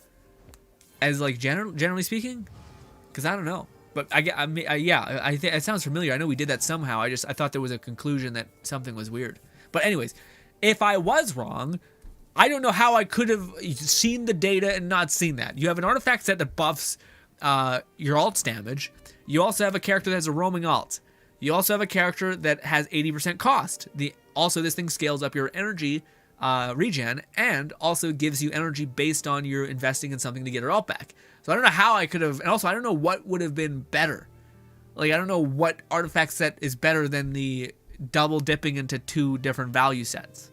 like, generally speaking? Because I don't know. But, yeah, I think it sounds familiar. I know we did that somehow. I thought there was a conclusion that something was weird. But anyways, if I was wrong, I don't know how I could have seen the data and not seen that. You have an artifact set that buffs your alt's damage. You also have a character that has a roaming alt. You also have a character that has 80% cost. Also, this thing scales up your energy regen and also gives you energy based on your investing in something to get her alt back. So I don't know how I could have, and also I don't know what would have been better. Like, I don't know what artifact set is better than the double dipping into two different value sets.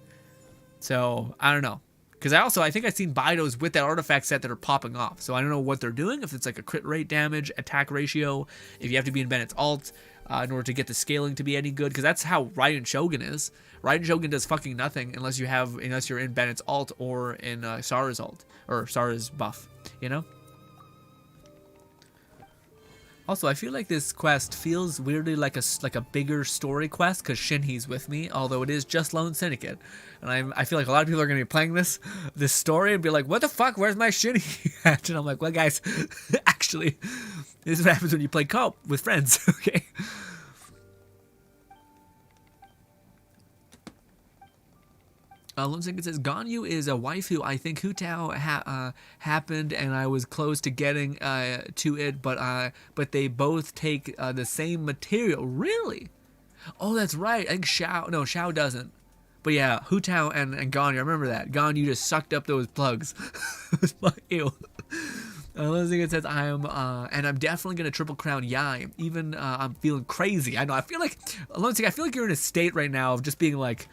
So I don't know. Because I think I've seen Bidos with that artifact set that are popping off. So I don't know what they're doing. If it's like a crit rate damage, attack ratio, if you have to be in Bennett's alt in order to get the scaling to be any good. Because that's how Raiden Shogun is. Raiden Shogun does fucking nothing unless you're in Bennett's alt or in Sara's alt. Or Sara's buff, you know? Also, I feel like this quest feels weirdly like a bigger story quest because Shinhee's with me, although it is just Lone Syndicate. And I feel like a lot of people are going to be playing this story and be like, what the fuck, where's my Shinhee at? And I'm like, well, guys, actually, this is what happens when you play co-op with friends, okay? Lone Syndicate says, Ganyu is a waifu. I think Hutao happened, and I was close to getting to it, but they both take the same material. Really? Oh, that's right. I think Xiao doesn't. But yeah, Hutao and Ganyu, I remember that. Ganyu just sucked up those plugs. Ew. Lone Syndicate says, I'm definitely gonna triple crown Yai. Even I'm feeling crazy. I know. I feel like Lone Syndicate, I feel like you're in a state right now of just being like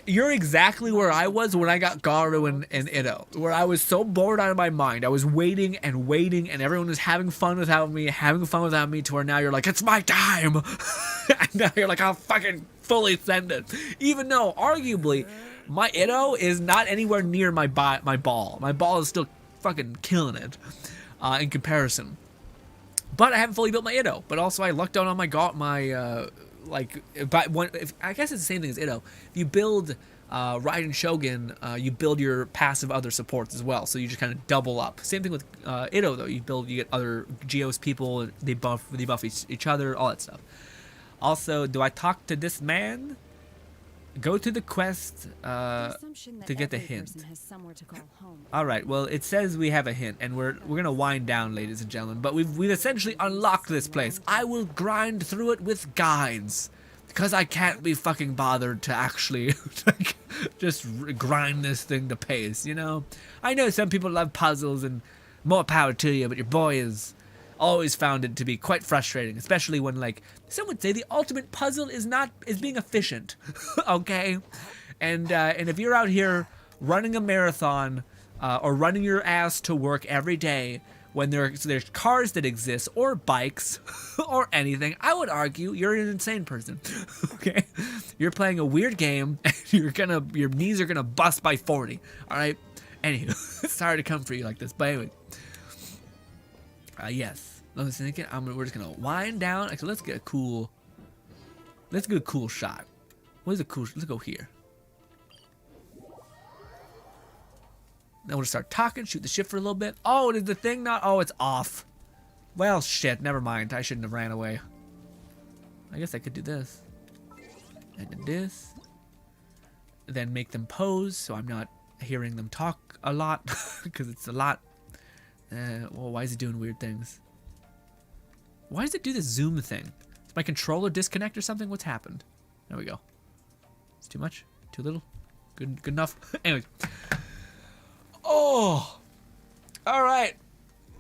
you're exactly where I was when I got Garu and Ito, where I was so bored out of my mind. I was waiting, and everyone was having fun without me, to where now you're like, it's my time. And now you're like, I'll fucking fully send it. Even though, arguably, my Ito is not anywhere near my ball. My ball is still fucking killing it in comparison. But I haven't fully built my Ito. But also, I lucked out on I guess it's the same thing as Ito. If you build Raiden Shogun, you build your passive other supports as well, so you just kind of double up. Same thing with Itto though. You get other Geos people, they buff each other, all that stuff. Also, do I talk to this man? Go to the quest to get the hint. All right. Well, it says we have a hint, and we're gonna wind down, ladies and gentlemen. But we've essentially unlocked this place. I will grind through it with guides, because I can't be fucking bothered to actually like, just grind this thing to pace. You know, I know some people love puzzles, and more power to you. But your boy is always found it to be quite frustrating, especially when, like, some would say the ultimate puzzle is being efficient. Okay, and if you're out here running a marathon or running your ass to work every day when there's cars that exist or bikes or anything, I would argue you're an insane person. Okay, you're playing a weird game and your knees are gonna bust by 40. All right. Anywho, sorry to come for you like this, but anyway. Yes. We're just gonna wind down. Actually, let's get a cool shot. What is a cool? Let's go here. Then we'll just start talking, shoot the shit for a little bit. Oh, is the thing not? Oh, it's off. Well, shit. Never mind. I shouldn't have ran away. I guess I could do this. And then this. Then make them pose so I'm not hearing them talk a lot because it's a lot. Well, why is it doing weird things? Why does it do this zoom thing? Is my controller disconnect or something? What's happened? There we go. It's too much? Too little? Good enough? Anyways. Oh! Alright.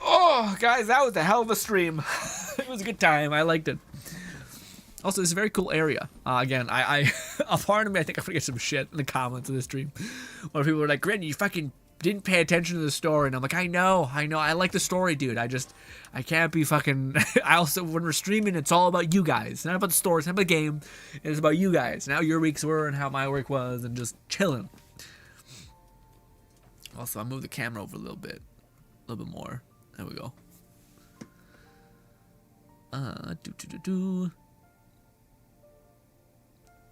Oh, guys, that was a hell of a stream. It was a good time. I liked it. Also, it's a very cool area. Again, I a part of me, I think I'm gonna get some shit in the comments of this stream. Where people were like, Grin, you fucking didn't pay attention to the story. And I'm like, I know. I like the story, dude. I can't be fucking... I also, when we're streaming, it's all about you guys. It's not about the story. It's not about the game. It's about you guys. And how your weeks were and how my week was and just chilling. Also, I moved the camera over a little bit more. There we go.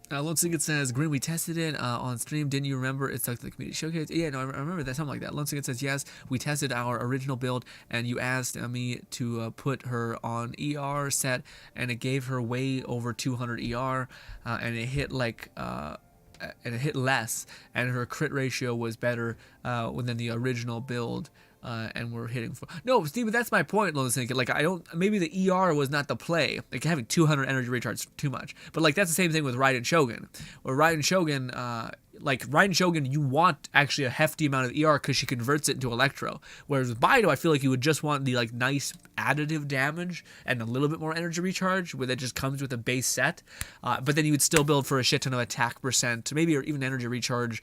Lone Singlet says, Grin, we tested it on stream. Didn't you remember? It's like the community showcase. Yeah, no, I remember that. Something like that. Lone Singlet says, yes, we tested our original build, and you asked me to put her on ER set, and it gave her way over 200 ER, and it hit like... and it hit less, and her crit ratio was better than the original build. And we're hitting for no, Steve. But that's my point, Lone Singlet. Like, I don't. Maybe the ER was not the play. Like, having 200 energy recharge too much. But like, that's the same thing with Raiden Shogun. Where Raiden Shogun, you want actually a hefty amount of ER because she converts it into Electro. Whereas with Baido, I feel like you would just want the like nice additive damage and a little bit more energy recharge, where that just comes with a base set. But then you would still build for a shit ton of attack percent, maybe or even energy recharge,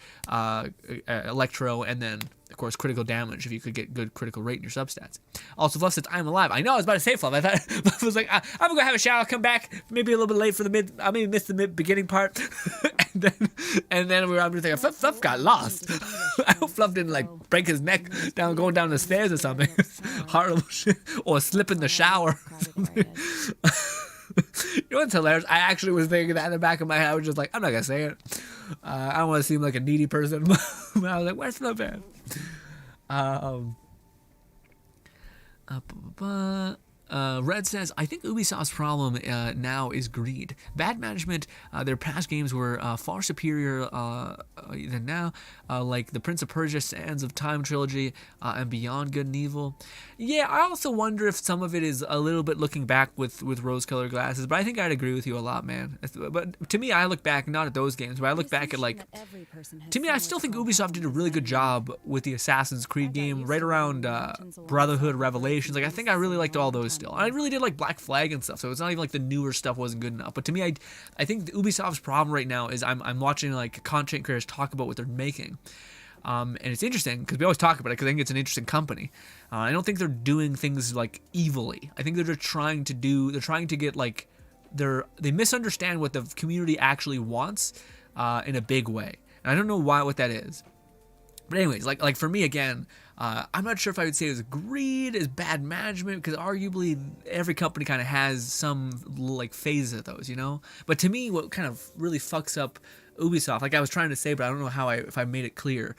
Electro, and then of course critical damage if you could get good critical rate in your substats. Also, Fluff says, I'm alive. I know, I was about to say Fluff. I thought Fluff was like, I'm gonna go have a shower, I'll come back, maybe a little bit late for the mid, I maybe missed the beginning part. and then we were thinking, Fluff got lost. I hope Fluff didn't like break his neck going down the stairs or something. Horrible shit. Or slip in the shower. You know what's hilarious? I actually was thinking that in the back of my head. I was just like, I'm not gonna say it. I don't want to seem like a needy person. But I was like, where's Fluff at? Red says, I think Ubisoft's problem now is greed. Bad management. Their past games were far superior than now, like the Prince of Persia Sands of Time trilogy and Beyond Good and Evil. Yeah, I also wonder if some of it is a little bit looking back with rose-colored glasses, but I think I'd agree with you a lot, man. But to me, I look back not at those games, but I look back at like... To me, I still think Ubisoft did a really good job with the Assassin's Creed game right around Brotherhood, Revelations. Like, I think I really liked all those still. I really did like Black Flag and stuff, so it's not even like the newer stuff wasn't good enough. But to me, I think Ubisoft's problem right now is I'm watching like content creators talk about what they're making. And it's interesting because we always talk about it because I think it's an interesting company. I don't think they're doing things like evilly. I think they're just trying to get like they misunderstand what the community actually wants in a big way. And I don't know what that is. But anyways, like for me again, I'm not sure if I would say it was greed, is bad management, because arguably every company kind of has some like phase of those, you know. But to me, what kind of really fucks up Ubisoft, like I was trying to say, but I don't know if I made it clear,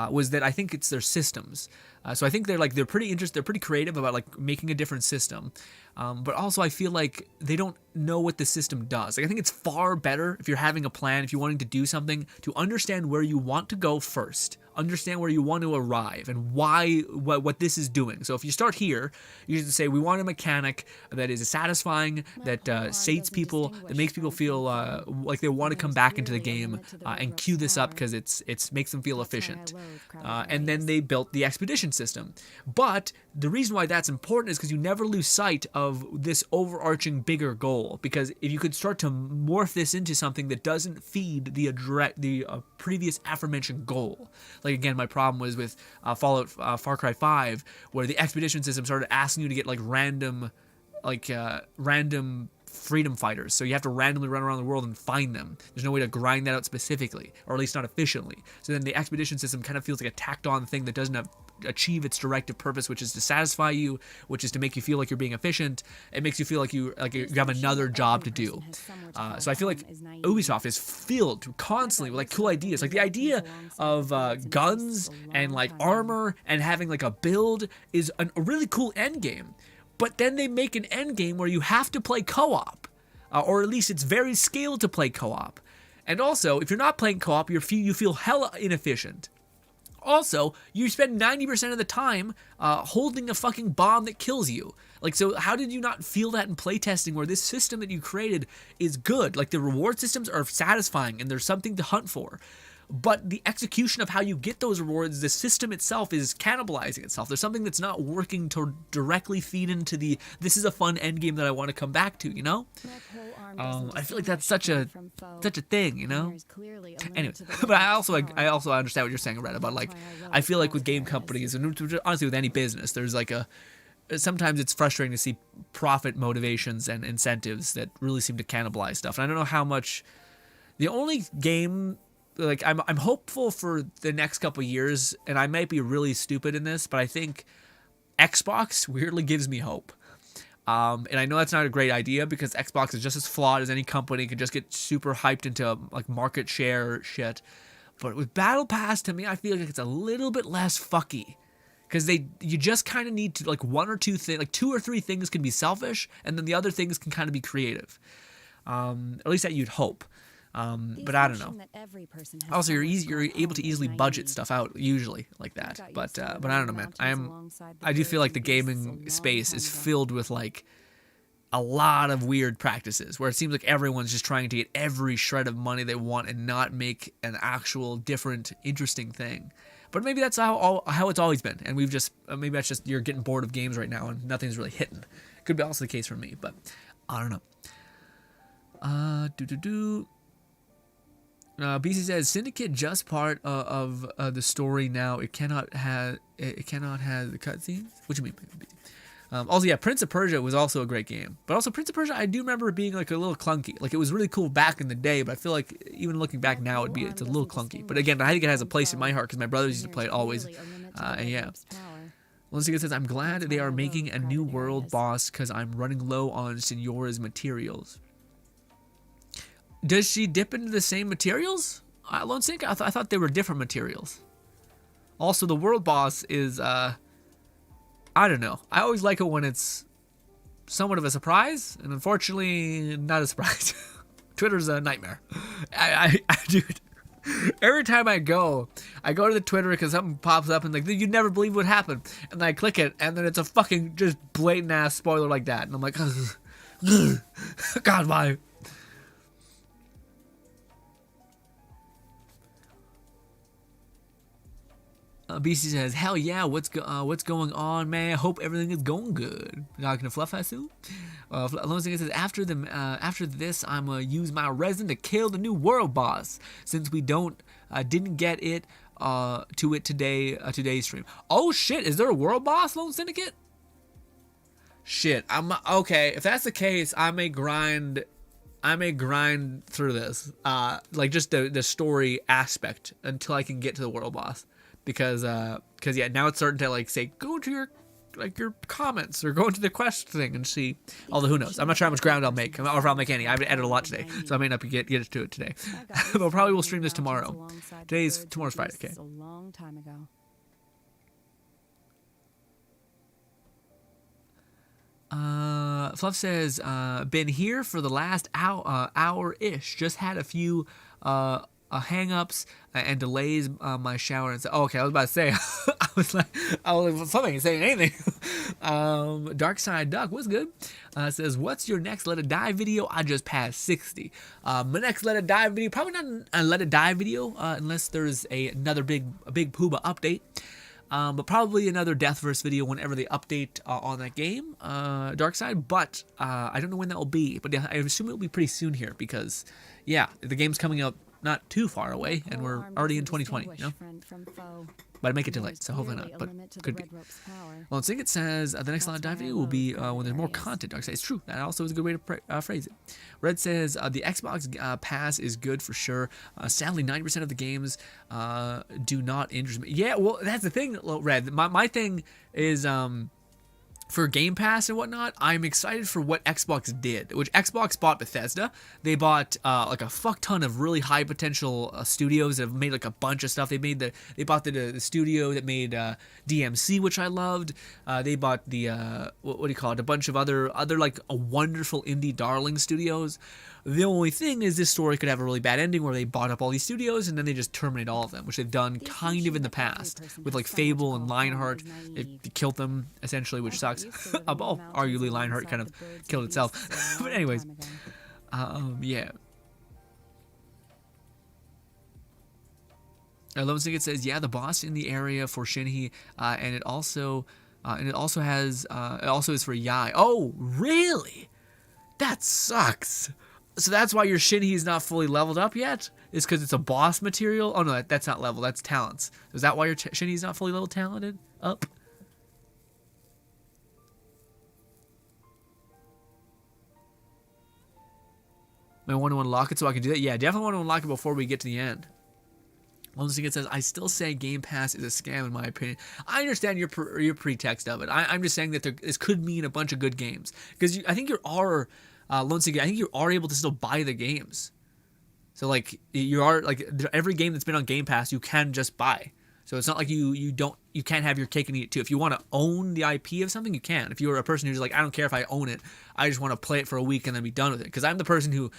was that I think it's their systems. So I think they're pretty interested, they're pretty creative about like making a different system. But also I feel like they don't know what the system does. Like I think it's far better if you're having a plan, if you're wanting to do something, to understand where you want to go first. Understand where you want to arrive and why, what this is doing. So if you start here, you should say we want a mechanic that is satisfying, that sates people, that makes people feel like they want to come back into the game, and queue this up because it's makes them feel efficient. And then they built the expedition system. But the reason why that's important is because you never lose sight of this overarching bigger goal. Because if you could start to morph this into something that doesn't feed the previous aforementioned goal. Like again, my problem was with Far Cry 5, where the expedition system started asking you to get like random freedom fighters. So you have to randomly run around the world and find them. There's no way to grind that out specifically, or at least not efficiently. So then the expedition system kind of feels like a tacked on thing that doesn't achieve its directive purpose, which is to satisfy you, which is to make you feel like you're being efficient. It makes you feel like you have another job to do. So I feel like Ubisoft is filled constantly with like cool ideas. Like the idea of guns and like armor and having like a build is a really cool end game. But then they make an end game where you have to play co-op, or at least it's very scaled to play co-op. And also, if you're not playing co-op, you feel hella inefficient. Also, you spend 90% of the time holding a fucking bomb that kills you. Like, so how did you not feel that in playtesting, where this system that you created is good? Like, the reward systems are satisfying and there's something to hunt for. But the execution of how you get those rewards, the system itself is cannibalizing itself. There's something that's not working to directly feed into this is a fun end game that I want to come back to, you know? I feel like that's such a thing, you know? Anyway, but I also understand what you're saying, Red, about like, I feel like with game companies, and honestly with any business, there's like sometimes it's frustrating to see profit motivations and incentives that really seem to cannibalize stuff. And I don't know how much, the only game, like I'm hopeful for the next couple years, and I might be really stupid in this, but I think Xbox weirdly gives me hope. And I know that's not a great idea because Xbox is just as flawed as any company, could just get super hyped into like market share shit. But with Battle Pass, to me, I feel like it's a little bit less fucky. Because you just kind of need to, like, one or two things, like 2 or 3 things can be selfish, and then the other things can kind of be creative. At least that you'd hope. But I don't know. Also, you're able to easily budget stuff out usually like that. But I don't know, man. I do feel like the gaming space is filled with like a lot of weird practices where it seems like everyone's just trying to get every shred of money they want and not make an actual different, interesting thing. But maybe that's how it's always been, and we've just maybe that's just you're getting bored of games right now and nothing's really hitting. Could be also the case for me, but I don't know. BC says Syndicate just part of the story now. It cannot have the cutscenes. What do you mean? Also, yeah, Prince of Persia was also a great game, but also Prince of Persia I do remember it being like a little clunky. Like it was really cool back in the day, but I feel like even looking back now, it's a little clunky. But again, I think it has a place in my heart because my brothers used to play it always. And yeah. Lindsay says, I'm glad they are making a new world boss because I'm running low on Senora's materials. Does she dip into the same materials? Lone Sync? I thought they were different materials. Also, the world boss is, I don't know. I always like it when it's somewhat of a surprise, and unfortunately, not a surprise. Twitter's a nightmare. Dude, every time I go to the Twitter because something pops up and like, you'd never believe what happened. And then I click it, and then it's a fucking just blatant ass spoiler like that. And I'm like, God, why? BC says, hell yeah, what's going on, man? I hope everything is going good. Talking to Fluff, I assume? Lone says, after this, I'm going to use my resin to kill the new world boss, since we didn't get it to it today, today's stream. Oh shit, is there a world boss, Lone Syndicate? Shit, okay, if that's the case, I may grind through this, like just the story aspect until I can get to the world boss. Because yeah, now it's starting to like say, go to your your comments or go into the quest thing and see. Although who knows? I'm not sure how much ground I'll make, or if I'll make any. I haven't edited a lot today, so I may not get to it today. But probably we'll stream this tomorrow. Tomorrow's Friday. Okay.
A long time ago.
Fluff says, been here for the last hour-ish. Just had a few hang-ups and delays my shower. And oh, okay, I was about to say, I was like, something ain't saying anything. Dark Side Duck, what's good? Says, what's your next Let It Die video? I just passed 60. My next Let It Die video, probably not a Let It Die video, unless there's another big Pooba update. But probably another Deathverse video whenever they update on that game, Darkside. But I don't know when that will be. But I assume it will be pretty soon here because, yeah, the game's coming out not too far away, and we're already in 2020. You know? But I make it too late, so hopefully not. But could be. Well, I think it says the next Let It Die video will be when there's more content. Darkside. It's true. That also is a good way to phrase it. Red says the Xbox Pass is good for sure. Sadly, 90% of the games do not interest me. Yeah, well, that's the thing, Red. My thing is for Game Pass and whatnot, I'm excited for what Xbox did. Which Xbox bought Bethesda. They bought like a fuck ton of really high potential studios that have made like a bunch of stuff. They bought the studio that made DMC, which I loved. They bought the what do you call it? A bunch of other like a wonderful indie darling studios. The only thing is this story could have a really bad ending where they bought up all these studios and then they just terminate all of them, which they've done kind of in the past with like Fable and Lionheart. They killed them essentially, which sucks. Arguably Lionheart kind of killed itself. But anyways, yeah. Lone Singlet says, yeah, the boss in the area for Shinhei, and it also is for Yai. Oh, really? That sucks. So that's why your Shinhei is not fully leveled up yet? Is because it's a boss material? Oh no, that's not level, that's talents. Is that why your Shinhei is not fully level talented up? I want to unlock it so I can do that? Yeah, definitely want to unlock it before we get to the end. Lone Singlet says, I still say Game Pass is a scam in my opinion. I understand your pretext of it. I'm just saying that this could mean a bunch of good games. Because I think Lone Singlet, I think you are able to still buy the games. So like you are like every game that's been on Game Pass you can just buy. So it's not like you can't have your cake and eat it too. If you want to own the IP of something, you can. If you're a person who's like, I don't care if I own it, I just want to play it for a week and then be done with it. Because I'm the person who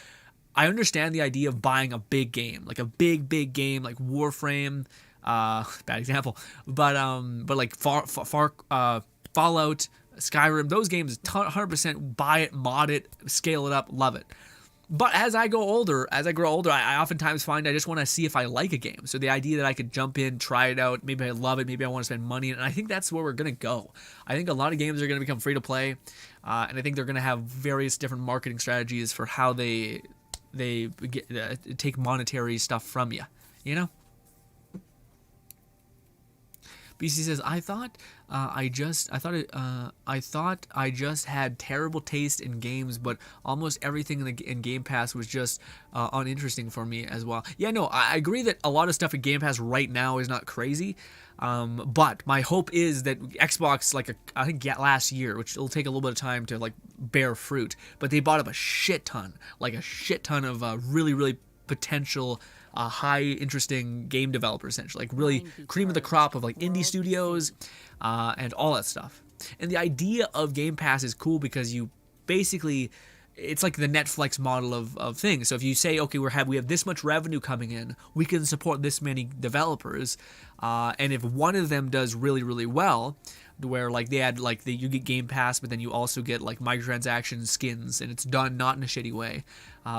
I understand the idea of buying a big game, like a big game, like Warframe, bad example, but like Fallout, Skyrim, those games, 100% buy it, mod it, scale it up, love it. But as I grow older, I oftentimes find I just want to see if I like a game. So the idea that I could jump in, try it out, maybe I love it, maybe I want to spend money, and I think that's where we're gonna go. I think a lot of games are gonna become free to play, and I think they're gonna have various different marketing strategies for how they take monetary stuff from you, you know? BC says, I thought I just had terrible taste in games, but almost everything in Game Pass was just uninteresting for me as well. Yeah, no, I agree that a lot of stuff in Game Pass right now is not crazy, but my hope is that Xbox, I think last year, which will take a little bit of time to like bear fruit, but they bought up a shit ton of really potential high interesting game developers, essentially, like really cream of the crop of like indie studios and all that stuff. And the idea of Game Pass is cool because you basically, it's like the Netflix model of things. So if you say, okay, we have this much revenue coming in, we can support this many developers, and if one of them does really well, where like they had like you get Game Pass, but then you also get like microtransactions, skins, and it's done not in a shitty way,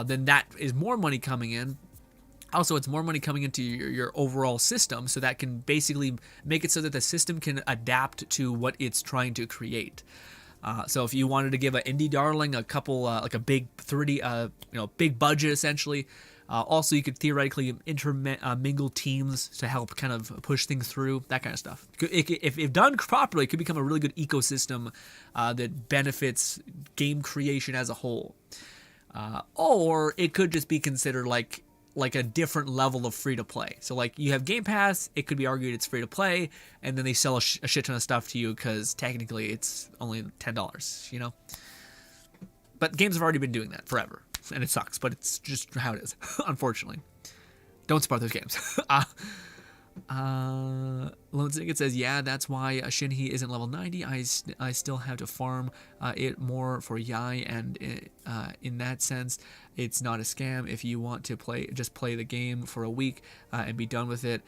then that is more money coming in. Also, it's more money coming into your overall system, so that can basically make it so that the system can adapt to what it's trying to create. So if you wanted to give an indie darling a couple, like a big 30, big budget essentially, also you could theoretically intermingle teams to help kind of push things through, that kind of stuff. If done properly, it could become a really good ecosystem that benefits game creation as a whole. Or it could just be considered like like a different level of free to play. So like you have Game Pass, it could be argued it's free to play, and then they sell a shit ton of stuff to you because technically it's only $10, you know. But games have already been doing that forever, and it sucks, but it's just how it is, unfortunately. Don't support those games. Lone Syndicate says, yeah, that's why Shinhee isn't level 90. I still have to farm it more for Yai, and in that sense, it's not a scam. If you want to just play the game for a week and be done with it,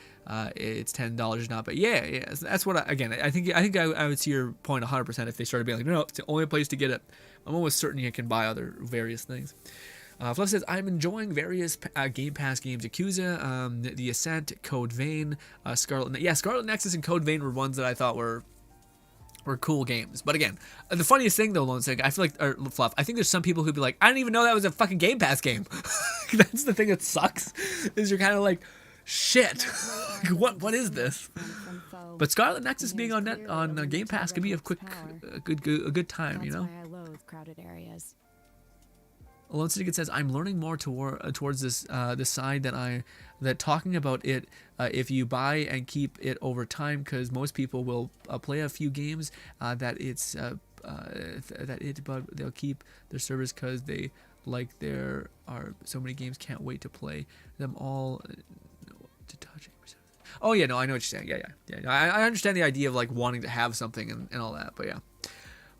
it's $10 not. But yeah, that's what I think I would see your point 100% if they started being like, no, it's the only place to get it. I'm almost certain you can buy other various things. Fluff says, I'm enjoying various Game Pass games. Yakuza, The Ascent, Code Vein, Scarlet... Yeah, Scarlet Nexus and Code Vein were ones that I thought were cool games. But again, the funniest thing though, Lone Stick, I feel like, or Fluff, I think there's some people who'd be like, I didn't even know that was a fucking Game Pass game. That's the thing that sucks, is you're kind of like, shit, what is this? But Scarlet Nexus being on Game Pass could be a good time, you know?
That's why I loathe crowded areas.
Lone Syndicate says, I'm learning more towards this side that talking about it, if you buy and keep it over time, because most people will play a few games but they'll keep their servers because they like there are so many games, can't wait to play them all to touch. Oh yeah, no, I know what you're saying. Yeah. I understand the idea of like wanting to have something and all that, but yeah.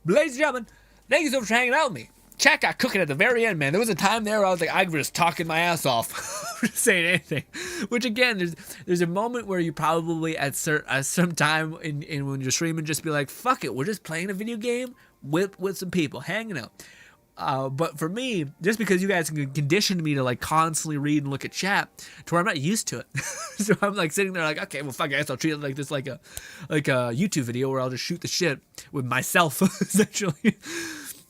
Ladies and gentlemen, thank you so much for hanging out with me. Chat got cooking at the very end, man. There was a time there where I was like, I was just talking my ass off for saying anything. Which again, there's a moment where you probably at some time in when you're streaming just be like, fuck it, we're just playing a video game with some people, hanging out. But for me, just because you guys can condition me to like constantly read and look at chat to where I'm not used to it. So I'm like sitting there like, okay, well fuck, I guess I'll treat it like this, like a YouTube video where I'll just shoot the shit with myself essentially.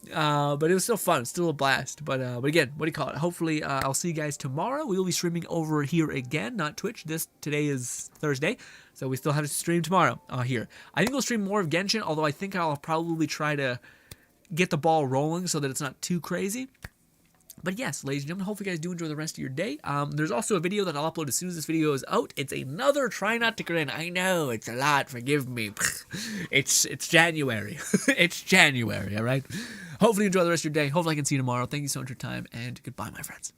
But it was still fun, still a blast. But again, what do you call it? Hopefully, I'll see you guys tomorrow. We will be streaming over here again, not Twitch. Today is Thursday, so we still have to stream tomorrow here. I think we'll stream more of Genshin, although I think I'll probably try to get the ball rolling so that it's not too crazy. But yes, ladies and gentlemen, hopefully you guys do enjoy the rest of your day. There's also a video that I'll upload as soon as this video is out. It's another Try Not to Grin. I know, it's a lot. Forgive me. It's January. It's January, all right? Hopefully you enjoy the rest of your day. Hopefully I can see you tomorrow. Thank you so much for your time, and goodbye, my friends.